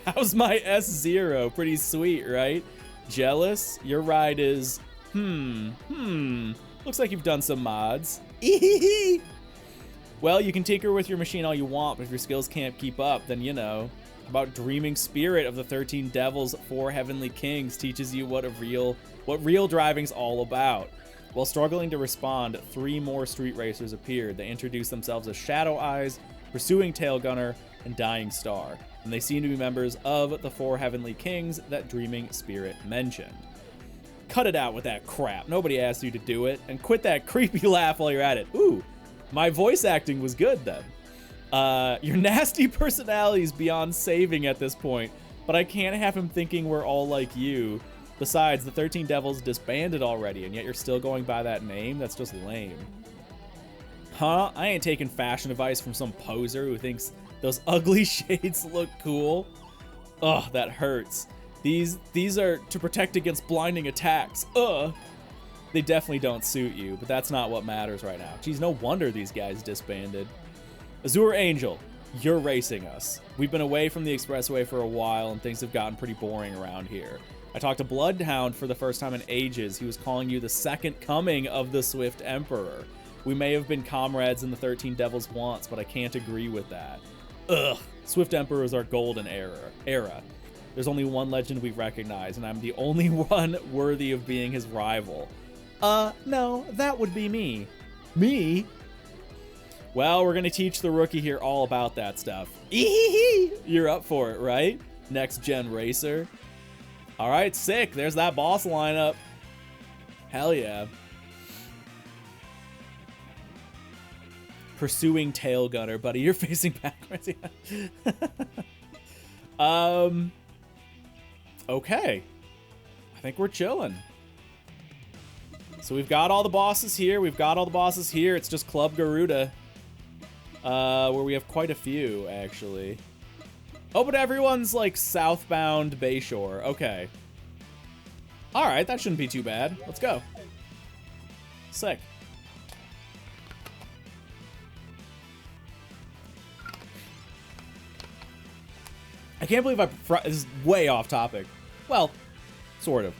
How's my S0? Pretty sweet, right? Jealous? Your ride is... Looks like you've done some mods. Well, you can tinker with your machine all you want, but if your skills can't keep up, then, you know, about dreaming spirit of the 13 devils, 4 heavenly kings teaches you what real driving's all about. While struggling to respond, 3 more street racers appeared. They introduced themselves as Shadow Eyes, Pursuing Tail Gunner, and Dying Star, and they seem to be members of the 4 heavenly kings that Dreaming Spirit mentioned. Cut it out with that crap. Nobody asked you to do it. And quit that creepy laugh while you're at it. Ooh, my voice acting was good then. Your nasty personality's beyond saving at this point, but I can't have him thinking we're all like you. Besides, the 13 Devils disbanded already, and yet you're still going by that name? That's just lame. Huh? I ain't taking fashion advice from some poser who thinks those ugly shades look cool. Ugh, that hurts. These are to protect against blinding attacks. Ugh. They definitely don't suit you, but that's not what matters right now. Geez, no wonder these guys disbanded. Azure Angel, you're racing us. We've been away from the expressway for a while, and things have gotten pretty boring around here. I talked to Bloodhound for the first time in ages. He was calling you the second coming of the Swift Emperor. We may have been comrades in the 13 Devils once, but I can't agree with that. Ugh. Swift Emperor is our golden era. There's only one legend we recognize, and I'm the only one worthy of being his rival. No, that would be me. Me? Well, we're gonna teach the rookie here all about that stuff. Eehee! You're up for it, right? Next gen racer. All right, sick. There's that boss lineup. Hell yeah. Pursuing tail gunner, buddy. You're facing backwards. Okay. I think we're chilling. So we've got all the bosses here. It's just Club Garuda. Where we have quite a few, actually. Oh, but everyone's, like, southbound Bayshore. Okay. Alright, that shouldn't be too bad. Let's go. Sick. I can't believe this is way off topic. Well, sort of.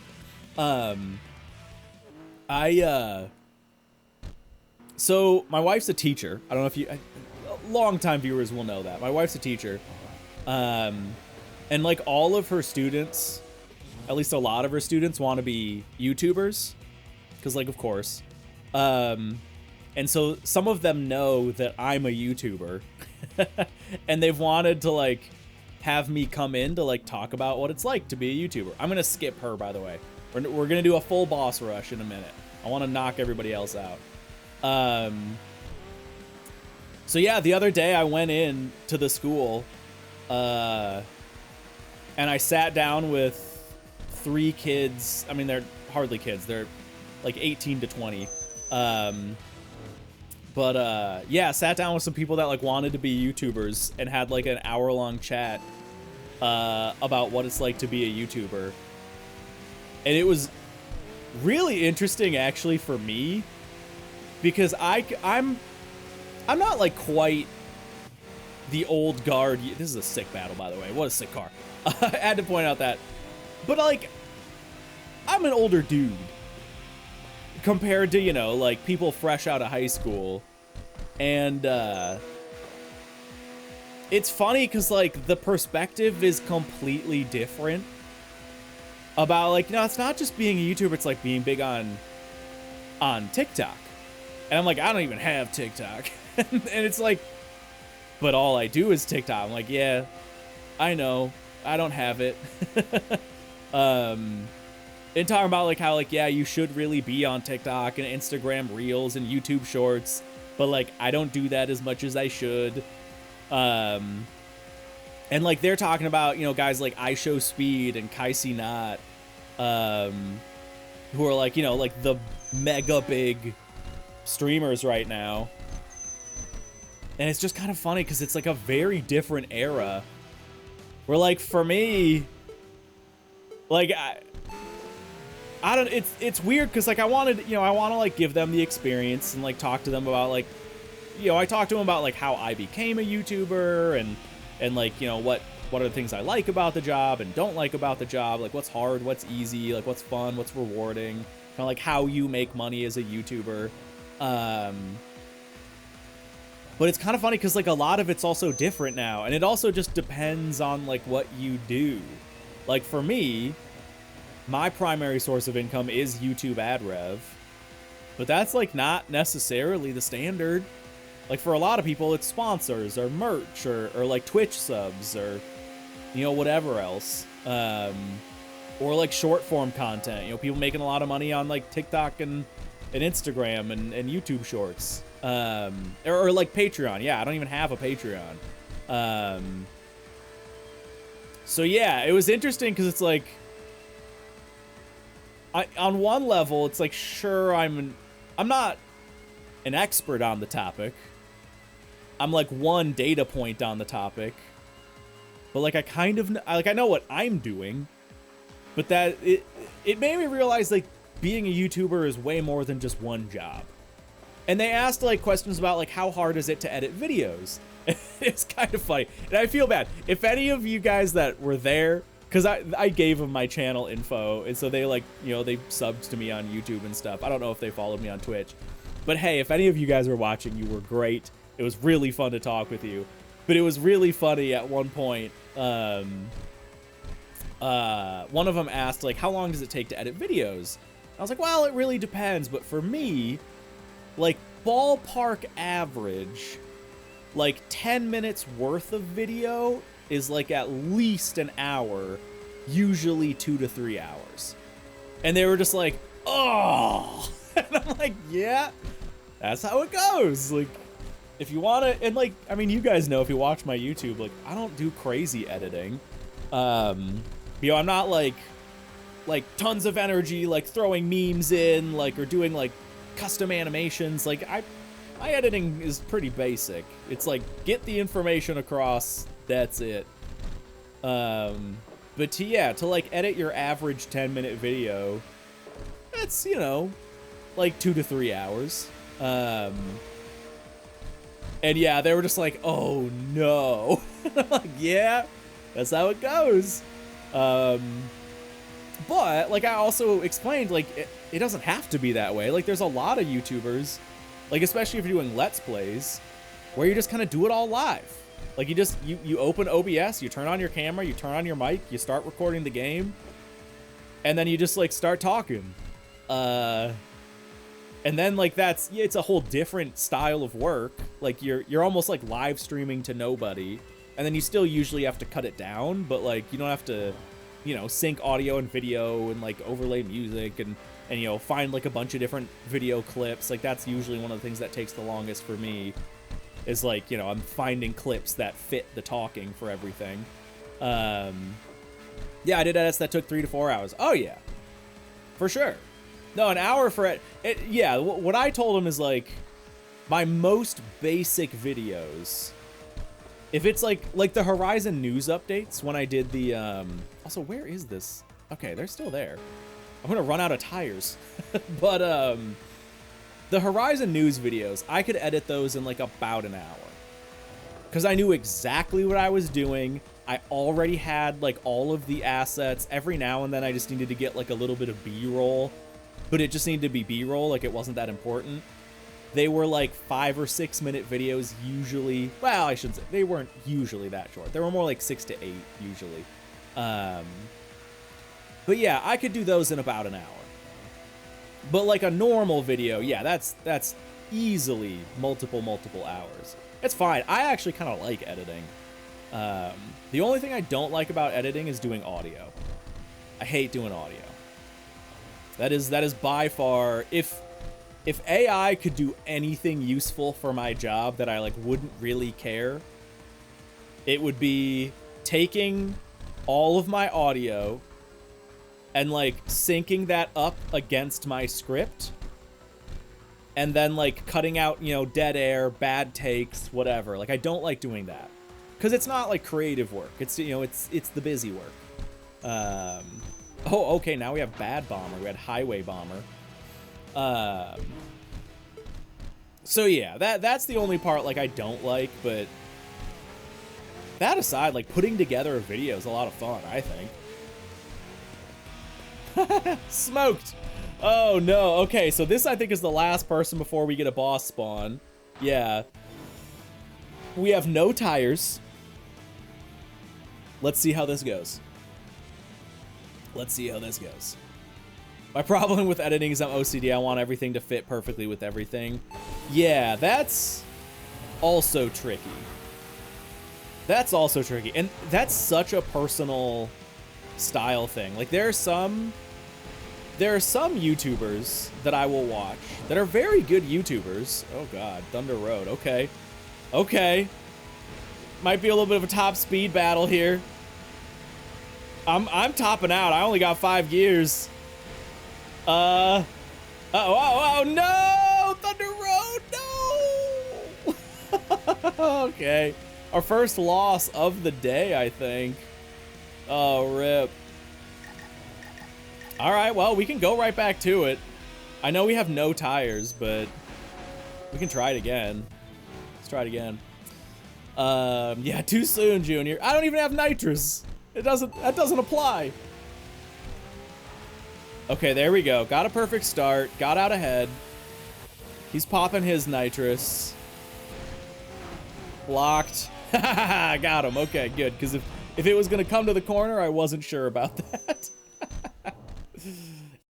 So my wife's a teacher. I don't know if you, long-time viewers will know that. My wife's a teacher. And like all of her students, at least a lot of her students want to be YouTubers. Cause like, of course. And so some of them know that I'm a YouTuber and they've wanted to like have me come in to like talk about what it's like to be a YouTuber. I'm going to skip her, by the way. We're going to do a full boss rush in a minute. I want to knock everybody else out. So yeah, the other day I went in to the school, and I sat down with 3 kids. I mean, they're hardly kids. They're like 18 to 20. Yeah, sat down with some people that like wanted to be YouTubers and had like an hour-long chat about what it's like to be a YouTuber. And it was really interesting actually for me because I'm not like quite the old guard. This is a sick battle, by the way. What a sick car. I had to point out that. But like, I'm an older dude compared to, you know, like people fresh out of high school. And it's funny because like the perspective is completely different about like, no, it's not just being a YouTuber, it's like being big on TikTok. And I'm like, I don't even have TikTok. And it's like, but all I do is TikTok. I'm like, yeah, I know, I don't have it. And talking about like how like, yeah, you should really be on TikTok and Instagram Reels and YouTube Shorts, but like I don't do that as much as I should. And like they're talking about, you know, guys like I Show Speed and Kaisi Not, who are like, you know, like the mega big streamers right now. And it's just kind of funny because it's like a very different era where like for me, like I don't, it's weird because like I want to like give them the experience and like talk to them about like, you know, I talked to them about like how I became a YouTuber and like, you know, what are the things I like about the job and don't like about the job, like what's hard, what's easy, like what's fun, what's rewarding, kind of like how you make money as a YouTuber. But it's kind of funny because like a lot of it's also different now, and it also just depends on like what you do. Like for me, my primary source of income is YouTube ad rev, but that's like not necessarily the standard. Like for a lot of people, it's sponsors or merch or like Twitch subs or, you know, whatever else. Or like short form content, you know, people making a lot of money on like TikTok and Instagram and YouTube shorts. Or like Patreon. Yeah, I don't even have a Patreon. So yeah, it was interesting because it's like, on one level, it's like, sure, I'm not an expert on the topic. I'm like one data point on the topic, but like I kind of like I know what I'm doing, but that it made me realize like being a YouTuber is way more than just one job. And they asked like questions about like how hard is it to edit videos. It's kind of funny, and I feel bad if any of you guys that were there, because I gave them my channel info, and so they like, you know, they subbed to me on YouTube and stuff. I don't know if they followed me on Twitch, but hey, if any of you guys were watching, you were great. It was really fun to talk with you, but it was really funny at one point. One of them asked like, how long does it take to edit videos? I was like, well, it really depends, but for me, like ballpark average, like 10 minutes worth of video is like at least an hour usually 2 to 3 hours. And they were just like, oh, and I'm like, yeah, that's how it goes. Like, if you want to, and like, I mean, you guys know if you watch my YouTube, like, I don't do crazy editing. You know, I'm not like tons of energy, like throwing memes in, like, or doing like custom animations. Like, my editing is pretty basic. It's like, get the information across, that's it. But to like edit your average 10-minute video, that's, you know, like 2 to 3 hours. And yeah, they were just like, oh no. I'm like, yeah, that's how it goes. But like I also explained, like it doesn't have to be that way. Like there's a lot of YouTubers, like especially if you're doing Let's Plays, where you just kind of do it all live. Like you open OBS, you turn on your camera, you turn on your mic, you start recording the game, and then you just like start talking. And then like it's a whole different style of work. Like you're almost like live streaming to nobody, and then you still usually have to cut it down, but like you don't have to, you know, sync audio and video and like overlay music and you know, find like a bunch of different video clips. Like that's usually one of the things that takes the longest for me. Is like, you know, I'm finding clips that fit the talking for everything. Yeah, I did edits that took 3 to 4 hours. Oh yeah, for sure. No, an hour for it. Yeah, what I told him is like my most basic videos. If it's like the Horizon news updates when I did the also, where is this? Okay, they're still there. I'm gonna run out of tires. But the Horizon news videos, I could edit those in like about an hour. Because I knew exactly what I was doing. I already had like all of the assets. Every now and then I just needed to get like a little bit of B-roll. But it just needed to be B-roll, like it wasn't that important. They were like 5 or 6 minute videos usually. Well, I shouldn't say, they weren't usually that short. They were more like 6 to 8 usually. But yeah, I could do those in about an hour. But like a normal video, yeah, that's easily multiple hours. It's fine. I actually kind of like editing. The only thing I don't like about editing is doing audio. I hate doing audio. That is by far, if AI could do anything useful for my job that I like wouldn't really care, it would be taking all of my audio and like syncing that up against my script and then like cutting out, you know, dead air, bad takes, whatever. Like I don't like doing that because it's not like creative work. It's, you know, it's the busy work. Oh, okay, now we have bad bomber. We had highway bomber. So yeah, that's the only part like I don't like, but that aside, like putting together a video is a lot of fun, I think. Smoked. Oh no. Okay, so this I think is the last person before we get a boss spawn. Yeah. We have no tires. Let's see how this goes. Let's see how this goes. My problem with editing is I'm OCD. I want everything to fit perfectly with everything. Yeah, that's also tricky. That's also tricky. And that's such a personal style thing. Like there are some YouTubers that I will watch that are very good YouTubers. Oh god, Thunder Road. Okay, might be a little bit of a top speed battle here. I'm topping out. I only got 5 gears. Oh no, Thunder Road, no. Okay, our first loss of the day, I think. Oh, rip. All right, well, we can go right back to it. I know we have no tires, but we can try it again. Let's try it again. Yeah, too soon, Junior. I don't even have nitrous. That doesn't apply. Okay, there we go. Got a perfect start. Got out ahead. He's popping his nitrous. Blocked. Got him. Okay, good. Because if it was going to come to the corner, I wasn't sure about that.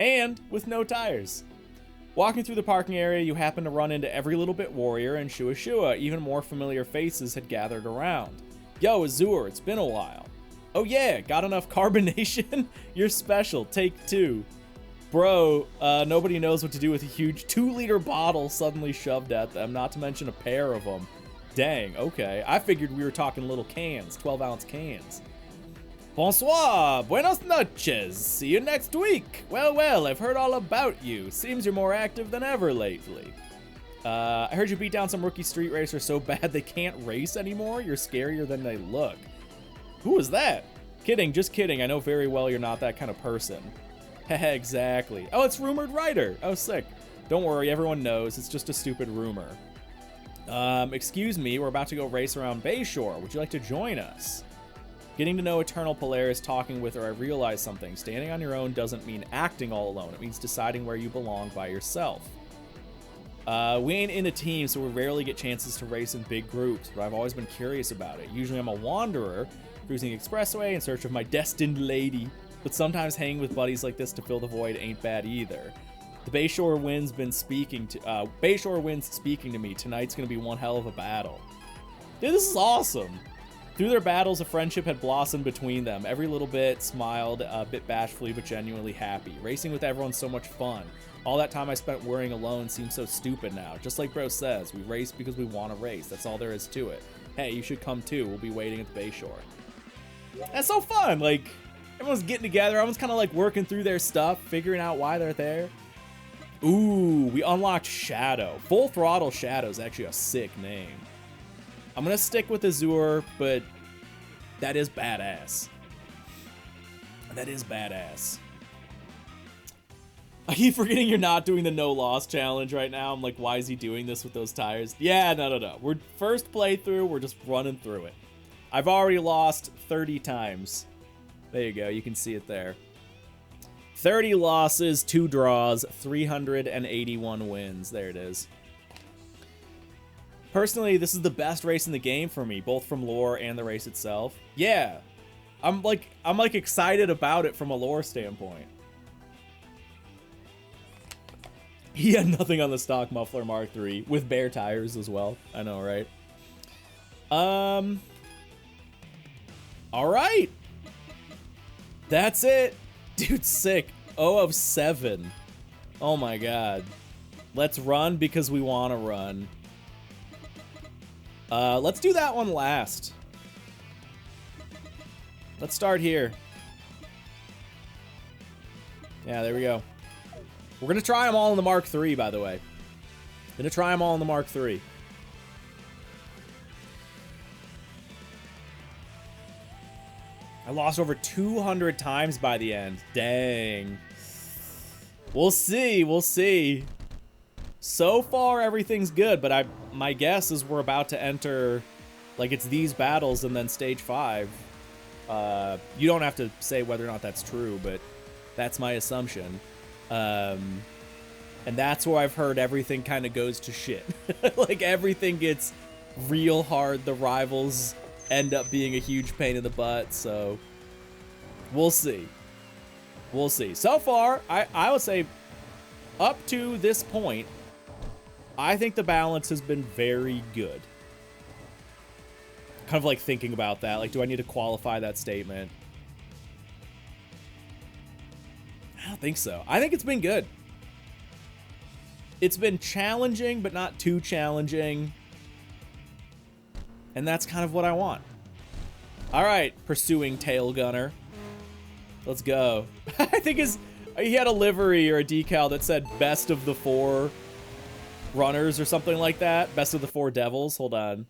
And with no tires. Walking through the parking area, you happen to run into every little bit warrior and Shua. Even more familiar faces had gathered around. Yo, Azur, it's been a while. Oh yeah, got enough carbonation? You're special. Take 2. Bro, nobody knows what to do with a huge 2-liter bottle suddenly shoved at them, not to mention a pair of them. Dang, okay. I figured we were talking little cans, 12-ounce cans. Bonsoir, buenas noches. See you next week. Well, I've heard all about you. Seems you're more active than ever lately. I heard you beat down some rookie street racer so bad they can't race anymore. You're scarier than they look. Who was that? Kidding, just kidding. I know very well you're not that kind of person. Heh, exactly. Oh, it's Rumored Writer. Oh, sick. Don't worry, everyone knows. It's just a stupid rumor. Excuse me, we're about to go race around Bayshore. Would you like to join us? Getting to know Eternal Polaris, talking with her, I realized something. Standing on your own doesn't mean acting all alone. It means deciding where you belong by yourself. We ain't in a team, so we rarely get chances to race in big groups, but I've always been curious about it. Usually I'm a wanderer, cruising expressway in search of my destined lady, but sometimes hanging with buddies like this to fill the void ain't bad either. The Bayshore wind's speaking to me. Tonight's gonna be one hell of a battle. Dude, this is awesome. Through their battles, a friendship had blossomed between them. Every little bit smiled, a bit bashfully, but genuinely happy. Racing with everyone's so much fun. All that time I spent worrying alone seems so stupid now. Just like Bro says, we race because we want to race. That's all there is to it. Hey, you should come too. We'll be waiting at the Bayshore. That's so fun. Like, everyone's getting together. Everyone's kind of like working through their stuff, figuring out why they're there. Ooh, we unlocked Shadow. Full Throttle Shadow is actually a sick name. I'm going to stick with Azure, but that is badass. That is badass. I keep forgetting you're not doing the no loss challenge right now. I'm like, why is he doing this with those tires? Yeah, no. We're first playthrough. We're just running through it. I've already lost 30 times. There you go. You can see it there. 30 losses, 2 draws, 381 wins. There it is. Personally, this is the best race in the game for me, both from lore and the race itself. Yeah, I'm like excited about it from a lore standpoint. He had nothing on the stock muffler Mark III with bare tires as well. I know, right? All right. That's it. Dude, sick. 0 of 7. Oh my god. Let's run because we want to run. Let's do that one last. Let's start here. Yeah, there we go. We're going to try them all in the Mark III, by the way. Going to try them all in the Mark III. I lost over 200 times by the end. Dang. We'll see. We'll see. So far, everything's good, but my guess is we're about to enter, like, it's these battles and then stage 5. You don't have to say whether or not that's true, but that's my assumption. And that's where I've heard everything kind of goes to shit. Like, everything gets real hard. The rivals end up being a huge pain in the butt, so we'll see. We'll see. So far, I would say up to this point, I think the balance has been very good. Kind of like thinking about that. Like, do I need to qualify that statement? I don't think so. I think it's been good. It's been challenging, but not too challenging. And that's kind of what I want. All right, pursuing tail gunner. Let's go. I think he had a livery or a decal that said best of the 4 runners or something like that. Best of the 4 devils. Hold on.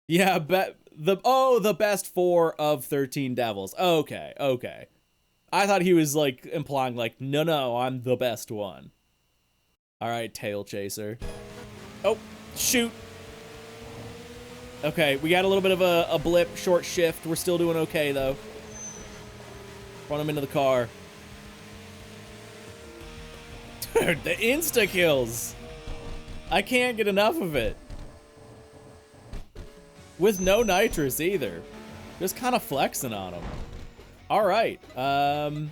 Yeah, the best 4 of 13 devils. Okay. I thought he was like implying like, no, I'm the best one. All right, tail chaser. Oh, shoot. Okay, we got a little bit of a blip, short shift. We're still doing okay though. Run him into the car. Dude, the insta kills. I can't get enough of it. With no nitrous either. Just kind of flexing on him. All right. I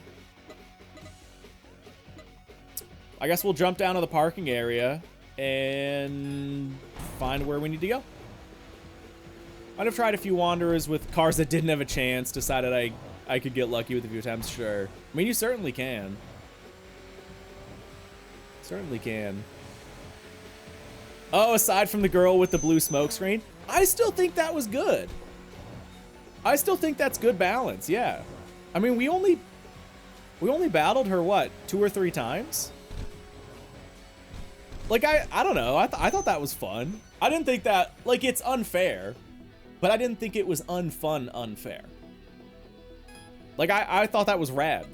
guess we'll jump down to the parking area and find where we need to go. I'd have tried a few wanderers with cars that didn't have a chance, decided I could get lucky with a few attempts, sure. I mean, you certainly can. Certainly can. Oh, aside from the girl with the blue smoke screen, I still think that was good. I still think that's good balance, yeah. I mean, we only battled her, what, 2 or 3 times? Like, I don't know. I thought that was fun. I didn't think that, like, it's unfair, but I didn't think it was unfair. Like, I thought that was rad.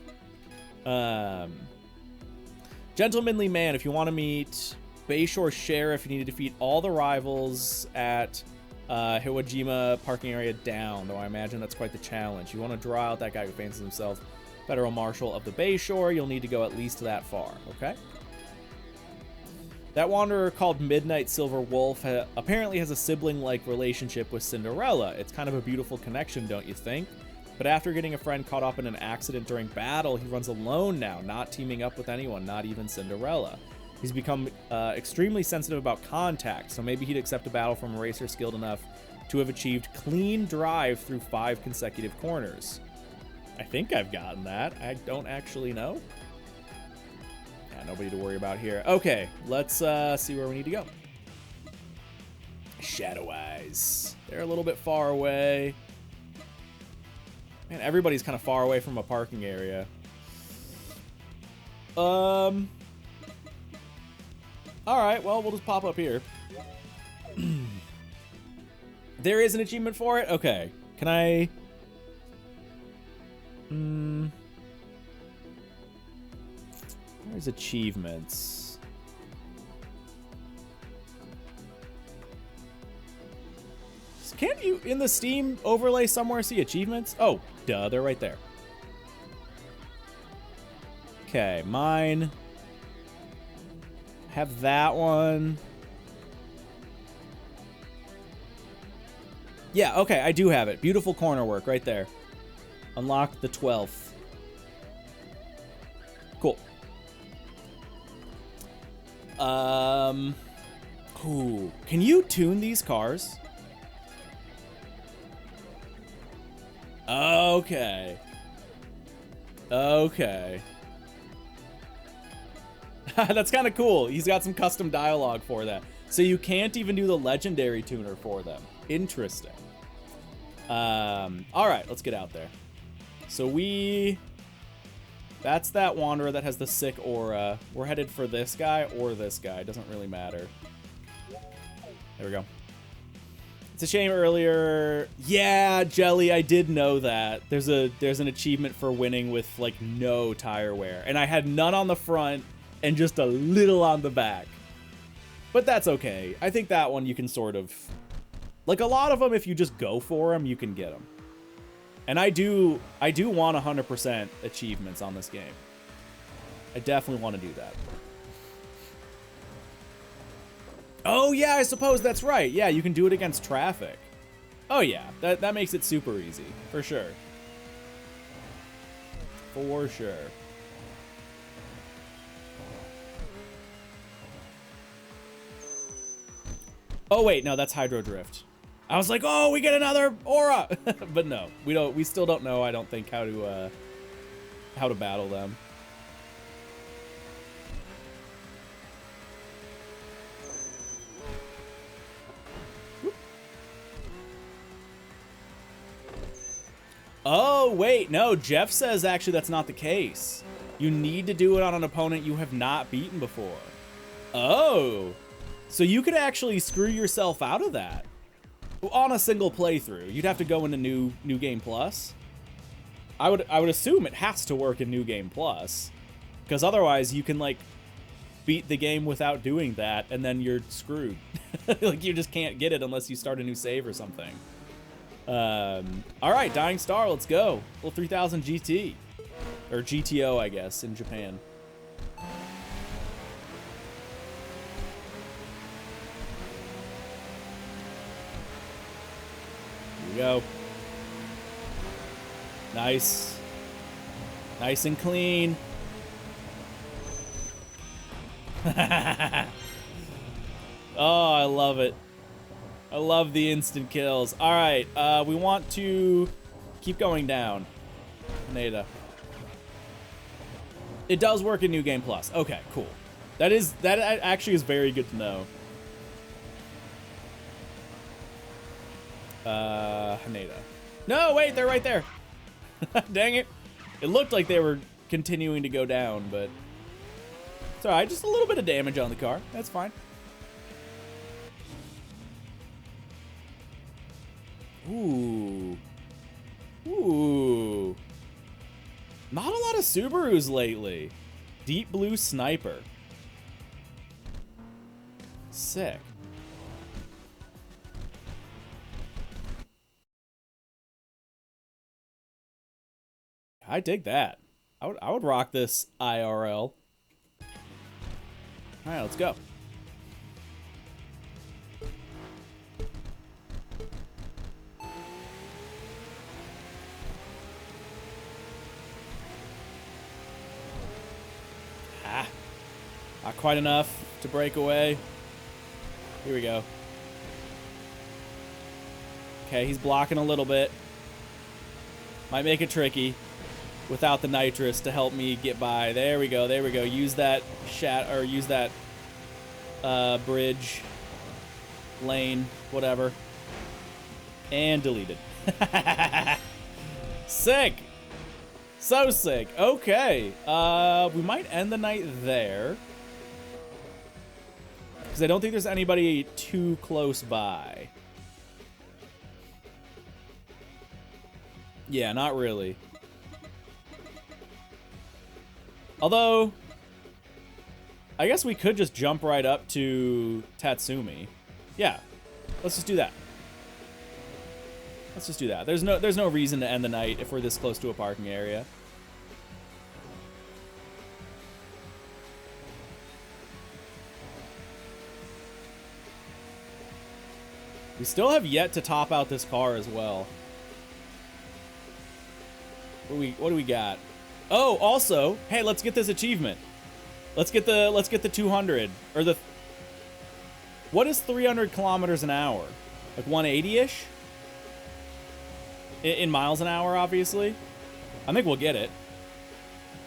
Gentlemanly Man, if you want to meet Bayshore Sheriff, you need to defeat all the rivals at Hiwajima parking area down, though I imagine that's quite the challenge. You want to draw out that guy who fancies himself Federal Marshal of the Bayshore. You'll need to go at least that far, okay? That wanderer called Midnight Silver Wolf apparently has a sibling-like relationship with Cinderella. It's kind of a beautiful connection, don't you think? But after getting a friend caught up in an accident during battle, he runs alone now, not teaming up with anyone, not even Cinderella. He's become extremely sensitive about contact, so maybe he'd accept a battle from a racer skilled enough to have achieved clean drive through 5 consecutive corners. I think I've gotten that. I don't actually know. Yeah, nobody to worry about here. Okay, let's see where we need to go. Shadow Eyes. They're a little bit far away. Man, everybody's kind of far away from a parking area. Alright, well, we'll just pop up here. There is an achievement for it? Okay. Can I... There's achievements. Can't you, in the Steam overlay somewhere, see achievements? Oh, duh, they're right there. Okay, mine. Have that one. Yeah, okay, I do have it. Beautiful corner work right there. Unlock the 12th. Cool. Ooh, can you tune these cars? Okay. Okay. That's kind of cool. He's got some custom dialogue for that. So you can't even do the legendary tuner for them. Interesting. All right, let's get out there. So that's that wanderer that has the sick aura. We're headed for this guy or this guy. Doesn't really matter. There we go. It's a shame earlier. Yeah, Jelly, I did know that. There's an achievement for winning with like no tire wear. And I had none on the front and just a little on the back. But that's okay. I think that one you can sort of... Like a lot of them, if you just go for them, you can get them. And I do want 100% achievements on this game. I definitely want to do that. Oh, yeah, I suppose that's right. Yeah, you can do it against traffic. Oh, yeah, that makes it super easy, for sure. For sure. Oh, wait, no, that's Hydro Drift. I was like, oh, we get another aura. But no, we still don't know, I don't think, how to battle them. Oh, wait, no, Jeff says actually that's not the case. You need to do it on an opponent you have not beaten before. Oh, so you could actually screw yourself out of that on a single playthrough. You'd have to go into New Game Plus. I would assume it has to work in New Game Plus, because otherwise you can like beat the game without doing that, and then you're screwed. Like you just can't get it unless you start a new save or something. All right, Dying Star, let's go. Well, 3000 GT or GTO, I guess, in Japan. Here we go. Nice. Nice and clean. Oh, I love it. I love the instant kills. All right, we want to keep going down. Nada. It does work in New Game Plus. Okay, cool. That actually is very good to know. Haneda. No, wait, they're right there. Dang it. It looked like they were continuing to go down, but it's all right. Just a little bit of damage on the car. That's fine. Ooh. Ooh. Not a lot of Subarus lately. Deep Blue Sniper. Sick. I dig that. I would rock this IRL. All right, let's go. Not quite enough to break away. Here we go. Okay, he's blocking a little bit. Might make it tricky without the nitrous to help me get by. There we go. There we go. Use that use that bridge lane, whatever. And deleted. Sick. So sick. Okay. We might end the night there. Because I don't think there's anybody too close by. Yeah, not really. Although, I guess we could just jump right up to Tatsumi. Yeah, let's just do that. Let's just do that. There's no reason to end the night if we're this close to a parking area. We still have yet to top out this car as well. What do we got? Oh, also, hey, let's get this achievement. Let's get the 200 or the. What is 300 kilometers an hour? Like 180-ish? In miles an hour, obviously. I think we'll get it.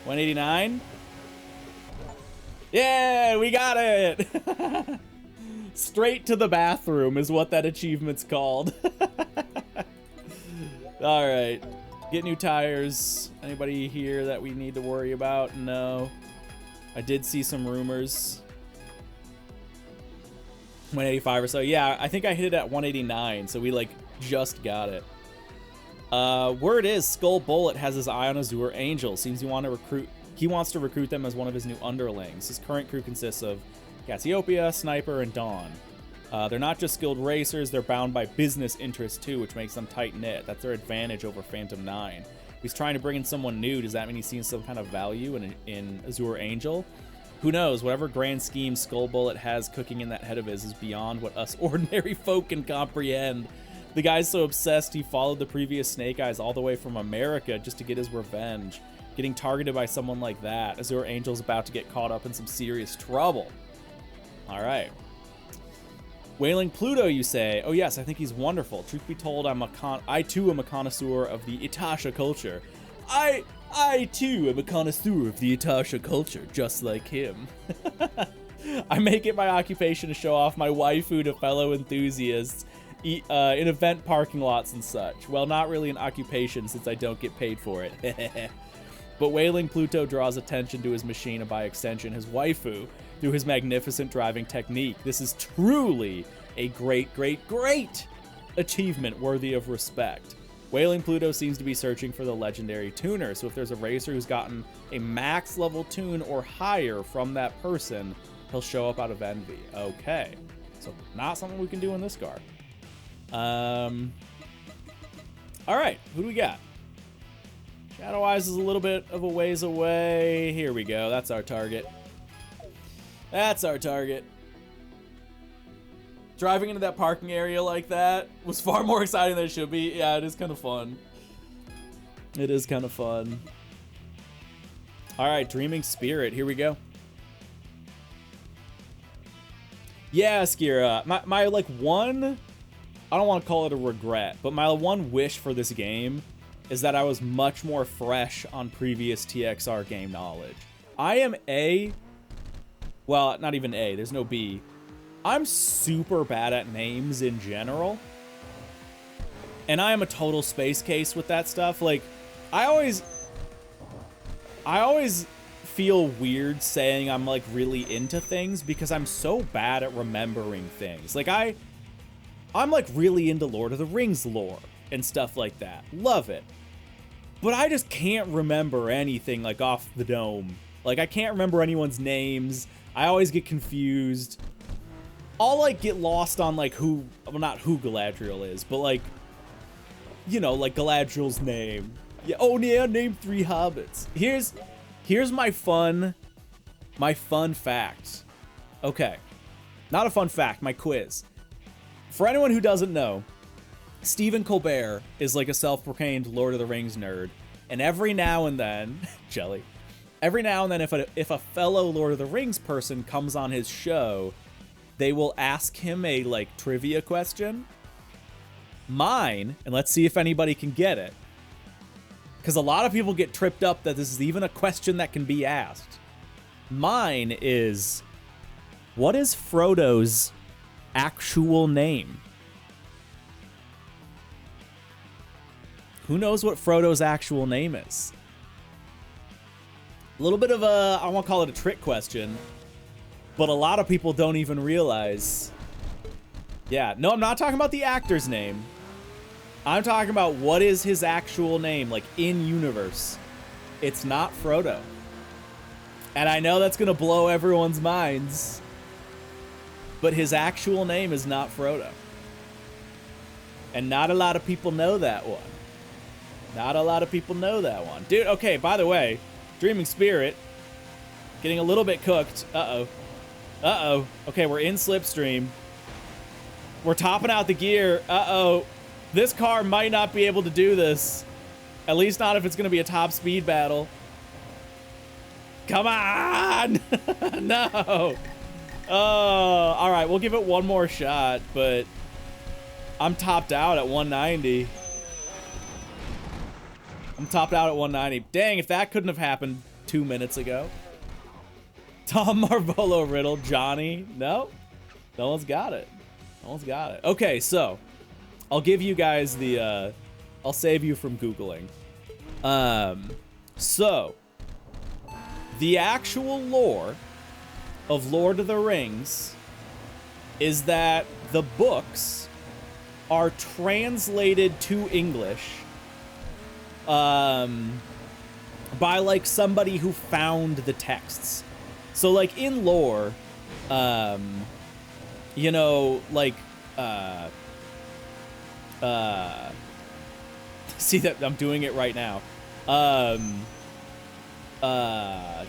189? Yeah, we got it! Straight to the bathroom is what that achievement's called. Alright. Get new tires. Anybody here that we need to worry about? No. I did see some rumors. 185 or so. Yeah, I think I hit it at 189, so we, like, just got it. Word is, Skull Bullet has his eye on Azure Angel. Seems he wants to recruit them as one of his new underlings. His current crew consists of Cassiopeia, Sniper, and Dawn. They're not just skilled racers, they're bound by business interests too, which makes them tight-knit. That's their advantage over Phantom 9. He's trying to bring in someone new. Does that mean he's seeing some kind of value in Azure Angel? Who knows? Whatever grand scheme Skull Bullet has cooking in that head of his is beyond what us ordinary folk can comprehend. The guy's so obsessed he followed the previous Snake Eyes all the way from America just to get his revenge. Getting targeted by someone like that, Azure Angel's about to get caught up in some serious trouble. All right. Wailing Pluto, you say? Oh yes, I think he's wonderful. Truth be told, I too am a connoisseur of the Itasha culture. I too am a connoisseur of the Itasha culture, just like him. I make it my occupation to show off my waifu to fellow enthusiasts in event parking lots and such. Well, not really an occupation since I don't get paid for it. But Wailing Pluto draws attention to his machine and by extension his waifu through his magnificent driving technique. This is truly a great, great, great achievement worthy of respect. Wailing Pluto seems to be searching for the legendary tuner, so if there's a racer who's gotten a max level tune or higher from that person, he'll show up out of envy. Okay, so not something we can do in this car. All right, who do we got? Shadow Eyes is a little bit of a ways away. Here we go. That's our target. That's our target. Driving into that parking area like that was far more exciting than it should be. Yeah, it is kind of fun. It is kind of fun. All right, Dreaming Spirit. Here we go. Yeah, Skira. My like one, I don't want to call it a regret, but my one wish for this game is that I was much more fresh on previous TXR game knowledge. I am well, not even A, there's no B. I'm super bad at names in general. And I am a total space case with that stuff. Like, I always feel weird saying I'm like really into things because I'm so bad at remembering things. Like I'm like really into Lord of the Rings lore and stuff like that. Love it. But I just can't remember anything like off the dome. Like I can't remember anyone's names. I always get confused. I'll like get lost on like who, well not who Galadriel is, but like, you know, like Galadriel's name. Yeah, oh yeah, name 3 hobbits. Here's my fun fact. Okay. Not a fun fact, my quiz. For anyone who doesn't know, Stephen Colbert is like a self-proclaimed Lord of the Rings nerd. And every now and then, Jelly, every now and then if a fellow Lord of the Rings person comes on his show, they will ask him a like trivia question. Mine, and let's see if anybody can get it, because a lot of people get tripped up that this is even a question that can be asked. Mine is, what is Frodo's actual name? Who knows what Frodo's actual name is? A little bit of a, I won't call it a trick question, but a lot of people don't even realize. Yeah, no, I'm not talking about the actor's name. I'm talking about what is his actual name, like in universe. It's not Frodo. And I know that's gonna blow everyone's minds, but his actual name is not Frodo. And not a lot of people know that one. Not a lot of people know that one. Dude, okay, by the way, Dreaming Spirit, getting a little bit cooked. Uh-oh. Uh-oh. Okay, we're in Slipstream. We're topping out the gear. Uh-oh. This car might not be able to do this. At least not if it's going to be a top speed battle. Come on! No! Oh, all right, we'll give it one more shot, but I'm topped out at 190. I'm topped out at 190. Dang, if that couldn't have happened 2 minutes ago. Tom Marvolo Riddle, Johnny. No? No one's got it. No one's got it. Okay, so I'll give you guys the, I'll save you from Googling. So, the actual lore of Lord of the Rings is that the books are translated to English by like somebody who found the texts. So like in lore, you know, like, see that I'm doing it right now.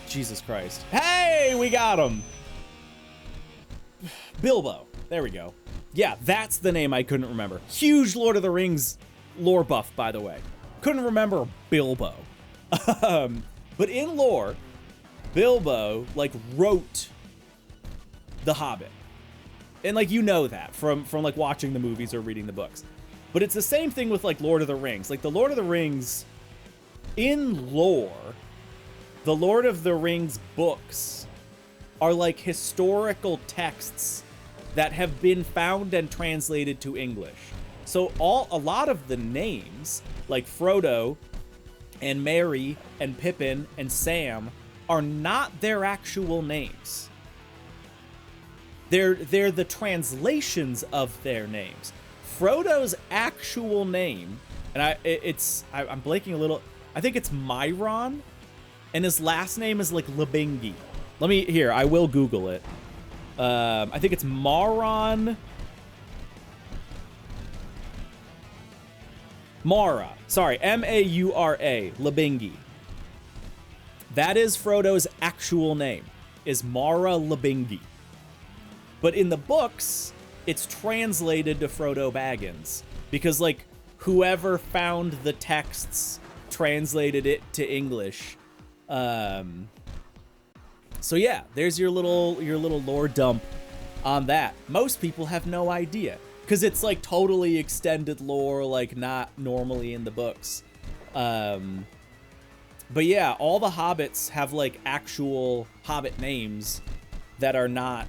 Jesus Christ. Hey, we got him. Bilbo. There we go. Yeah, that's the name I couldn't remember. Huge Lord of the Rings lore buff, by the way. Couldn't remember Bilbo. But in lore, Bilbo, like, wrote The Hobbit. And, like, you know that from like, watching the movies or reading the books. But it's the same thing with, like, Lord of the Rings. Like, the Lord of the Rings, in lore, the Lord of the Rings books are, like, historical texts that have been found and translated to English. So a lot of the names, like Frodo and Merry and Pippin and Sam, are not their actual names. They're the translations of their names. Frodo's actual name, and I'm blanking a little. I think it's Myron, and his last name is like Lebengi. I will Google it. I think it's Mara. Sorry, Maura, Lebengi. That is Frodo's actual name, is Mara Lebengi. But in the books, it's translated to Frodo Baggins. Because, like, whoever found the texts translated it to English. So yeah, there's your little lore dump on that. Most people have no idea because it's like totally extended lore, like not normally in the books. But yeah, all the hobbits have like actual hobbit names that are not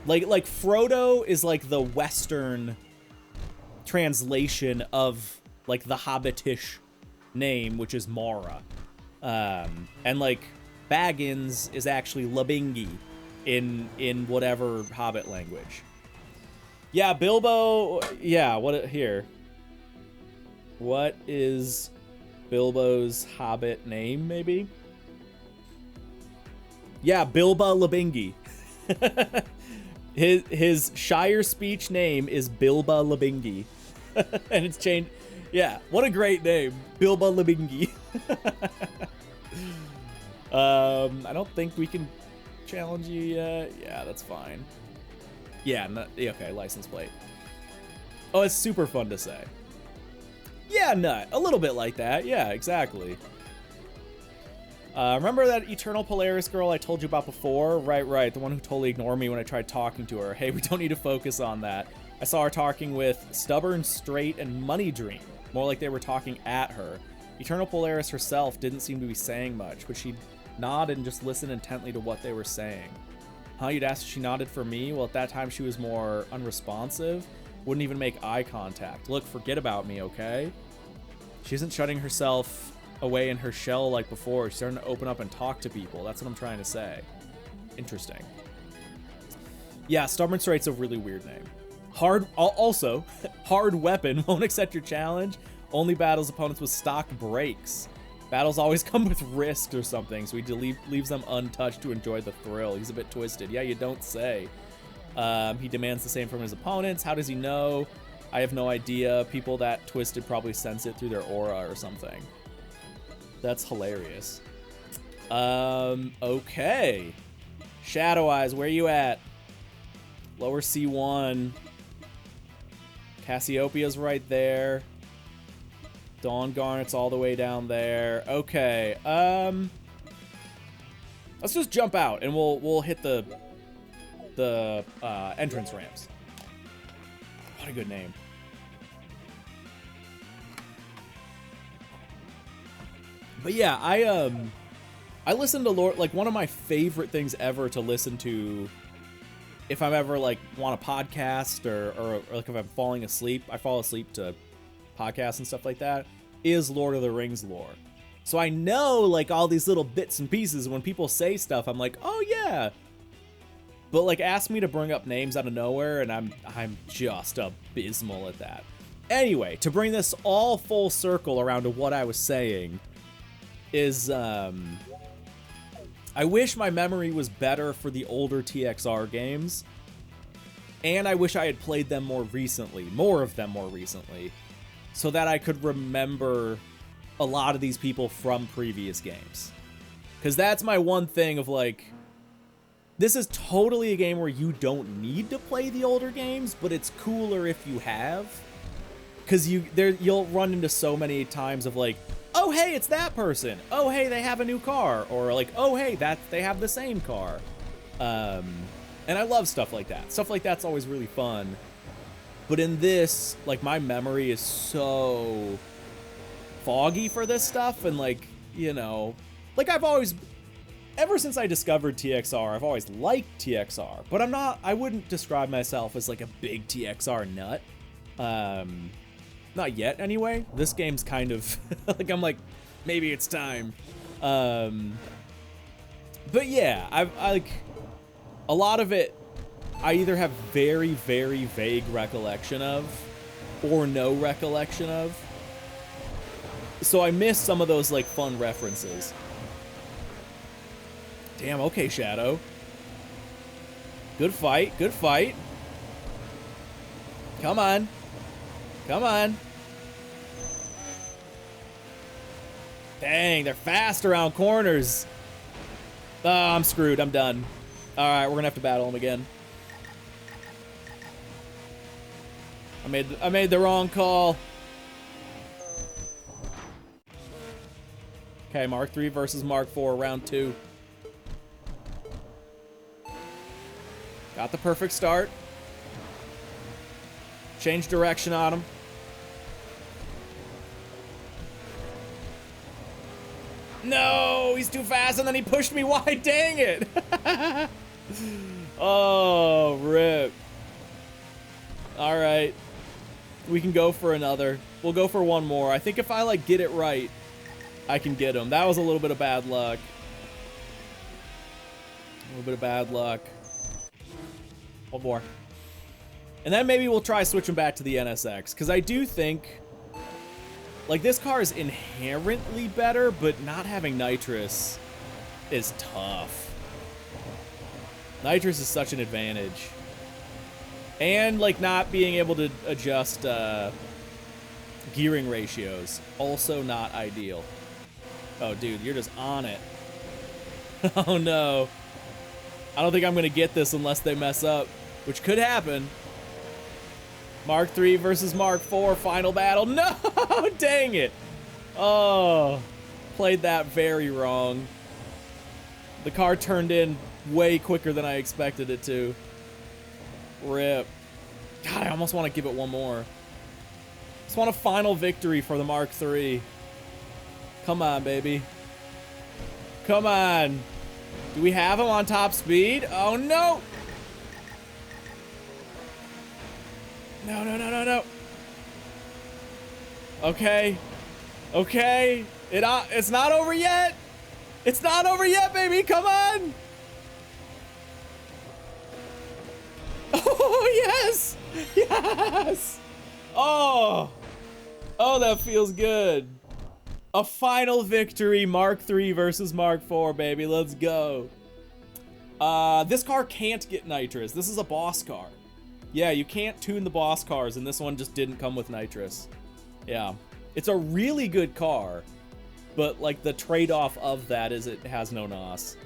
like Frodo is like the Western translation of like the hobbitish name, which is Mara. And like Baggins is actually Labingi in whatever hobbit language. Yeah, Bilbo, yeah, what is Bilbo's hobbit name, maybe? Yeah, Bilbo Labingi. His Shire speech name is Bilbo Labingi. And it's changed. Yeah, what a great name. Bilbo Labingi. I don't think we can challenge you yet. Yeah, that's fine. Yeah, okay, license plate. Oh, it's super fun to say. Yeah, nut. A little bit like that. Yeah, exactly. Remember that Eternal Polaris girl I told you about before? Right. The one who totally ignored me when I tried talking to her. Hey, we don't need to focus on that. I saw her talking with Stubborn, Straight, and Money Dream. More like they were talking at her. Eternal Polaris herself didn't seem to be saying much, but she nodded and just listened intently to what they were saying. Huh, you'd asked if she nodded for me? Well, at that time she was more unresponsive. Wouldn't even make eye contact. Look, forget about me, okay? She isn't shutting herself away in her shell like before. She's starting to open up and talk to people. That's what I'm trying to say. Interesting. Yeah, Stubborn Straight's a really weird name. Also, Hard Weapon won't accept your challenge. Only battles opponents with stock breaks. Battles always come with risk or something, so he leaves them untouched to enjoy the thrill. He's a bit twisted. Yeah, you don't say. He demands the same from his opponents. How does he know? I have no idea. People that twisted probably sense it through their aura or something. That's hilarious. Okay. Shadow Eyes, where you at? Lower C1. Cassiopeia's right there. Dawn Garnet's all the way down there. Okay. Let's just jump out and we'll hit the entrance ramps. What a good name. But yeah, I listen to Lord, like one of my favorite things ever to listen to if I'm ever like want a podcast or like if I'm falling asleep. I fall asleep to podcasts and stuff like that, is Lord of the Rings lore. So I know like all these little bits and pieces. When people say stuff, I'm like, oh yeah. But like ask me to bring up names out of nowhere and I'm just abysmal at that. Anyway, to bring this all full circle around to what I was saying is I wish my memory was better for the older TXR games. And I wish I had played them more of them more recently, so that I could remember a lot of these people from previous games. Because that's my one thing of like, this is totally a game where you don't need to play the older games, but it's cooler if you have. Because you'll run into so many times of like, oh hey, it's that person. Oh hey, they have a new car. Or like, oh hey, they have the same car. And I love stuff like that. Stuff like that's always really fun. But in this, like, my memory is so foggy for this stuff. And, like, you know, like, ever since I discovered TXR, I've always liked TXR. But I wouldn't describe myself as, like, a big TXR nut. Not yet, anyway. This game's kind of, like, I'm like, maybe it's time. But, yeah, I like, a lot of it, I either have very, very vague recollection of or no recollection of. So I miss some of those, like, fun references. Damn, okay, Shadow. Good fight, good fight. Come on. Come on. Dang, they're fast around corners. Oh, I'm screwed. I'm done. All right, we're going to have to battle them again. I made the wrong call. Okay, Mark 3 versus Mark 4, round 2. Got the perfect start. Change direction on him. No, he's too fast, and then he pushed me wide. Dang it. Oh, rip. All right. We can go for another. We'll go for one more. I think if I, like, get it right, I can get him. That was a little bit of bad luck. A little bit of bad luck. One more. And then maybe we'll try switching back to the NSX, because I do think, like, this car is inherently better, but not having nitrous is tough. Nitrous is such an advantage. And, like, not being able to adjust gearing ratios, also not ideal. Oh, dude, you're just on it. Oh, no. I don't think I'm going to get this unless they mess up, which could happen. Mark III versus Mark IV, final battle. No, dang it. Oh, played that very wrong. The car turned in way quicker than I expected it to. Rip. God, I almost want to give it one more. Just want a final victory for the Mark III. Come on, baby. Come on. Do we have him on top speed? Oh, no. No, no, no, no, no. Okay. Okay. It's not over yet. It's not over yet, baby. Come on. Oh, yes. Yes. Oh. Oh, that feels good. A final victory. Mark III versus Mark IV, baby. Let's go. This car can't get nitrous. This is a boss car. Yeah, you can't tune the boss cars, and this one just didn't come with nitrous. Yeah. It's a really good car, but, like, the trade-off of that is it has no NOS.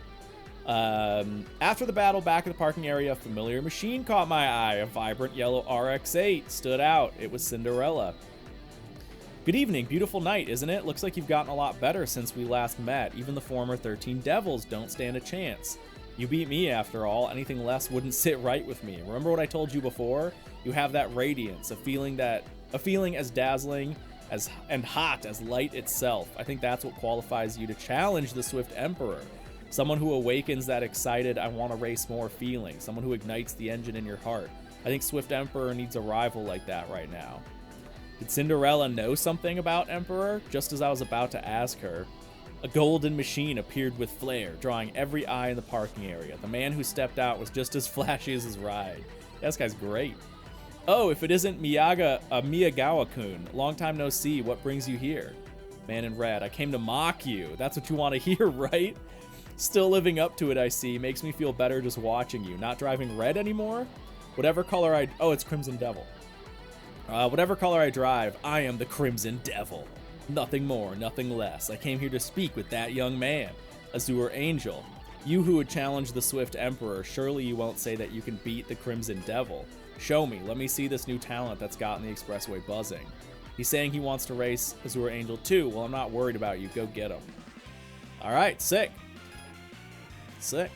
After the battle, back in the parking area, a familiar machine caught my eye. A vibrant yellow RX-8 stood out. It was Cinderella. Good evening. Beautiful night, isn't it? Looks like you've gotten a lot better since we last met. Even the former 13 Devils don't stand a chance. You beat me, after all. Anything less wouldn't sit right with me. Remember what I told you before? You have that radiance, a feeling as dazzling and hot as light itself. I think that's what qualifies you to challenge the Swift Emperor. Someone who awakens that excited, I want to race more feeling. Someone who ignites the engine in your heart. I think Swift Emperor needs a rival like that right now. Did Cinderella know something about Emperor? Just as I was about to ask her, a golden machine appeared with flair, drawing every eye in the parking area. The man who stepped out was just as flashy as his ride. Yeah, this guy's great. Oh, if it isn't Miyagawa-kun. Long time no see. What brings you here? Man in red. I came to mock you. That's what you want to hear, right? Still living up to it, I see. Makes me feel better just watching you. Not driving red anymore? Whatever color I... Oh, it's Crimson Devil. Whatever color I drive, I am the Crimson Devil. Nothing more, nothing less. I came here to speak with that young man, Azure Angel. You who would challenge the Swift Emperor, surely you won't say that you can beat the Crimson Devil. Show me, let me see this new talent that's gotten the expressway buzzing. He's saying he wants to race Azure Angel too. Well, I'm not worried about you. Go get him. All right, sick. Sick.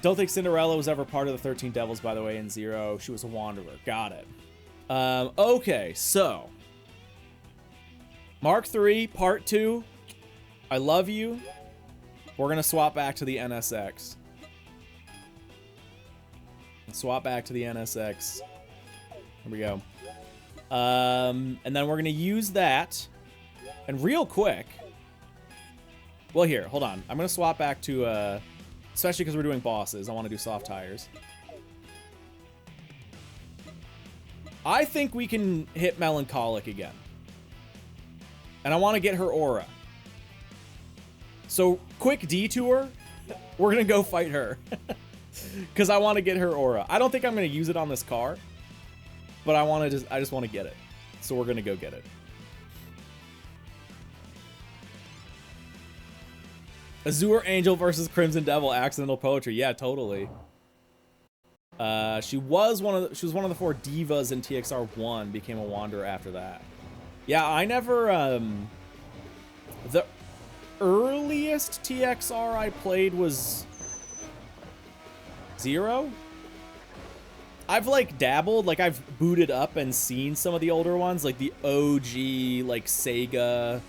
Don't think Cinderella was ever part of the 13 Devils, by the way, in Zero. She was a wanderer. Got it. Okay, so Mark III, Part 2. I love you. We're going to swap back to the NSX. Swap back to the NSX. Here we go. And then we're going to use that. And real quick. Well, here, hold on. I'm going to swap back to, especially because we're doing bosses. I want to do soft tires. I think we can hit Melancholic again. And I want to get her aura. So, quick detour. We're going to go fight her. Because I want to get her aura. I don't think I'm going to use it on this car. But I just want to get it. So we're going to go get it. Azure Angel versus Crimson Devil, accidental poetry. Yeah, totally. She was one of the 4 divas in TXR 1, became a wanderer after that. Yeah, I never the earliest TXR I played was Zero? I've like dabbled, like I've booted up and seen some of the older ones, like the OG, like Sega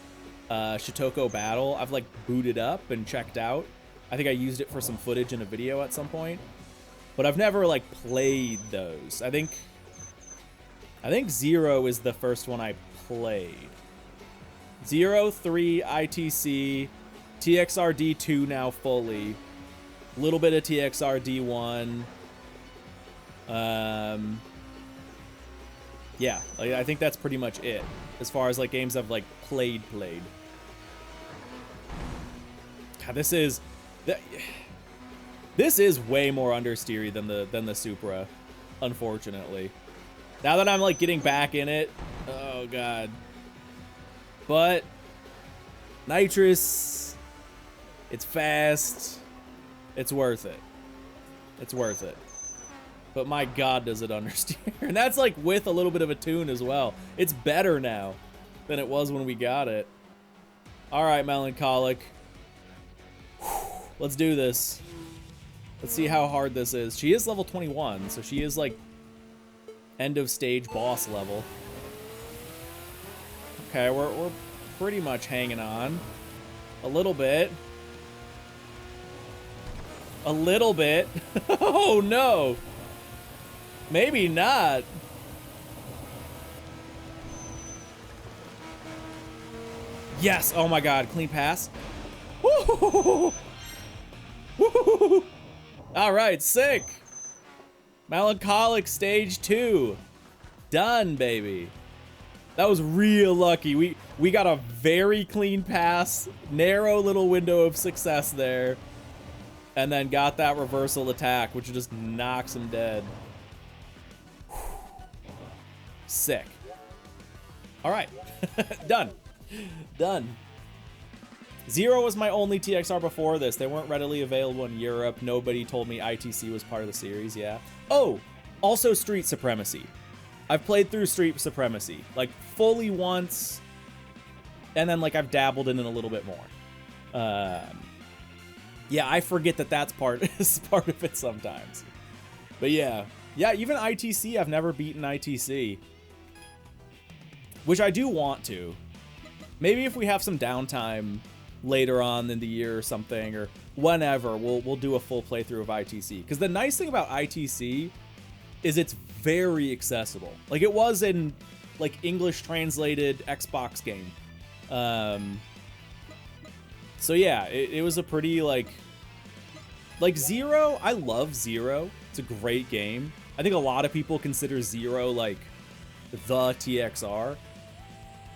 Shutoko Battle. I've like booted up and checked out. I think I used it for some footage in a video at some point, but I've never like played those. I think Zero is the first one I played. 0, 3, ITC, TXR D2 now fully, a little bit of TXR D1. Yeah, like, I think that's pretty much it as far as like games I've like played. God, this is way more understeery than the Supra, unfortunately. Now that I'm like getting back in it, oh god. But nitrous, it's fast, it's worth it. It's worth it. But my god, does it understeer. And that's like with a little bit of a tune as well. It's better now than it was when we got it. All right, Melancholic. Let's do this. Let's see how hard this is. She is level 21, so she is like end of stage boss level. Okay, we're pretty much hanging on. A little bit. A little bit. Oh no! Maybe not. Yes! Oh my god, clean pass. Woo! Woo! Alright, sick! Melancholic stage 2. Done, baby. That was real lucky. We got a very clean pass, narrow little window of success there, and then got that reversal attack, which just knocks him dead. Sick. All right. Done. Done. Zero was my only TXR before this. They weren't readily available in Europe. Nobody told me ITC was part of the series, yeah. Oh, also Street Supremacy. I've played through Street Supremacy, like fully once, and then like I've dabbled in it a little bit more. Yeah, I forget that that's part of it sometimes. But yeah, even ITC, I've never beaten ITC, which I do want to. Maybe if we have some downtime later on in the year or something, or whenever, we'll do a full playthrough of ITC. Because the nice thing about ITC is it's very accessible. Like it was in like English translated Xbox game. So yeah, it was a pretty like Zero. I love Zero. It's a great game. I think a lot of people consider Zero like the TXR.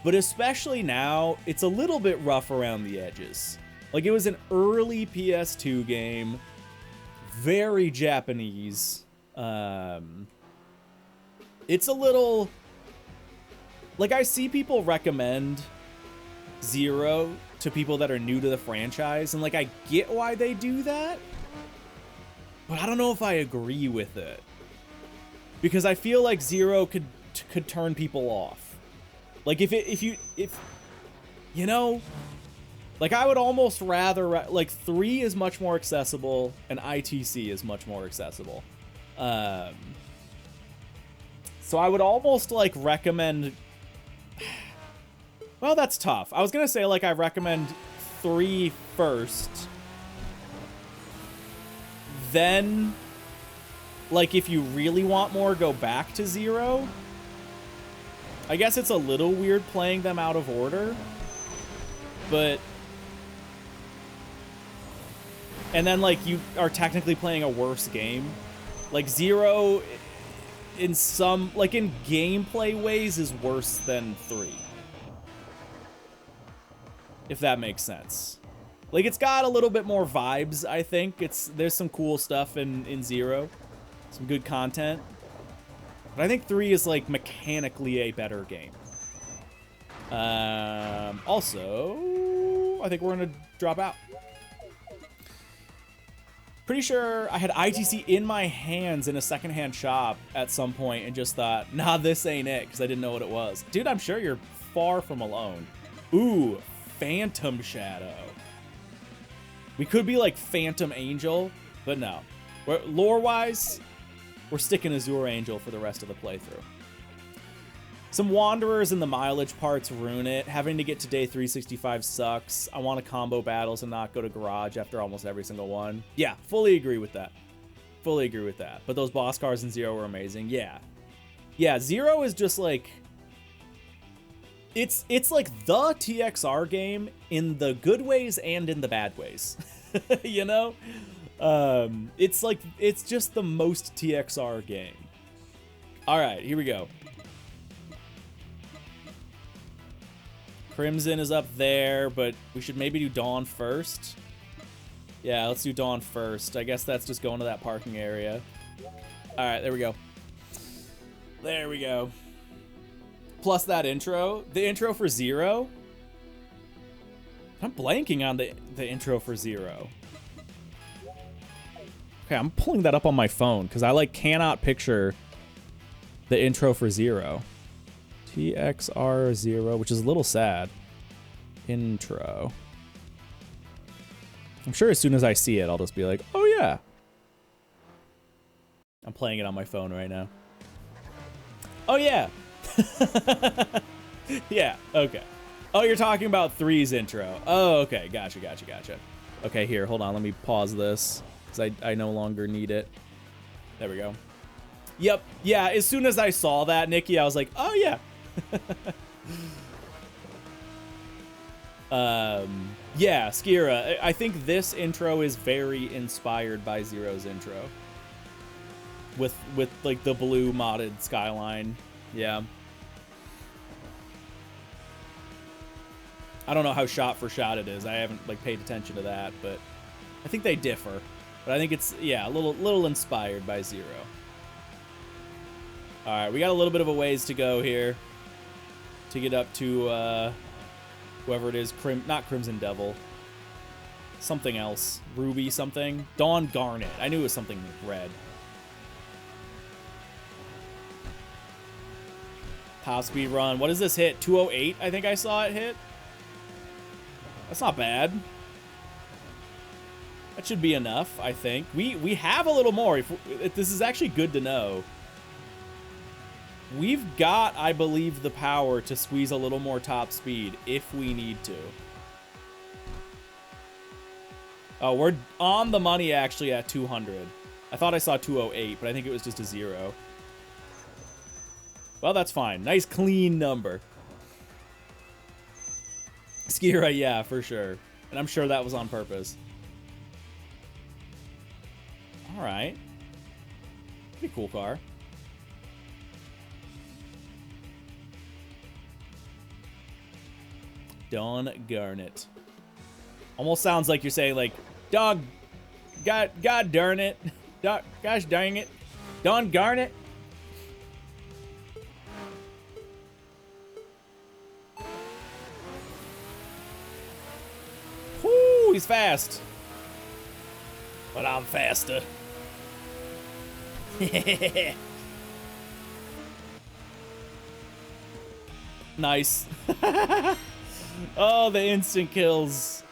But especially now, it's a little bit rough around the edges. Like, it was an early PS2 game, very Japanese. It's a little... Like, I see people recommend Zero to people that are new to the franchise, and, like, I get why they do that, but I don't know if I agree with it. Because I feel like Zero could turn people off. Like, if you know, like, I would almost rather, like, 3 is much more accessible, and ITC is much more accessible. So I would almost, like, recommend, well, that's tough. I was gonna say, like, I recommend 3 first, then, like, if you really want more, go back to 0. I guess it's a little weird playing them out of order, but... And then, like, you are technically playing a worse game. Like, 0, in some... Like, in gameplay ways, is worse than 3. If that makes sense. Like, it's got a little bit more vibes, I think. There's some cool stuff in 0. Some good content. But I think 3 is, like, mechanically a better game. Also, I think we're going to drop out. Pretty sure I had ITC in my hands in a secondhand shop at some point and just thought, nah, this ain't it, because I didn't know what it was. Dude, I'm sure you're far from alone. Ooh, Phantom Shadow. We could be like Phantom Angel, but no. Lore-wise, we're sticking Azure Angel for the rest of the playthrough. Some Wanderers in the mileage parts ruin it. Having to get to day 365 sucks. I want to combo battles and not go to Garage after almost every single one. Yeah, fully agree with that. Fully agree with that. But those boss cars in Zero were amazing. Yeah. Yeah, Zero is just like... It's like the TXR game in the good ways and in the bad ways. You know? It's just the most TXR game. All right, here we go. Crimson is up there, but we should maybe do Dawn first. Yeah, let's do Dawn first. I guess that's just going to that parking area. All right, there we go. There we go. Plus that intro. The intro for Zero. I'm blanking on the intro for Zero. Okay, I'm pulling that up on my phone because I like cannot picture the intro for Zero. TXR 0, which is a little sad. Intro. I'm sure as soon as I see it, I'll just be like, oh yeah. I'm playing it on my phone right now. Oh yeah. Yeah, okay. Oh, you're talking about 3's intro. Oh, okay, gotcha. Okay, here, hold on, let me pause this, because I no longer need it. There we go. Yep, yeah, as soon as I saw that, Nikki, I was like, oh yeah. Yeah, Skira, I think this intro is very inspired by Zero's intro. With like the blue modded skyline. Yeah. I don't know how shot for shot it is. I haven't like paid attention to that, but I think they differ. But I think it's, yeah, a little inspired by Zero. All right, we got a little bit of a ways to go here to get up to whoever it is, not Crimson Devil, something else, Ruby something, Dawn Garnet. I knew it was something red. Top speed run. What does this hit? 208, I think I saw it hit. That's not bad. That should be enough, I think. We have a little more. If this is actually good to know. We've got, I believe, the power to squeeze a little more top speed if we need to. Oh, we're on the money actually at 200. I thought I saw 208, but I think it was just a 0. Well, that's fine. Nice clean number. Skira, yeah, for sure. And I'm sure that was on purpose. All right. Pretty cool car. Dawn Garnet. Almost sounds like you're saying, like, God darn it. Gosh dang it. Dawn Garnet. Whoo, he's fast. But I'm faster. Nice. Oh, the instant kills.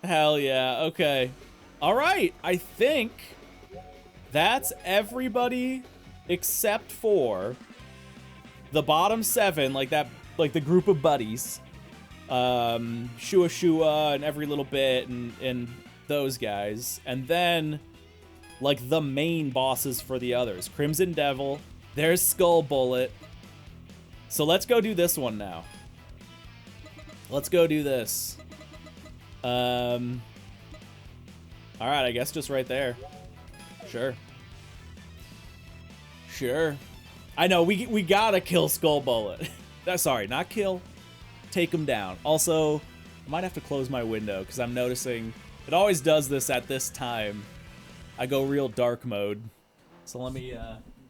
Hell yeah. Okay. All right. I think that's everybody except for the bottom 7, like that, like the group of buddies. Shua Shua and every little bit and those guys. And then like the main bosses for the others. Crimson Devil. There's Skull Bullet. So let's go do this one now. Let's go do this. All right, I guess just right there. Sure. Sure. I know, we gotta kill Skull Bullet. Sorry, not kill. Take him down. Also, I might have to close my window because I'm noticing it always does this at this time. I go real dark mode. So let me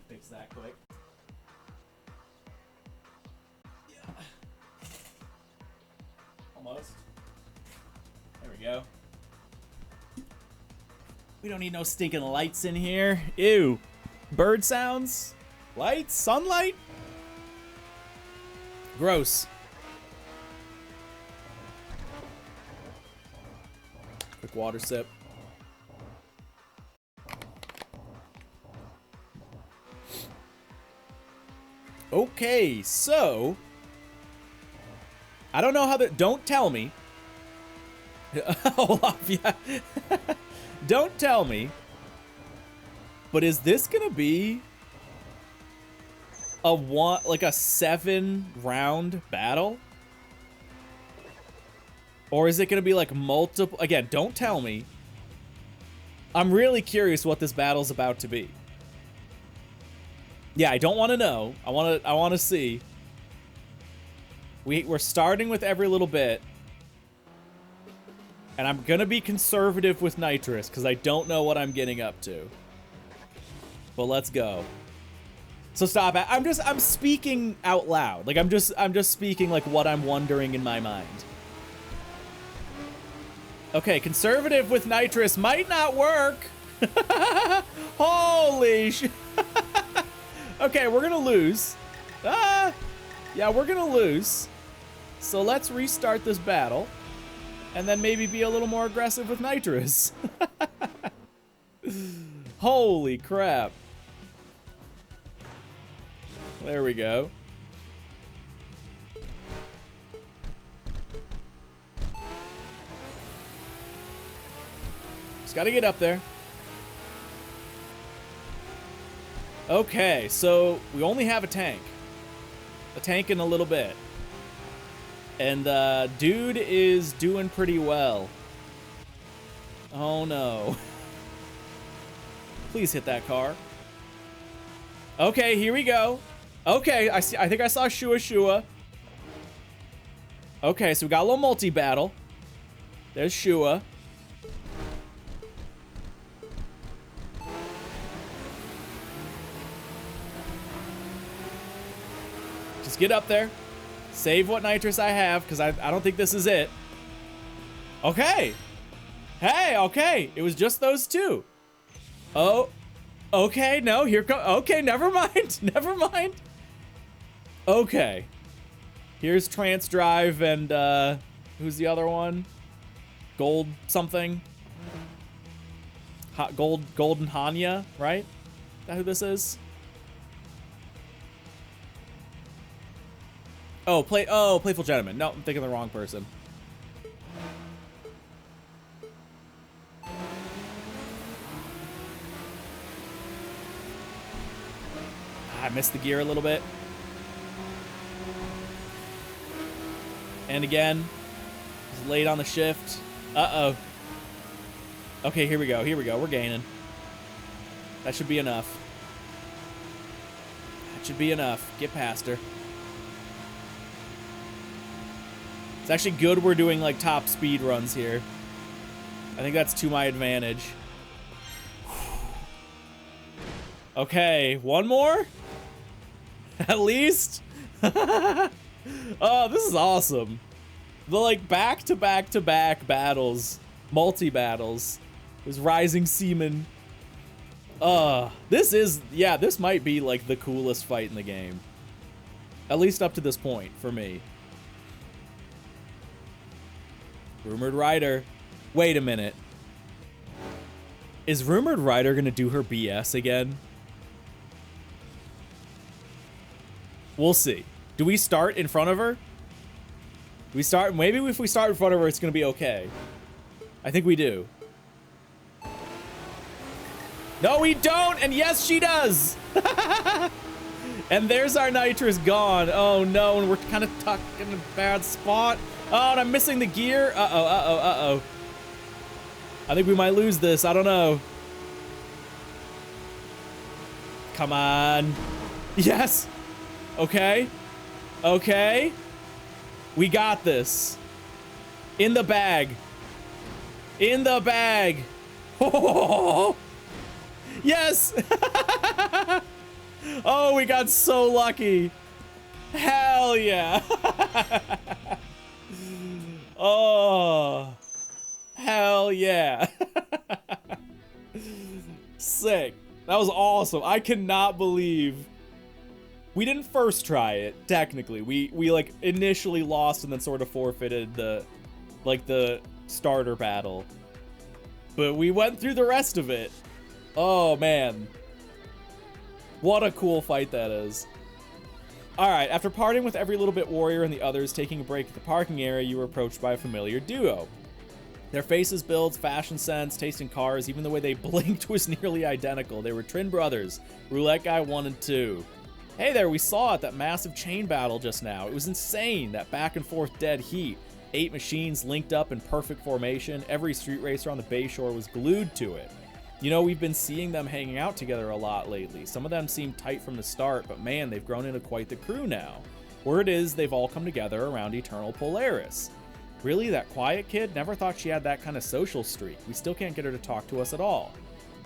fix that quick. Almost. There we go. We don't need no stinking lights in here. Ew. Bird sounds? Lights? Sunlight? Gross. Quick water sip. Okay, so I don't know how that. Don't tell me. Olaf, yeah. Don't tell me. But is this gonna be a like a 7-round battle? Or is it gonna be like multiple? Again, don't tell me. I'm really curious what this battle's about to be. Yeah, I don't want to know. I want to see. We're starting with every little bit. And I'm gonna be conservative with nitrous because I don't know what I'm getting up to. But let's go. So stop. I'm speaking out loud. Like I'm just speaking like what I'm wondering in my mind. Okay, conservative with nitrous might not work. Holy sh... Okay, we're gonna lose. Yeah, we're gonna lose. So let's restart this battle. And then maybe be a little more aggressive with nitrous. Holy crap. There we go. Just gotta get up there. Okay, so we only have a tank. A tank in a little bit. And dude is doing pretty well. Oh no. Please hit that car. Okay, here we go. Okay, I think I saw Shua. Okay, so we got a little multi-battle. There's Shua. Just get up there. Save what nitrous I have, because I don't think this is it. Okay. Hey, okay. It was just those two. Oh. Okay, no, here come. Okay, never mind. Never mind. Okay. Here's Trance Drive and, who's the other one? Gold something. Golden Hanya, right? Is that who this is? Oh, Playful Gentleman. No, I'm thinking the wrong person. I missed the gear a little bit. And again, just late on the shift. Uh-oh. Okay, here we go. Here we go. We're gaining. That should be enough. That should be enough. Get past her. It's actually good we're doing like top speed runs here. I think that's to my advantage. Okay, one more? At least? Oh, this is awesome. The like back-to-back-to-back battles. Multi-battles. There's Rising Seaman. This might be like the coolest fight in the game. At least up to this point, for me. Rumored Rider. Wait a minute. Is Rumored Rider gonna do her BS again? We'll see. Do we start in front of her? Maybe if we start in front of her, it's gonna be okay. I think we do. No, we don't! And yes, she does! And there's our nitrous gone. Oh no, and we're kind of tucked in a bad spot. Oh, and I'm missing the gear. Uh-oh. I think we might lose this. I don't know. Come on. Yes! Okay. Okay. We got this. In the bag. In the bag. Oh, yes! Oh, we got so lucky. Hell yeah. Oh. Hell yeah. Sick. That was awesome. I cannot believe we didn't first try it, technically. We like initially lost and then sort of forfeited the starter battle. But we went through the rest of it. Oh man. What a cool fight that is. Alright, after partying with every little bit warrior and the others taking a break at the parking area, you were approached by a familiar duo. Their faces, builds, fashion sense, taste in cars, even the way they blinked was nearly identical. They were twin brothers, Roulette Guy 1 and 2. Hey there, we saw it, that massive chain battle just now. It was insane, that back and forth dead heat. 8 machines linked up in perfect formation. Every street racer on the Bayshore was glued to it. You know, we've been seeing them hanging out together a lot lately. Some of them seemed tight from the start, but man, they've grown into quite the crew now. Word is, they've all come together around Eternal Polaris. Really, that quiet kid? Never thought she had that kind of social streak. We still can't get her to talk to us at all.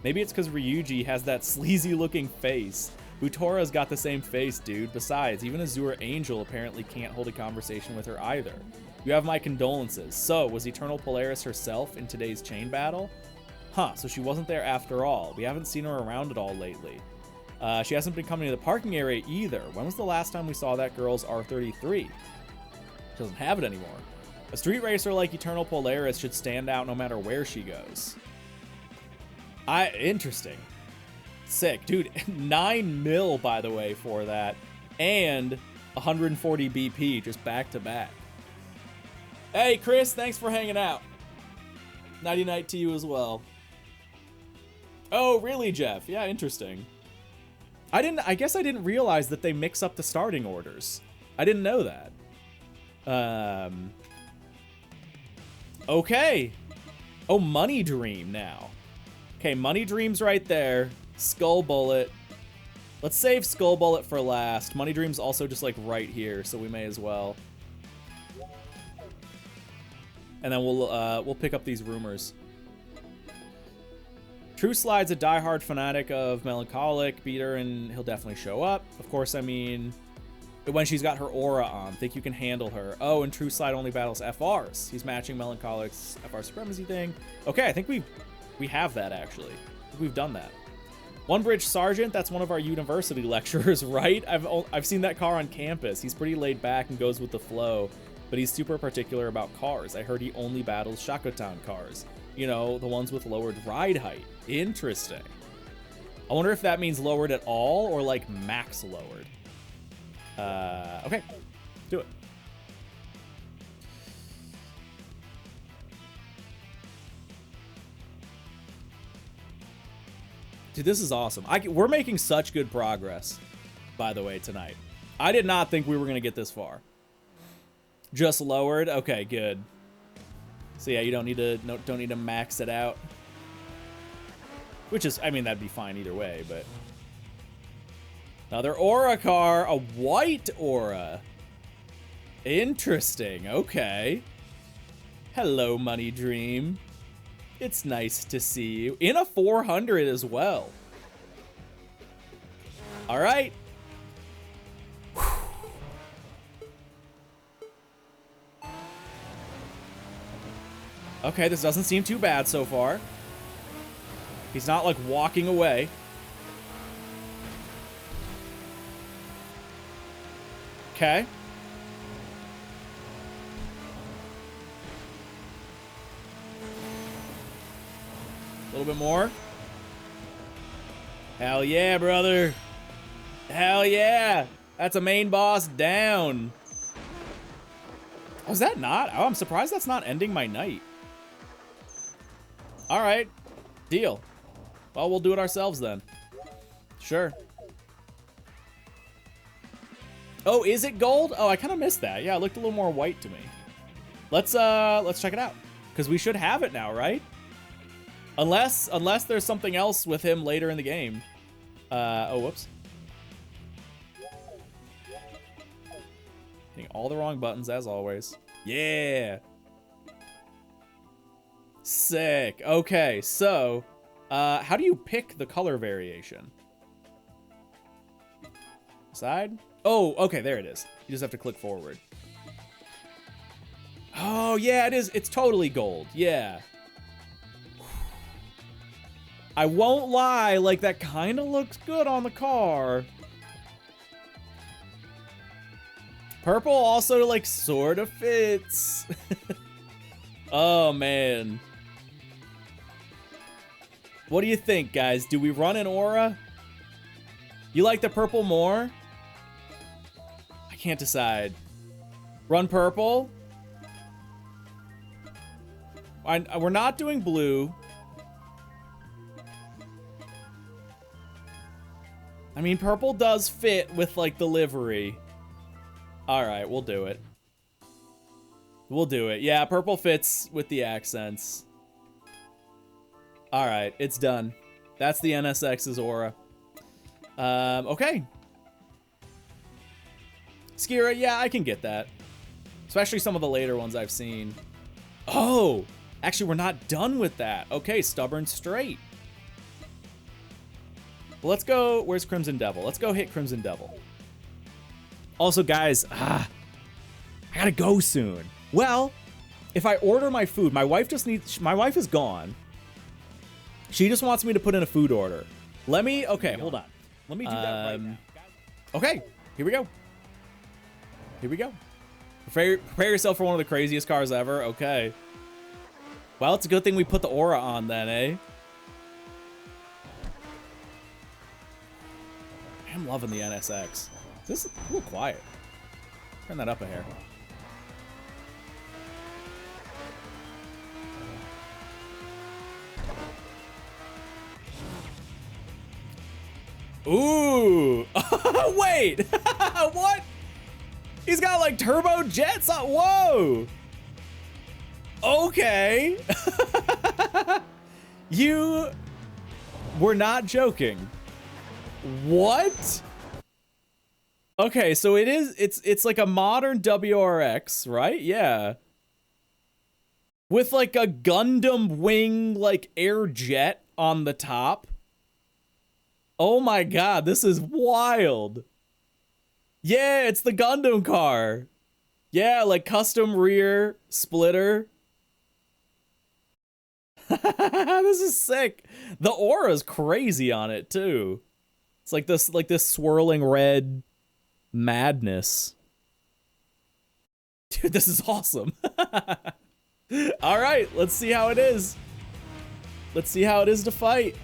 Maybe it's because Ryuji has that sleazy-looking face. Butora's got the same face, dude. Besides, even Azure Angel apparently can't hold a conversation with her either. You have my condolences. So, was Eternal Polaris herself in today's chain battle? Huh, so she wasn't there after all. We haven't seen her around at all lately. She hasn't been coming to the parking area either. When was the last time we saw that girl's R33? She doesn't have it anymore. A street racer like Eternal Polaris should stand out no matter where she goes. Interesting. Sick. Dude, 9 mil, by the way, for that. And 140 BP, just back to back. Hey, Chris, thanks for hanging out. Nighty night to you as well. Oh, really, Jeff? Yeah, interesting. I guess I didn't realize that they mix up the starting orders. I didn't know that. Okay. Oh, Money Dream now. Okay, Money Dream's right there. Skull Bullet. Let's save Skull Bullet for last. Money Dream's also just like right here, so we may as well. And then we'll pick up these rumors. True Slide's a diehard fanatic of Melancholic. Beat her and he'll definitely show up. Of course, I mean, when she's got her aura on. Think you can handle her. Oh, and True Slide only battles FRs. He's matching Melancholic's FR Supremacy thing. Okay, I think we have that, actually. I think we've done that. One Bridge Sergeant, that's one of our university lecturers, right? I've seen that car on campus. He's pretty laid back and goes with the flow, but he's super particular about cars. I heard he only battles Shakotan cars. You know, the ones with lowered ride height. Interesting. I wonder if that means lowered at all or like max lowered. Okay, do it. Dude, this is awesome. We're making such good progress, by the way, tonight. I did not think we were going to get this far. Just lowered? Okay, good. So yeah, you don't need to max it out. Which is, I mean, that'd be fine either way, but... Another aura car, a white aura. Interesting, okay. Hello, Money Dream. It's nice to see you. In a 400 as well. All right. Okay, this doesn't seem too bad so far. He's not, like, walking away. Okay. A little bit more. Hell yeah, brother. Hell yeah. That's a main boss down. Oh, is that not? Oh, I'm surprised that's not ending my night. All right. Deal. Well, we'll do it ourselves then. Sure. Oh, is it gold? Oh, I kind of missed that. Yeah, it looked a little more white to me. Let's check it out. Because we should have it now, right? Unless there's something else with him later in the game. Oh, whoops. Hitting all the wrong buttons, as always. Yeah! Sick. Okay, so, how do you pick the color variation? Side? Oh, okay, there it is. You just have to click forward. Oh, yeah, it is. It's totally gold. Yeah. I won't lie, like, that kind of looks good on the car. Purple also, like, sort of fits. Oh, man. What do you think, guys? Do we run an aura? You like the purple more? can't decide. Run purple. We're not doing blue. I mean, purple does fit with, like, the livery. Alright, we'll do it. We'll do it. Yeah, purple fits with the accents. Alright, it's done. That's the NSX's aura. Okay. Skira, yeah, I can get that. Especially some of the later ones I've seen. Oh! Actually, we're not done with that. Okay, stubborn straight. Well, let's go. Where's Crimson Devil? Let's go hit Crimson Devil. Also, guys, I gotta go soon. Well, if I order my food, my wife is gone. She just wants me to put in a food order. Okay, hold on. Let me do that right now. Okay, here we go. Here we go. Prepare yourself for one of the craziest cars ever. Okay. Well, it's a good thing we put the aura on then, eh? I'm loving the NSX. This is a little quiet. Turn that up a hair. Ooh! Wait! What? He's got like turbo jets on. Whoa! Okay. You were not joking. What? Okay, so it's like a modern WRX, right? Yeah. With like a Gundam wing like air jet on the top. Oh my god, this is wild. Yeah, it's the Gundam car. Yeah, like custom rear splitter. This is sick. The aura's crazy on it too. It's like this swirling red madness. Dude, this is awesome. All right, let's see how it is. Let's see how it is to fight.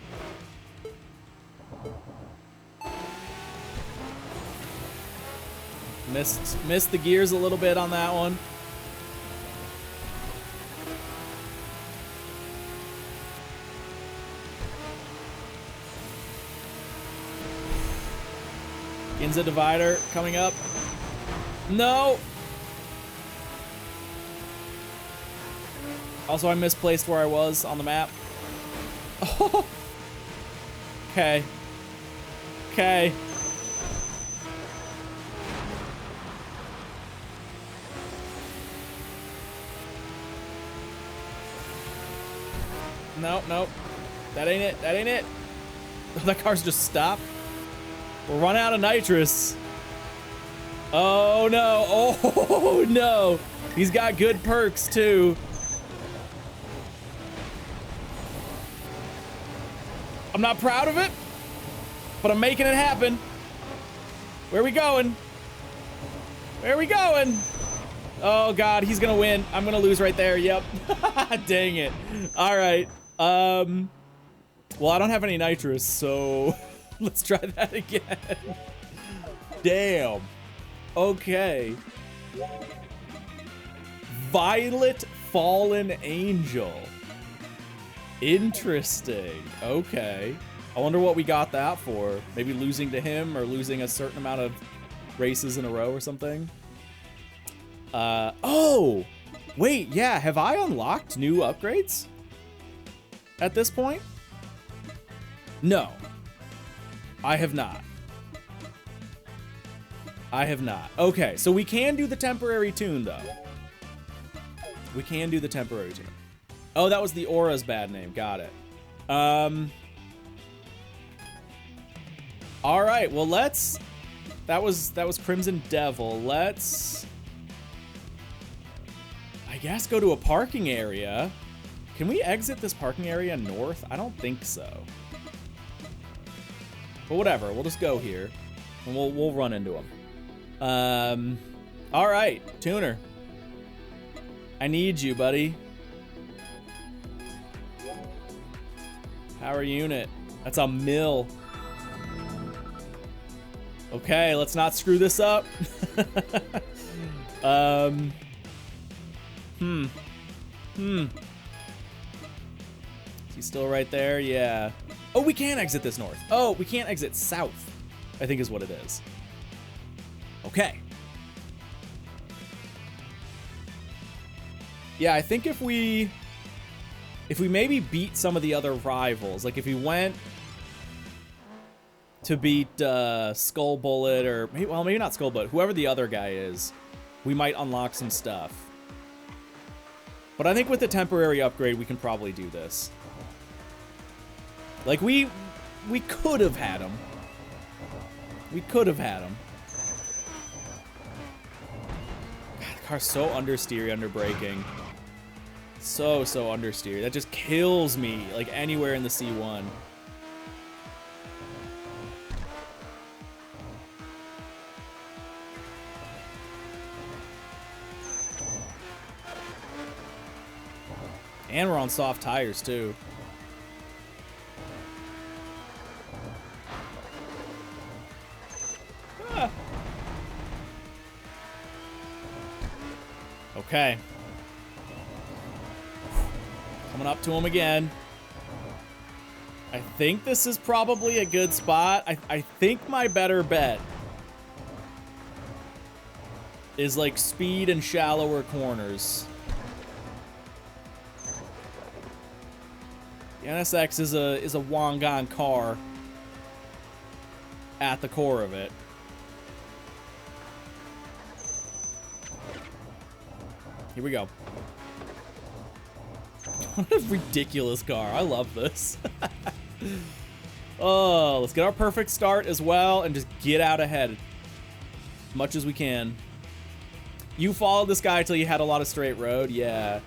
Missed the gears a little bit on that one. Ginza divider coming up. No. Also, I misplaced where I was on the map. Oh. Okay. Okay. Nope, nope. That ain't it. That ain't it. That car's just stopped. We'll run out of nitrous. Oh no. Oh no. He's got good perks too. I'm not proud of it, but I'm making it happen. Where are we going? Where are we going? Oh god, he's gonna win. I'm gonna lose right there. Yep. Dang it. All right. Well, I don't have any nitrous, so let's try that again. Damn. Okay. Violet Fallen Angel. Interesting. Okay. I wonder what we got that for. Maybe losing to him or losing a certain amount of races in a row or something. Oh! Wait, yeah, have I unlocked new upgrades at this point? No. I have not. I have not. Okay, so we can do the temporary tune, though. We can do the temporary tune. Oh, that was the Aura's bad name. Got it. All right, well, let's... That was Crimson Devil. Let's... I guess go to a parking area. Can we exit this parking area north? I don't think so. But whatever, we'll just go here. And we'll run into him. All right, Tuner. I need you, buddy. Power unit. That's a mill. Okay, let's not screw this up. Is he still right there? Yeah. Oh, we can exit this north. Oh, we can't exit south, I think is what it is. Okay. Yeah, I think if we maybe beat some of the other rivals, like if we went to beat Skull Bullet, or maybe not Skull Bullet, whoever the other guy is, we might unlock some stuff. But I think with the temporary upgrade, we can probably do this. Like, we could have had him. We could have had him. God, the car's so understeery, underbraking. So understeery. That just kills me, like, anywhere in the C1. And we're on soft tires, too. Ah. Okay. Coming up to him again. I think this is probably a good spot. I think my better bet is like speed and shallower corners. The NSX is a wangan car at the core of it. Here we go. What a ridiculous car. I love this. Oh, let's get our perfect start as well and just get out ahead as much as we can. You followed this guy till you had a lot of straight road? Yeah.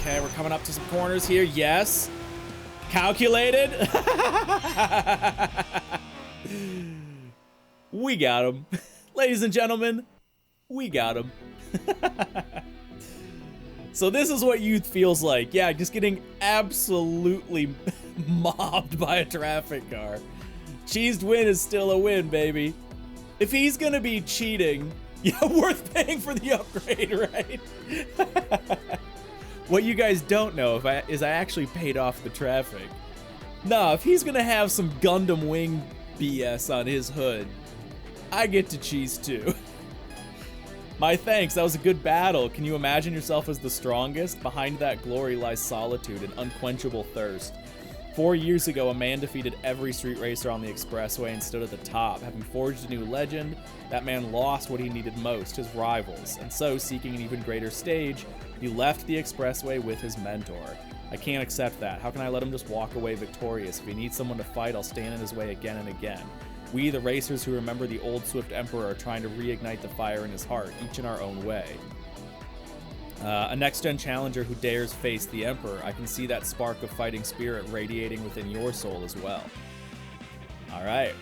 Okay, we're coming up to some corners here. Yes. Calculated. We got him. Ladies and gentlemen, we got him. So this is what youth feels like. Yeah, just getting absolutely mobbed by a traffic car. Cheesed win is still a win, baby. If he's gonna be cheating, yeah, worth paying for the upgrade, right? What you guys don't know is I actually paid off the traffic. No, if he's gonna have some Gundam Wing BS on his hood, I get to cheese too. My thanks, that was a good battle. Can you imagine yourself as the strongest? Behind that glory lies solitude and unquenchable thirst. 4 years ago, a man defeated every street racer on the expressway and stood at the top. Having forged a new legend, that man lost what he needed most, his rivals. And so, seeking an even greater stage, he left the expressway with his mentor. I can't accept that. How can I let him just walk away victorious? If he needs someone to fight, I'll stand in his way again and again. We, the racers who remember the old Swift Emperor, are trying to reignite the fire in his heart, each in our own way. A next-gen challenger who dares face the Emperor. I can see that spark of fighting spirit radiating within your soul as well. All right.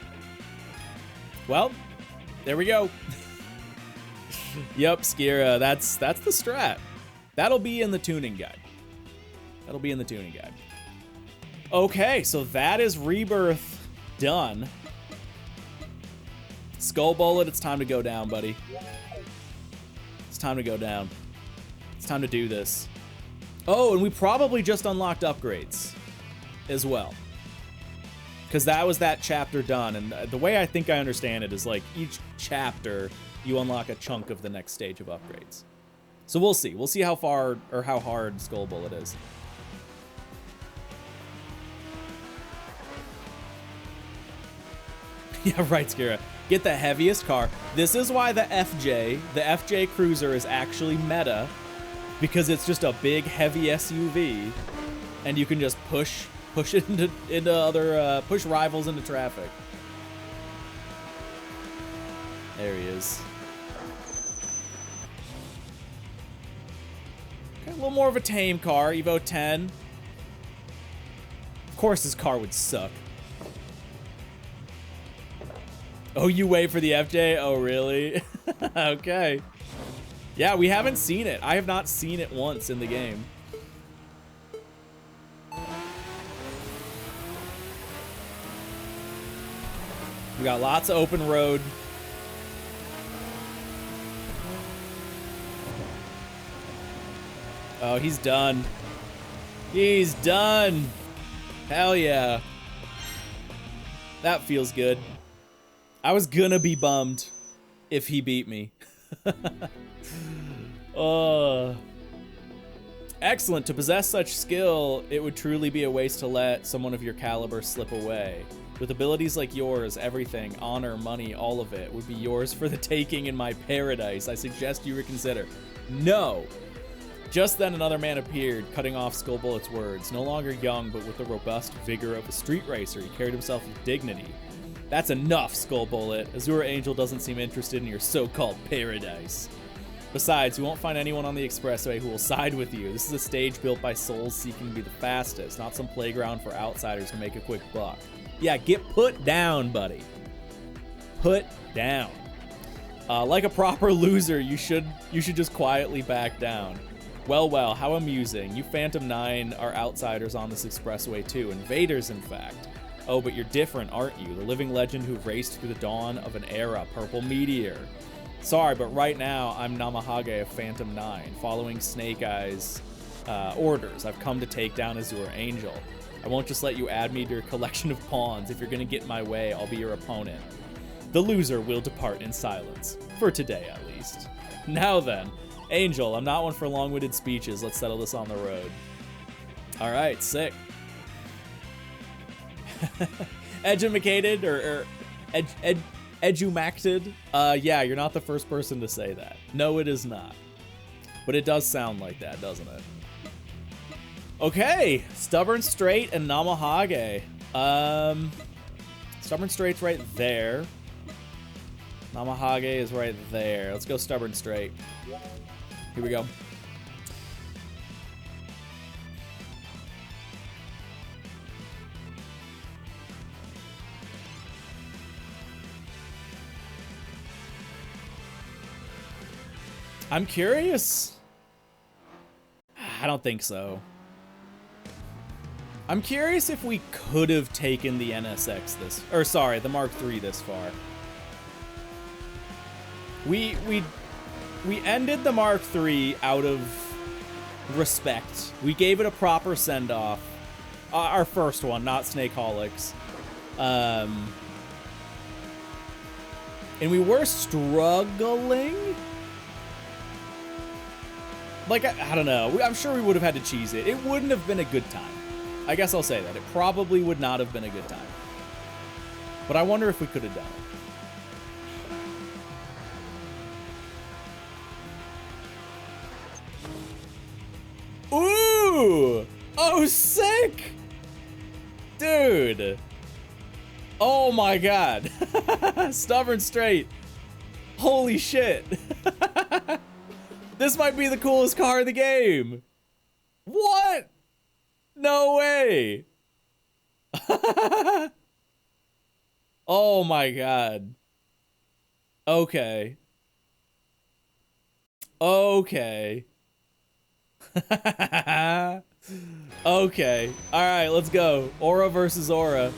Well, there we go. Yep, Skira, that's the strat. That'll be in the tuning guide. That'll be in the tuning guide. Okay, so that is Rebirth done. Skull Bullet, it's time to go down, buddy. It's time to go down. It's time to do this. Oh, and we probably just unlocked upgrades as well. Because that was that chapter done. And the way I think I understand it is like each chapter, you unlock a chunk of the next stage of upgrades. So we'll see. We'll see how far or how hard Skull Bullet is. Yeah, right, Skira. Get the heaviest car. This is why the FJ Cruiser is actually meta, because it's just a big, heavy SUV, and you can just push it into other, push rivals into traffic. There he is. Okay, a little more of a tame car, Evo 10. Of course this car would suck. Oh, you wait for the FJ? Oh, really? Okay. Yeah, we haven't seen it. I have not seen it once in the game. We got lots of open road. Oh, he's done. He's done. Hell yeah. That feels good. I was gonna be bummed if he beat me. Excellent. To possess such skill, it would truly be a waste to let someone of your caliber slip away. With abilities like yours, everything, honor, money, all of it, would be yours for the taking in my paradise. I suggest you reconsider. No! Just then another man appeared, cutting off Skullbullet's words. No longer young, but with the robust vigor of a street racer, he carried himself with dignity. That's enough, Skullbullet. Azure Angel doesn't seem interested in your so-called paradise. Besides, you won't find anyone on the expressway who will side with you. This is a stage built by souls seeking to be the fastest, not some playground for outsiders to make a quick buck. Yeah, get put down, buddy. Put down. Like a proper loser, you should just quietly back down. Well, how amusing. You Phantom 9 are outsiders on this expressway too. Invaders, in fact. Oh, but you're different, aren't you? The living legend who raced through the dawn of an era, Purple Meteor. Sorry, but right now, I'm Namahage of Phantom 9, following Snake Eyes' orders. I've come to take down Azure Angel. I won't just let you add me to your collection of pawns. If you're gonna get in my way, I'll be your opponent. The loser will depart in silence. For today, at least. Now then, Angel, I'm not one for long-winded speeches. Let's settle this on the road. All right, sick. Edumacated or edumacted? Yeah, you're not the first person to say that. No, it is not. But it does sound like that, doesn't it? Okay, Stubborn Straight and Namahage. Stubborn Straight's right there. Namahage is right there. Let's go Stubborn Straight. Here we go. I'm curious. I don't think so. I'm curious if we could have taken the NSX this, or sorry, the Mark III this far. We ended the Mark III out of respect. We gave it a proper send-off. Our first one, not Snakeholics. And we were struggling. Like, I don't know. I'm sure we would have had to cheese it. It wouldn't have been a good time. I guess I'll say that. It probably would not have been a good time. But I wonder if we could have done it. Ooh! Oh, sick! Dude. Oh my god. Stubborn Straight. Holy shit. This might be the coolest car in the game. What? No way. Oh my god. Okay. Okay. Okay. All right, let's go. Aura versus Aura.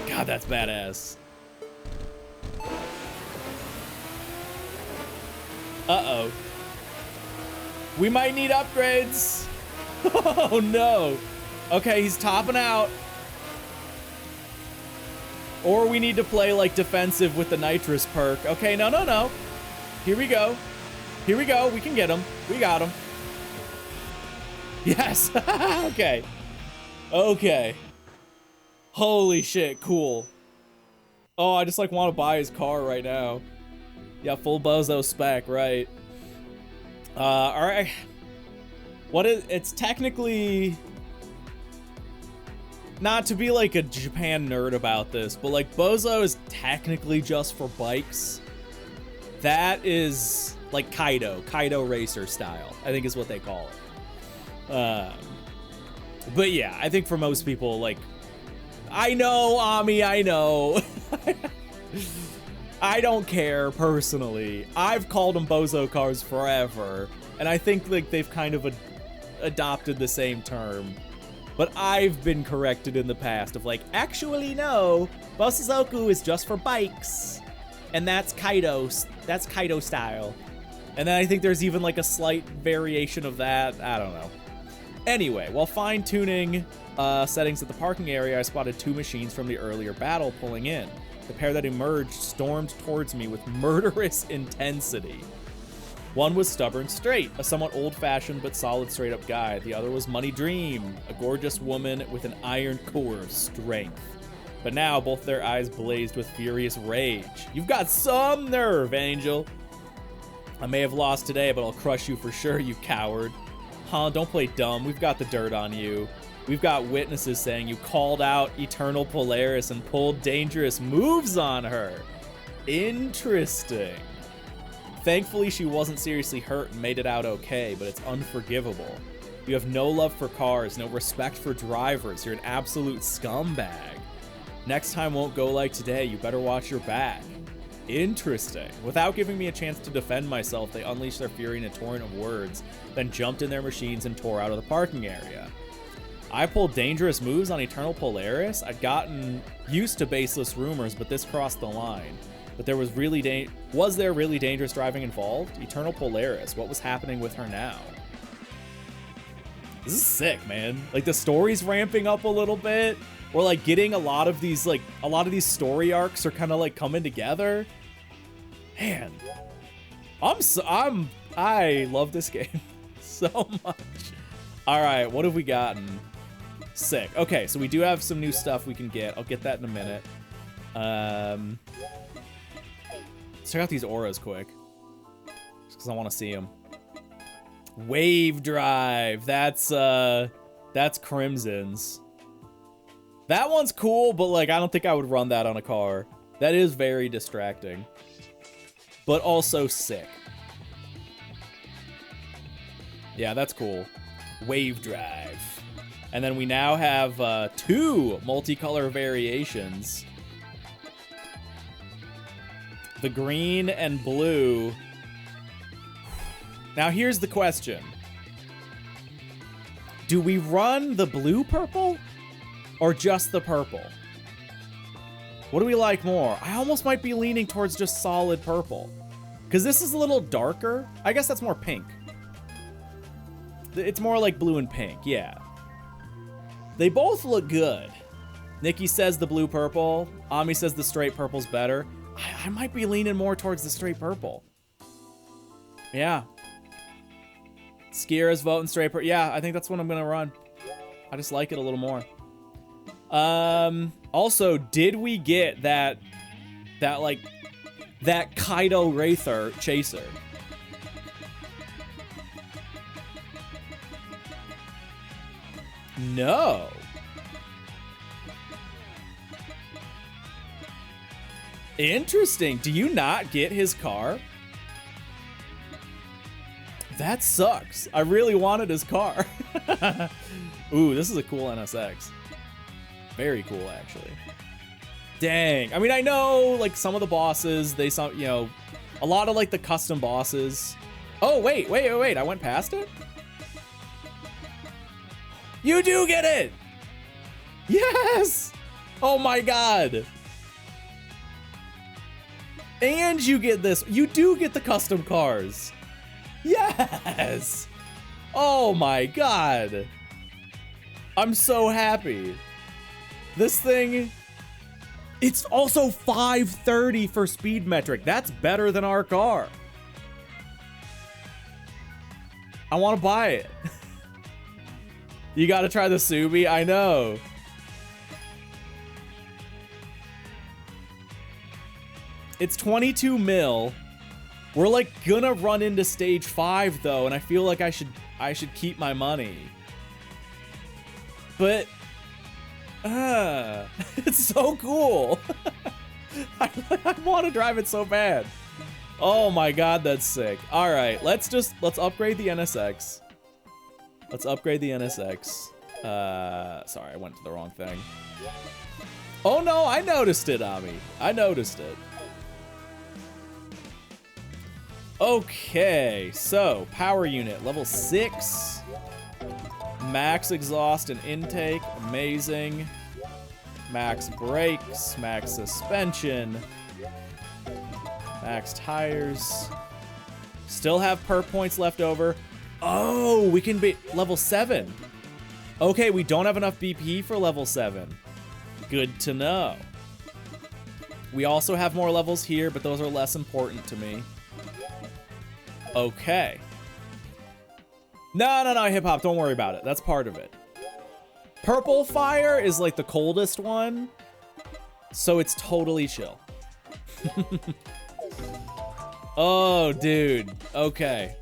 God, that's badass. Uh-oh. We might need upgrades. Oh, no. Okay, he's topping out. Or we need to play, like, defensive with the nitrous perk. Okay, no, no, no. Here we go. Here we go. We can get him. We got him. Yes. Okay. Okay. Holy shit, cool. Oh, I just, like, want to buy his car right now. Yeah, full bozo spec, right. All right. What is, it's technically, not to be like a Japan nerd about this, but like bozo is technically just for bikes. That is like Kaido racer style, I think is what they call it. But yeah, I think for most people, like, I know, Ami, I know. I don't care personally. I've called them bozo cars forever, and I think like they've kind of adopted the same term. But I've been corrected in the past of like, actually no, Bosozoku is just for bikes, and that's Kaido style. And then I think there's even like a slight variation of that. I don't know. Anyway, while fine-tuning settings at the parking area, I spotted 2 machines from the earlier battle pulling in. The pair that emerged stormed towards me with murderous intensity. One was Stubborn Straight, a somewhat old-fashioned but solid straight-up guy. The other was Money Dream, a gorgeous woman with an iron core of strength. But now both their eyes blazed with furious rage. You've got some nerve, Angel. I may have lost today, but I'll crush you for sure, you coward. Huh, don't play dumb. We've got the dirt on you. We've got witnesses saying you called out Eternal Polaris and pulled dangerous moves on her. Interesting. Thankfully, she wasn't seriously hurt and made it out okay, but it's unforgivable. You have no love for cars, no respect for drivers. You're an absolute scumbag. Next time won't go like today. You better watch your back. Interesting. Without giving me a chance to defend myself, they unleashed their fury in a torrent of words, then jumped in their machines and tore out of the parking area. I pulled dangerous moves on Eternal Polaris. I'd gotten used to baseless rumors, but this crossed the line. But there was there really dangerous driving involved? Eternal Polaris, what was happening with her now? This is sick, man. Like the story's ramping up a little bit. We're like getting a lot of these story arcs are kind of like coming together. Man, I love this game so much. All right, what have we gotten? Sick. Okay, so we do have some new stuff we can get. I'll get that in a minute. Let's check out these auras quick, just because I want to see them. Wave Drive. That's Crimson's. That one's cool, but like I don't think I would run that on a car. That is very distracting, but also sick. Yeah, that's cool. Wave Drive. And then we now have 2 multicolor variations. The green and blue. Now here's the question. Do we run the blue purple or just the purple? What do we like more? I almost might be leaning towards just solid purple, because this is a little darker. I guess that's more pink. It's more like blue and pink, yeah. They both look good. Nikki says the blue purple. Ami says the straight purple's better. I might be leaning more towards the straight purple. Yeah. Skiera's voting straight purple. Yeah, I think that's what I'm gonna run. I just like it a little more. Also, did we get that kaidobattle chaser? No. Interesting. Do you not get his car? That sucks. I really wanted his car. Ooh, this is a cool NSX. Very cool, actually. Dang. I mean, I know, like, some of the bosses, a lot of, like, the custom bosses. Oh, wait. I went past it? You do get it! Yes! Oh my god. And you get this. You do get the custom cars. Yes! Oh my god. I'm so happy. This thing, it's also 530 for speed metric. That's better than our car. I want to buy it. You got to try the Subi. I know. It's 22 mil. We're like gonna run into stage 5 though, and I feel like I should keep my money. But it's so cool. I want to drive it so bad. Oh my god, that's sick. All right, let's upgrade the NSX. Let's upgrade the NSX. Sorry, I went to the wrong thing. Oh no, I noticed it, Ami. I noticed it. Okay, so power unit, level 6. Max exhaust and intake, amazing. Max brakes, max suspension, max tires. Still have perk points left over. Oh, we can be level 7. Okay, we don't have enough BP for level 7. Good to know. We also have more levels here, but those are less important to me. Okay. No, hip-hop, don't worry about it. That's part of it. Purple fire is like the coldest one, so it's totally chill. Oh, dude. Okay.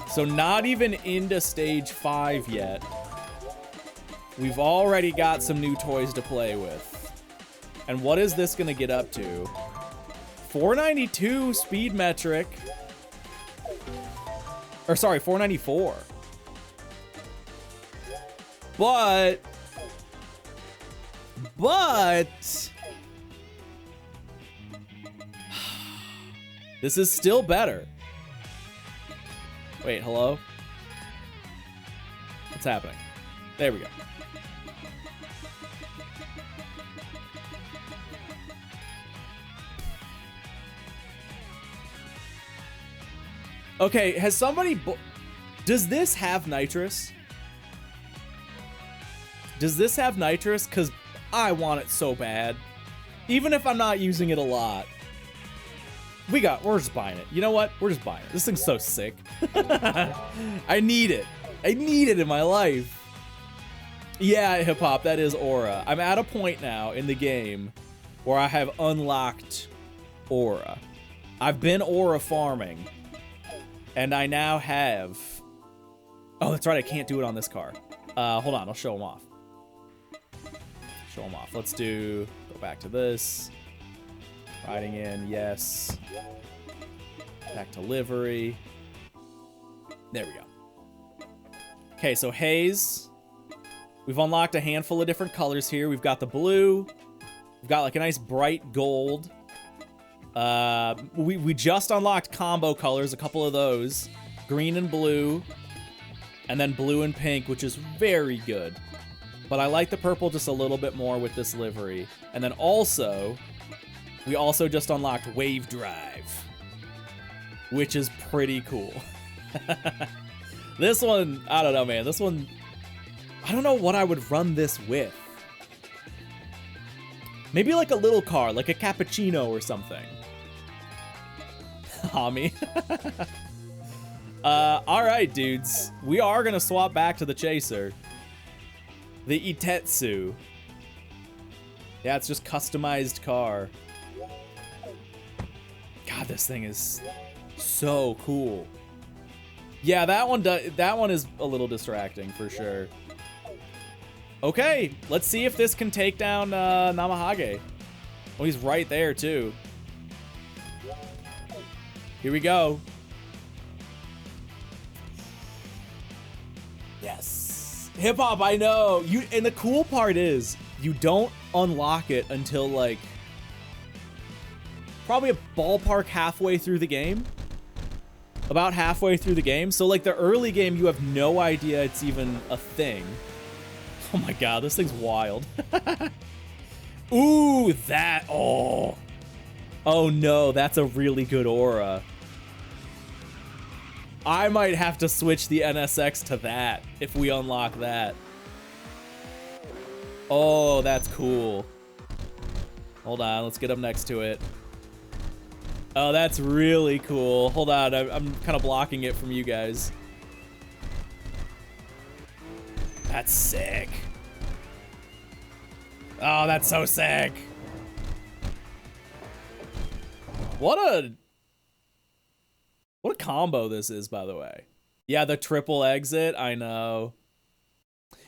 So not even into stage 5 yet. We've already got some new toys to play with. And what is this gonna get up to? 492 speed metric. Or sorry, 494. But this is still better. Wait, hello? What's happening? There we go. Okay, has somebody... Does this have nitrous? Does this have nitrous? Because I want it so bad. Even if I'm not using it a lot. We're just buying it. You know what? We're just buying it. This thing's so sick. I need it. I need it in my life. Yeah, hip hop, that is aura. I'm at a point now in the game where I have unlocked aura. I've been aura farming. And I now have... Oh, that's right, I can't do it on this car. Hold on, I'll show them off. Show them off. Let's go back to this. Riding in, yes. Back to livery. There we go. Okay, so haze. We've unlocked a handful of different colors here. We've got the blue. We've got like a nice bright gold. We just unlocked combo colors, a couple of those. Green and blue. And then blue and pink, which is very good. But I like the purple just a little bit more with this livery. And then also, we also just unlocked Wave Drive, which is pretty cool. This one, I don't know, man. This one, I don't know what I would run this with. Maybe like a little car, like a cappuccino or something. Hami. All right, dudes. We are going to swap back to the Chaser. The Itetsu. Yeah, it's just customized car. God, this thing is so cool. Yeah, that one is a little distracting for sure. Okay, let's see if this can take down Namahage. Oh, he's right there too. Here we go. Yes. Hip hop, I know. And the cool part is you don't unlock it until like probably a ballpark halfway through the game. About halfway through the game. So like the early game, you have no idea it's even a thing. Oh my god, this thing's wild. Ooh, that. Oh no, that's a really good aura. I might have to switch the NSX to that if we unlock that. Oh, that's cool. Hold on, let's get up next to it. Oh, that's really cool. Hold on, I'm kind of blocking it from you guys. That's sick. Oh, that's so sick. What a combo this is, by the way. Yeah, the triple exit, I know.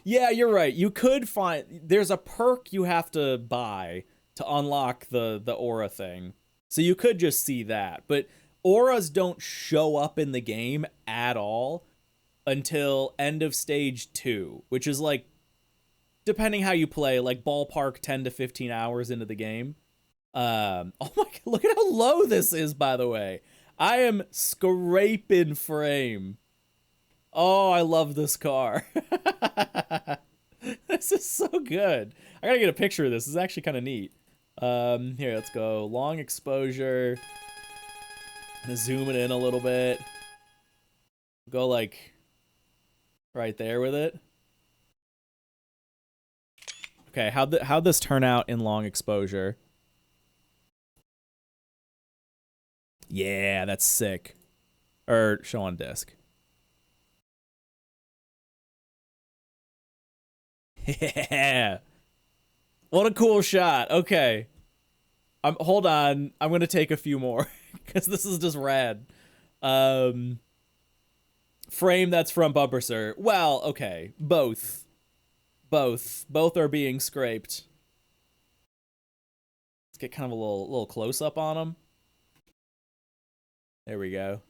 Yeah, you're right. You could find... There's a perk you have to buy to unlock the aura thing. So you could just see that. But auras don't show up in the game at all until end of stage 2, which is like, depending how you play, like ballpark 10 to 15 hours into the game. Oh my god, look at how low this is, by the way. I am scraping frame. Oh, I love this car. This is so good. I gotta get a picture of this. This is actually kind of neat. Here, let's go. Long exposure. Gonna zoom it in a little bit. Go like right there with it. Okay, how'd this turn out in long exposure? Yeah, that's sick. Or show on disc. Yeah. What a cool shot. Okay. Hold on. I'm gonna take a few more because this is just rad. Frame that's from bumper, sir. Well, okay. Both are being scraped. Let's get kind of a little close up on them. There we go.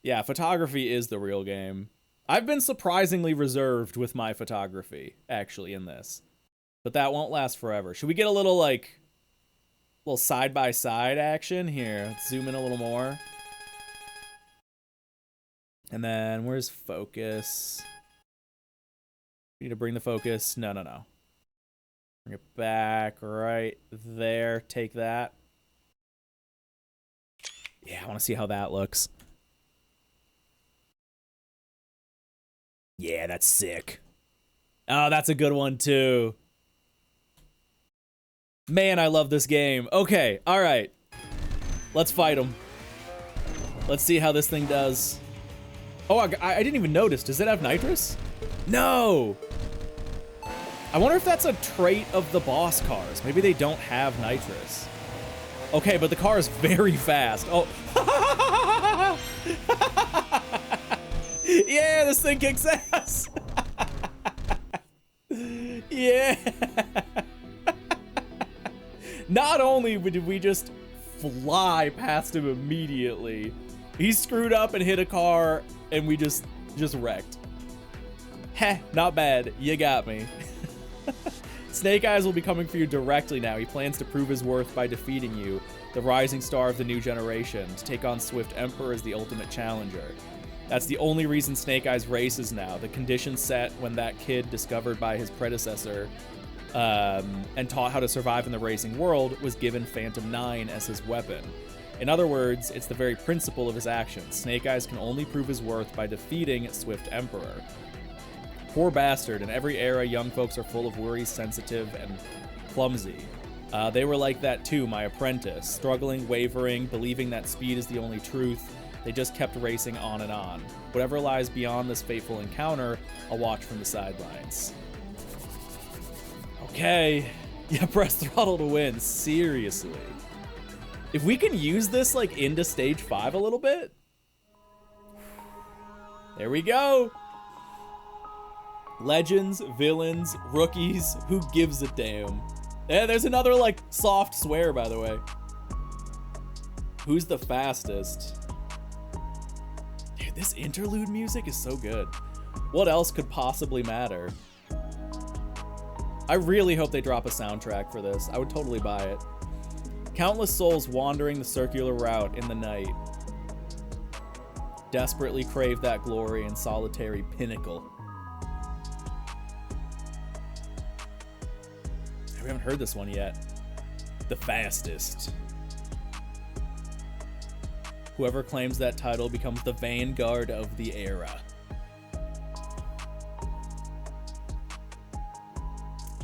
Yeah, photography is the real game. I've been surprisingly reserved with my photography, actually, in this. But that won't last forever. Should we get a little, like, little side-by-side action? Here, let's zoom in a little more. And then, where's focus? We need to bring the focus. No. Bring it back right there. Take that. Yeah, I want to see how that looks. Yeah, that's sick. Oh, that's a good one, too. Man, I love this game. Okay, all right. Let's fight him. Let's see how this thing does. Oh, I didn't even notice. Does it have nitrous? No! I wonder if that's a trait of the boss cars. Maybe they don't have nitrous. Okay, but the car is very fast. Oh. Yeah, this thing kicks ass. Yeah. Not only did we just fly past him immediately, he screwed up and hit a car, and we just wrecked. Heh, not bad. You got me. Snake Eyes will be coming for you directly now. He plans to prove his worth by defeating you, the rising star of the new generation, to take on Swift Emperor as the ultimate challenger. That's the only reason Snake Eyes races now. The conditions set when that kid, discovered by his predecessor and taught how to survive in the racing world, was given Phantom 9 as his weapon. In other words, it's the very principle of his actions. Snake Eyes can only prove his worth by defeating Swift Emperor. Poor bastard. In every era, young folks are full of worries, sensitive, and clumsy. They were like that too, my apprentice. Struggling, wavering, believing that speed is the only truth. They just kept racing on and on. Whatever lies beyond this fateful encounter, I'll watch from the sidelines. Okay. Yeah, press throttle to win. Seriously. If we can use this, like, into stage 5 a little bit. There we go. Legends, villains, rookies, who gives a damn? Yeah, there's another, like, soft swear, by the way. Who's the fastest? Dude, this interlude music is so good. What else could possibly matter? I really hope they drop a soundtrack for this. I would totally buy it. Countless souls wandering the circular route in the night desperately crave that glory and solitary pinnacle. We haven't heard this one yet. The fastest. Whoever claims that title becomes the vanguard of the era.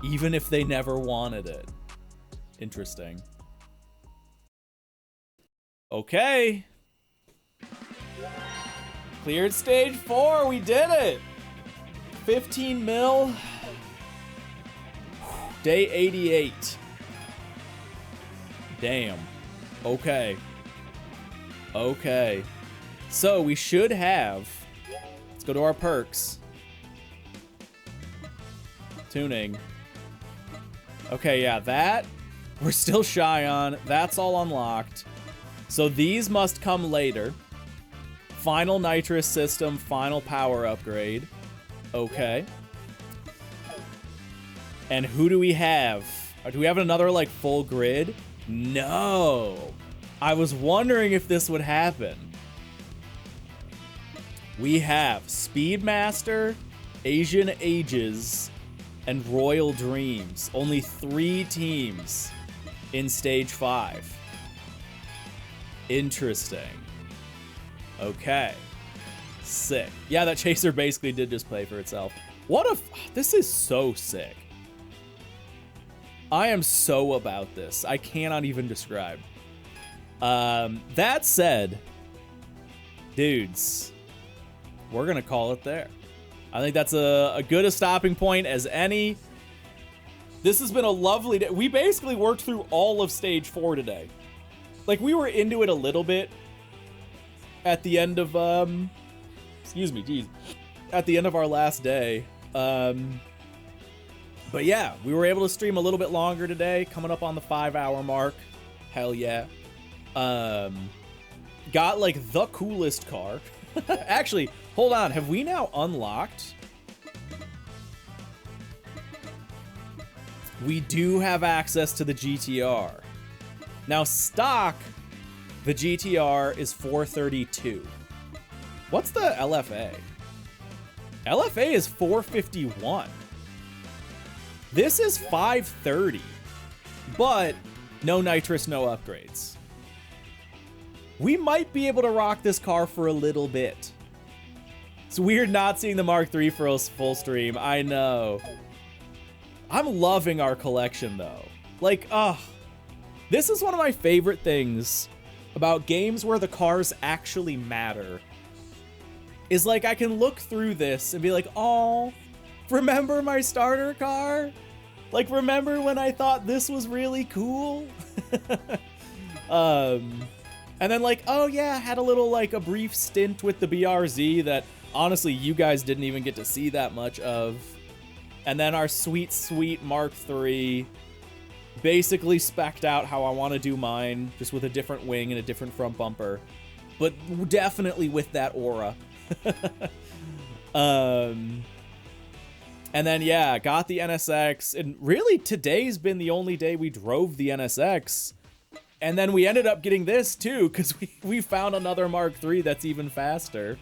Even if they never wanted it. Interesting. Okay. Cleared stage 4. We did it. 15 mil. Day 88. Damn. Okay. Okay. So we should have... Let's go to our perks. Tuning. Okay, yeah, that we're still shy on. That's all unlocked. So these must come later. Final nitrous system, final power upgrade. Okay. And who do we have? Do we have another, like, full grid? No. I was wondering if this would happen. We have Speedmaster, Asian Ages, and Royal Dreams. Only 3 teams in Stage 5. Interesting. Okay. Sick. Yeah, that chaser basically did just play for itself. What a... This is so sick. I am so about this. I cannot even describe. That said, dudes, we're gonna call it there. I think that's a good a stopping point as any. This has been a lovely day. We basically worked through all of Stage 4 today. Like, we were into it a little bit at the end of, excuse me, geez, at the end of our last day. But yeah, we were able to stream a little bit longer today, coming up on the 5-hour mark. Hell yeah. Got like the coolest car. Actually, hold on. Have we now unlocked? We do have access to the GTR. Now, stock, the GTR is 432. What's the LFA? LFA is 451. This is 530, but no nitrous, no upgrades. We might be able to rock this car for a little bit. It's weird not seeing the Mark III for a full stream. I know. I'm loving our collection, though. Like, this is one of my favorite things about games where the cars actually matter. Is like, I can look through this and be like, oh, remember my starter car? Like, remember when I thought this was really cool? And then like, oh yeah, had a little like a brief stint with the BRZ that honestly you guys didn't even get to see that much of. And then our sweet, sweet Mark III basically spec'd out how I want to do mine, just with a different wing and a different front bumper, but definitely with that aura. And then yeah, got the NSX, and really today's been the only day we drove the NSX. And then we ended up getting this too, because we found another Mark III that's even faster,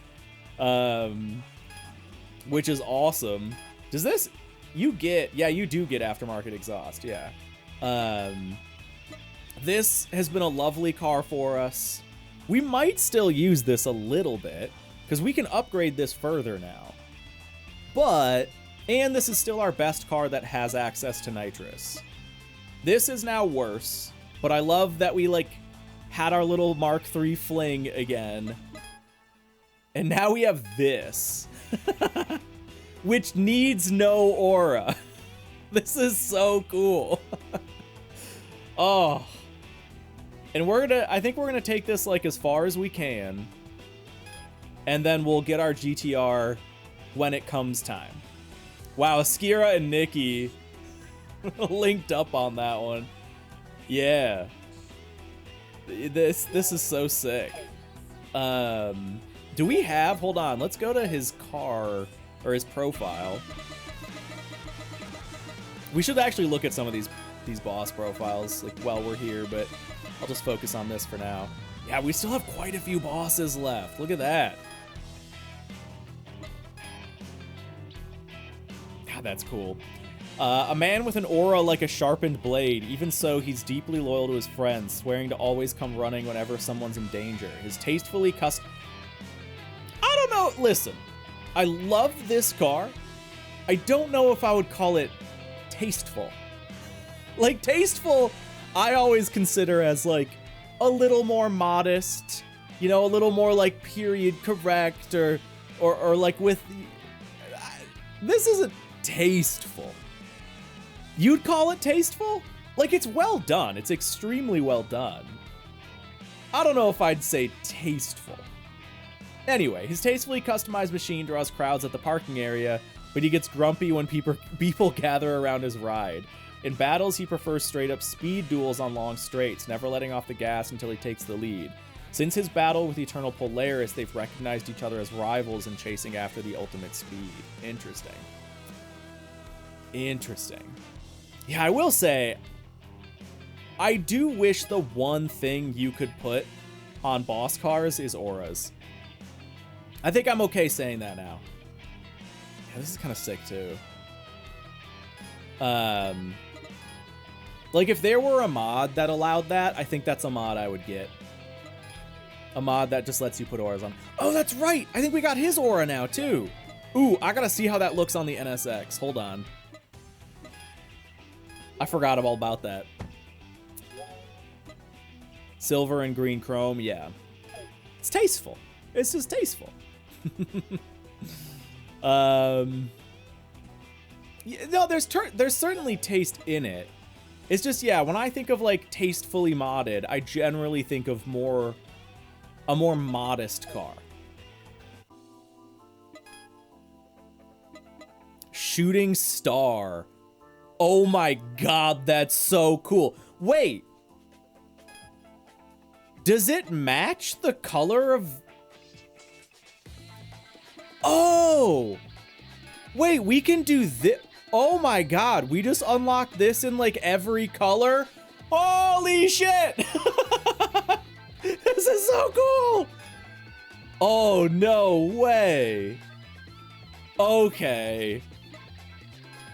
which is awesome. Does this, you get, yeah, you do get aftermarket exhaust, yeah. This has been a lovely car for us. We might still use this a little bit, because we can upgrade this further now. But, and this is still our best car that has access to nitrous. This is now worse. But I love that we, like, had our little Mark III fling again. And now we have this. Which needs no aura. This is so cool. Oh. And I think we're gonna take this, like, as far as we can. And then we'll get our GTR when it comes time. Wow, Skira and Nikki linked up on that one. Yeah, this is so sick. Do we have, hold on, let's go to his car or his profile. We should actually look at some of these boss profiles like while we're here, but I'll just focus on this for now. Yeah, we still have quite a few bosses left. Look at that. God, that's cool. A man with an aura like a sharpened blade. Even so, he's deeply loyal to his friends, swearing to always come running whenever someone's in danger. His tastefully custom... I don't know. Listen, I love this car. I don't know if I would call it tasteful. Like, tasteful, I always consider as, like, a little more modest. You know, a little more, like, period correct or like, with... This isn't tasteful. You'd call it tasteful? Like, it's well done. It's extremely well done. I don't know if I'd say tasteful. Anyway, his tastefully customized machine draws crowds at the parking area, but he gets grumpy when people gather around his ride. In battles, he prefers straight-up speed duels on long straights, never letting off the gas until he takes the lead. Since his battle with Eternal Polaris, they've recognized each other as rivals in chasing after the ultimate speed. Interesting. Interesting. Yeah, I will say, I do wish the one thing you could put on boss cars is auras. I think I'm okay saying that now. Yeah, this is kind of sick too. Like if there were a mod that allowed that, I think that's a mod I would get. A mod that just lets you put auras on. Oh, that's right. I think we got his aura now too. Ooh, I gotta see how that looks on the NSX. Hold on. I forgot all about that. Silver and green chrome, yeah. It's tasteful. It's just tasteful. Yeah, no, there's certainly taste in it. It's just, yeah, when I think of like tastefully modded, I generally think of a more modest car. Shooting star. Oh my god, that's so cool. Wait. Does it match the color of... Oh! Wait, we can do this. Oh my god, we just unlocked this in like every color? Holy shit! This is so cool! Oh, no way. Okay.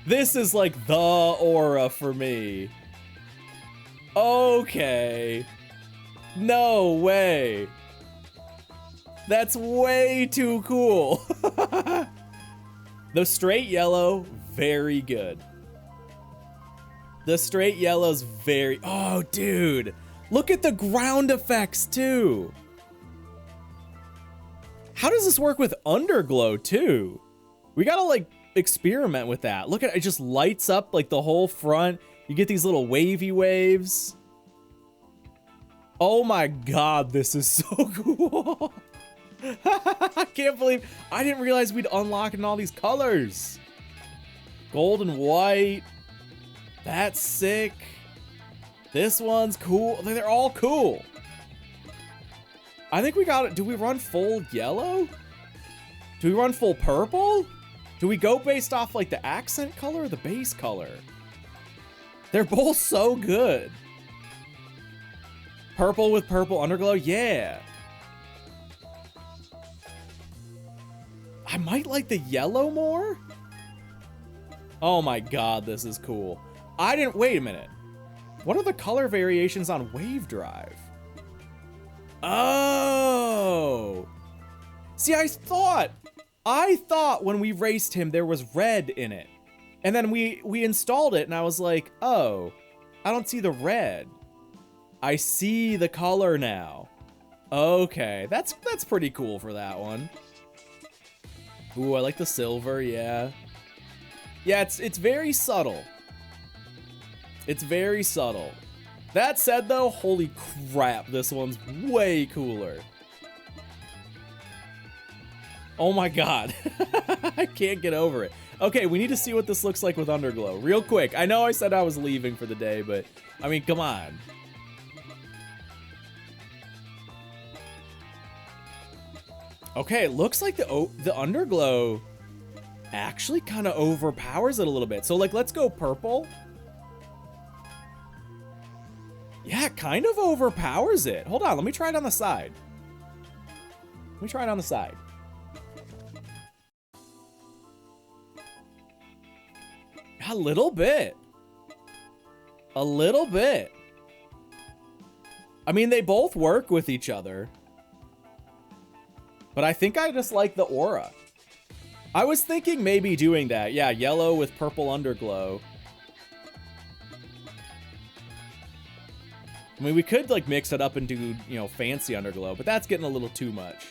This is like the aura for me. Okay. No way. That's way too cool. The straight yellow, very good. The straight yellow's very... Oh, dude. Look at the ground effects, too. How does this work with underglow, too? We gotta, like, experiment with that. Look at it. It just lights up, like, the whole front. You get these little wavy waves. Oh, my God. This is so cool. I can't believe... I didn't realize we'd unlock in all these colors. Gold and white. That's sick. This one's cool. They're all cool. I think we got it. Do we run full yellow? Do we run full purple? Do we go based off like the accent color or the base color? They're both so good. Purple with purple underglow? Yeah. I might like the yellow more. Oh my god, this is cool. I didn't... Wait a minute. What are the color variations on Wave Drive? Oh! See, I thought when we raced him there was red in it. And then we installed it and I was like, oh, I don't see the red. I see the color now. Okay, that's pretty cool for that one. Ooh, I like the silver, yeah. Yeah, it's very subtle. It's very subtle. That said, though, holy crap, this one's way cooler. Oh my god. I can't get over it. Okay, we need to see what this looks like with underglow. Real quick. I know I said I was leaving for the day, but, I mean, come on. Okay, it looks like the underglow actually kind of overpowers it a little bit. So, like, let's go purple. Yeah, it kind of overpowers it. Hold on, let me try it on the side. Let me try it on the side. A little bit. A little bit. I mean, they both work with each other. But I think I just like the aura. I was thinking maybe doing that. Yeah, yellow with purple underglow. I mean, we could, like, mix it up and do, you know, fancy underglow, but that's getting a little too much.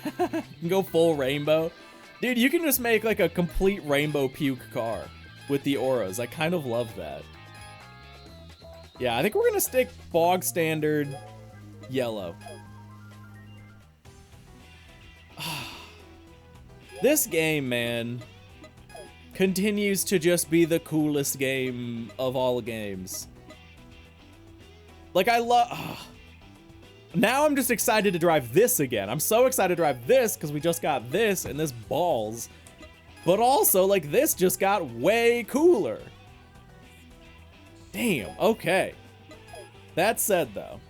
You can go full rainbow. Dude, you can just make, like, a complete rainbow puke car with the auras. I kind of love that. Yeah, I think we're gonna stick bog standard yellow. This game, man, continues to just be the coolest game of all games. Like, I love... Now I'm just excited to drive this again. I'm so excited to drive this because we just got this and this balls. But also, like, this just got way cooler. Damn, okay. That said, though.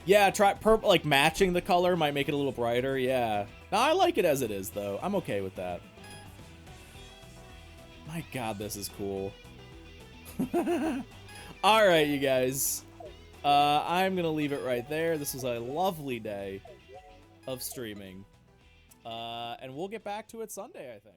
Yeah, try like matching the color might make it a little brighter, yeah. No, I like it as it is, though. I'm okay with that. My god, this is cool. Alright, you guys. I'm gonna leave it right there. This was a lovely day of streaming. And we'll get back to it Sunday, I think.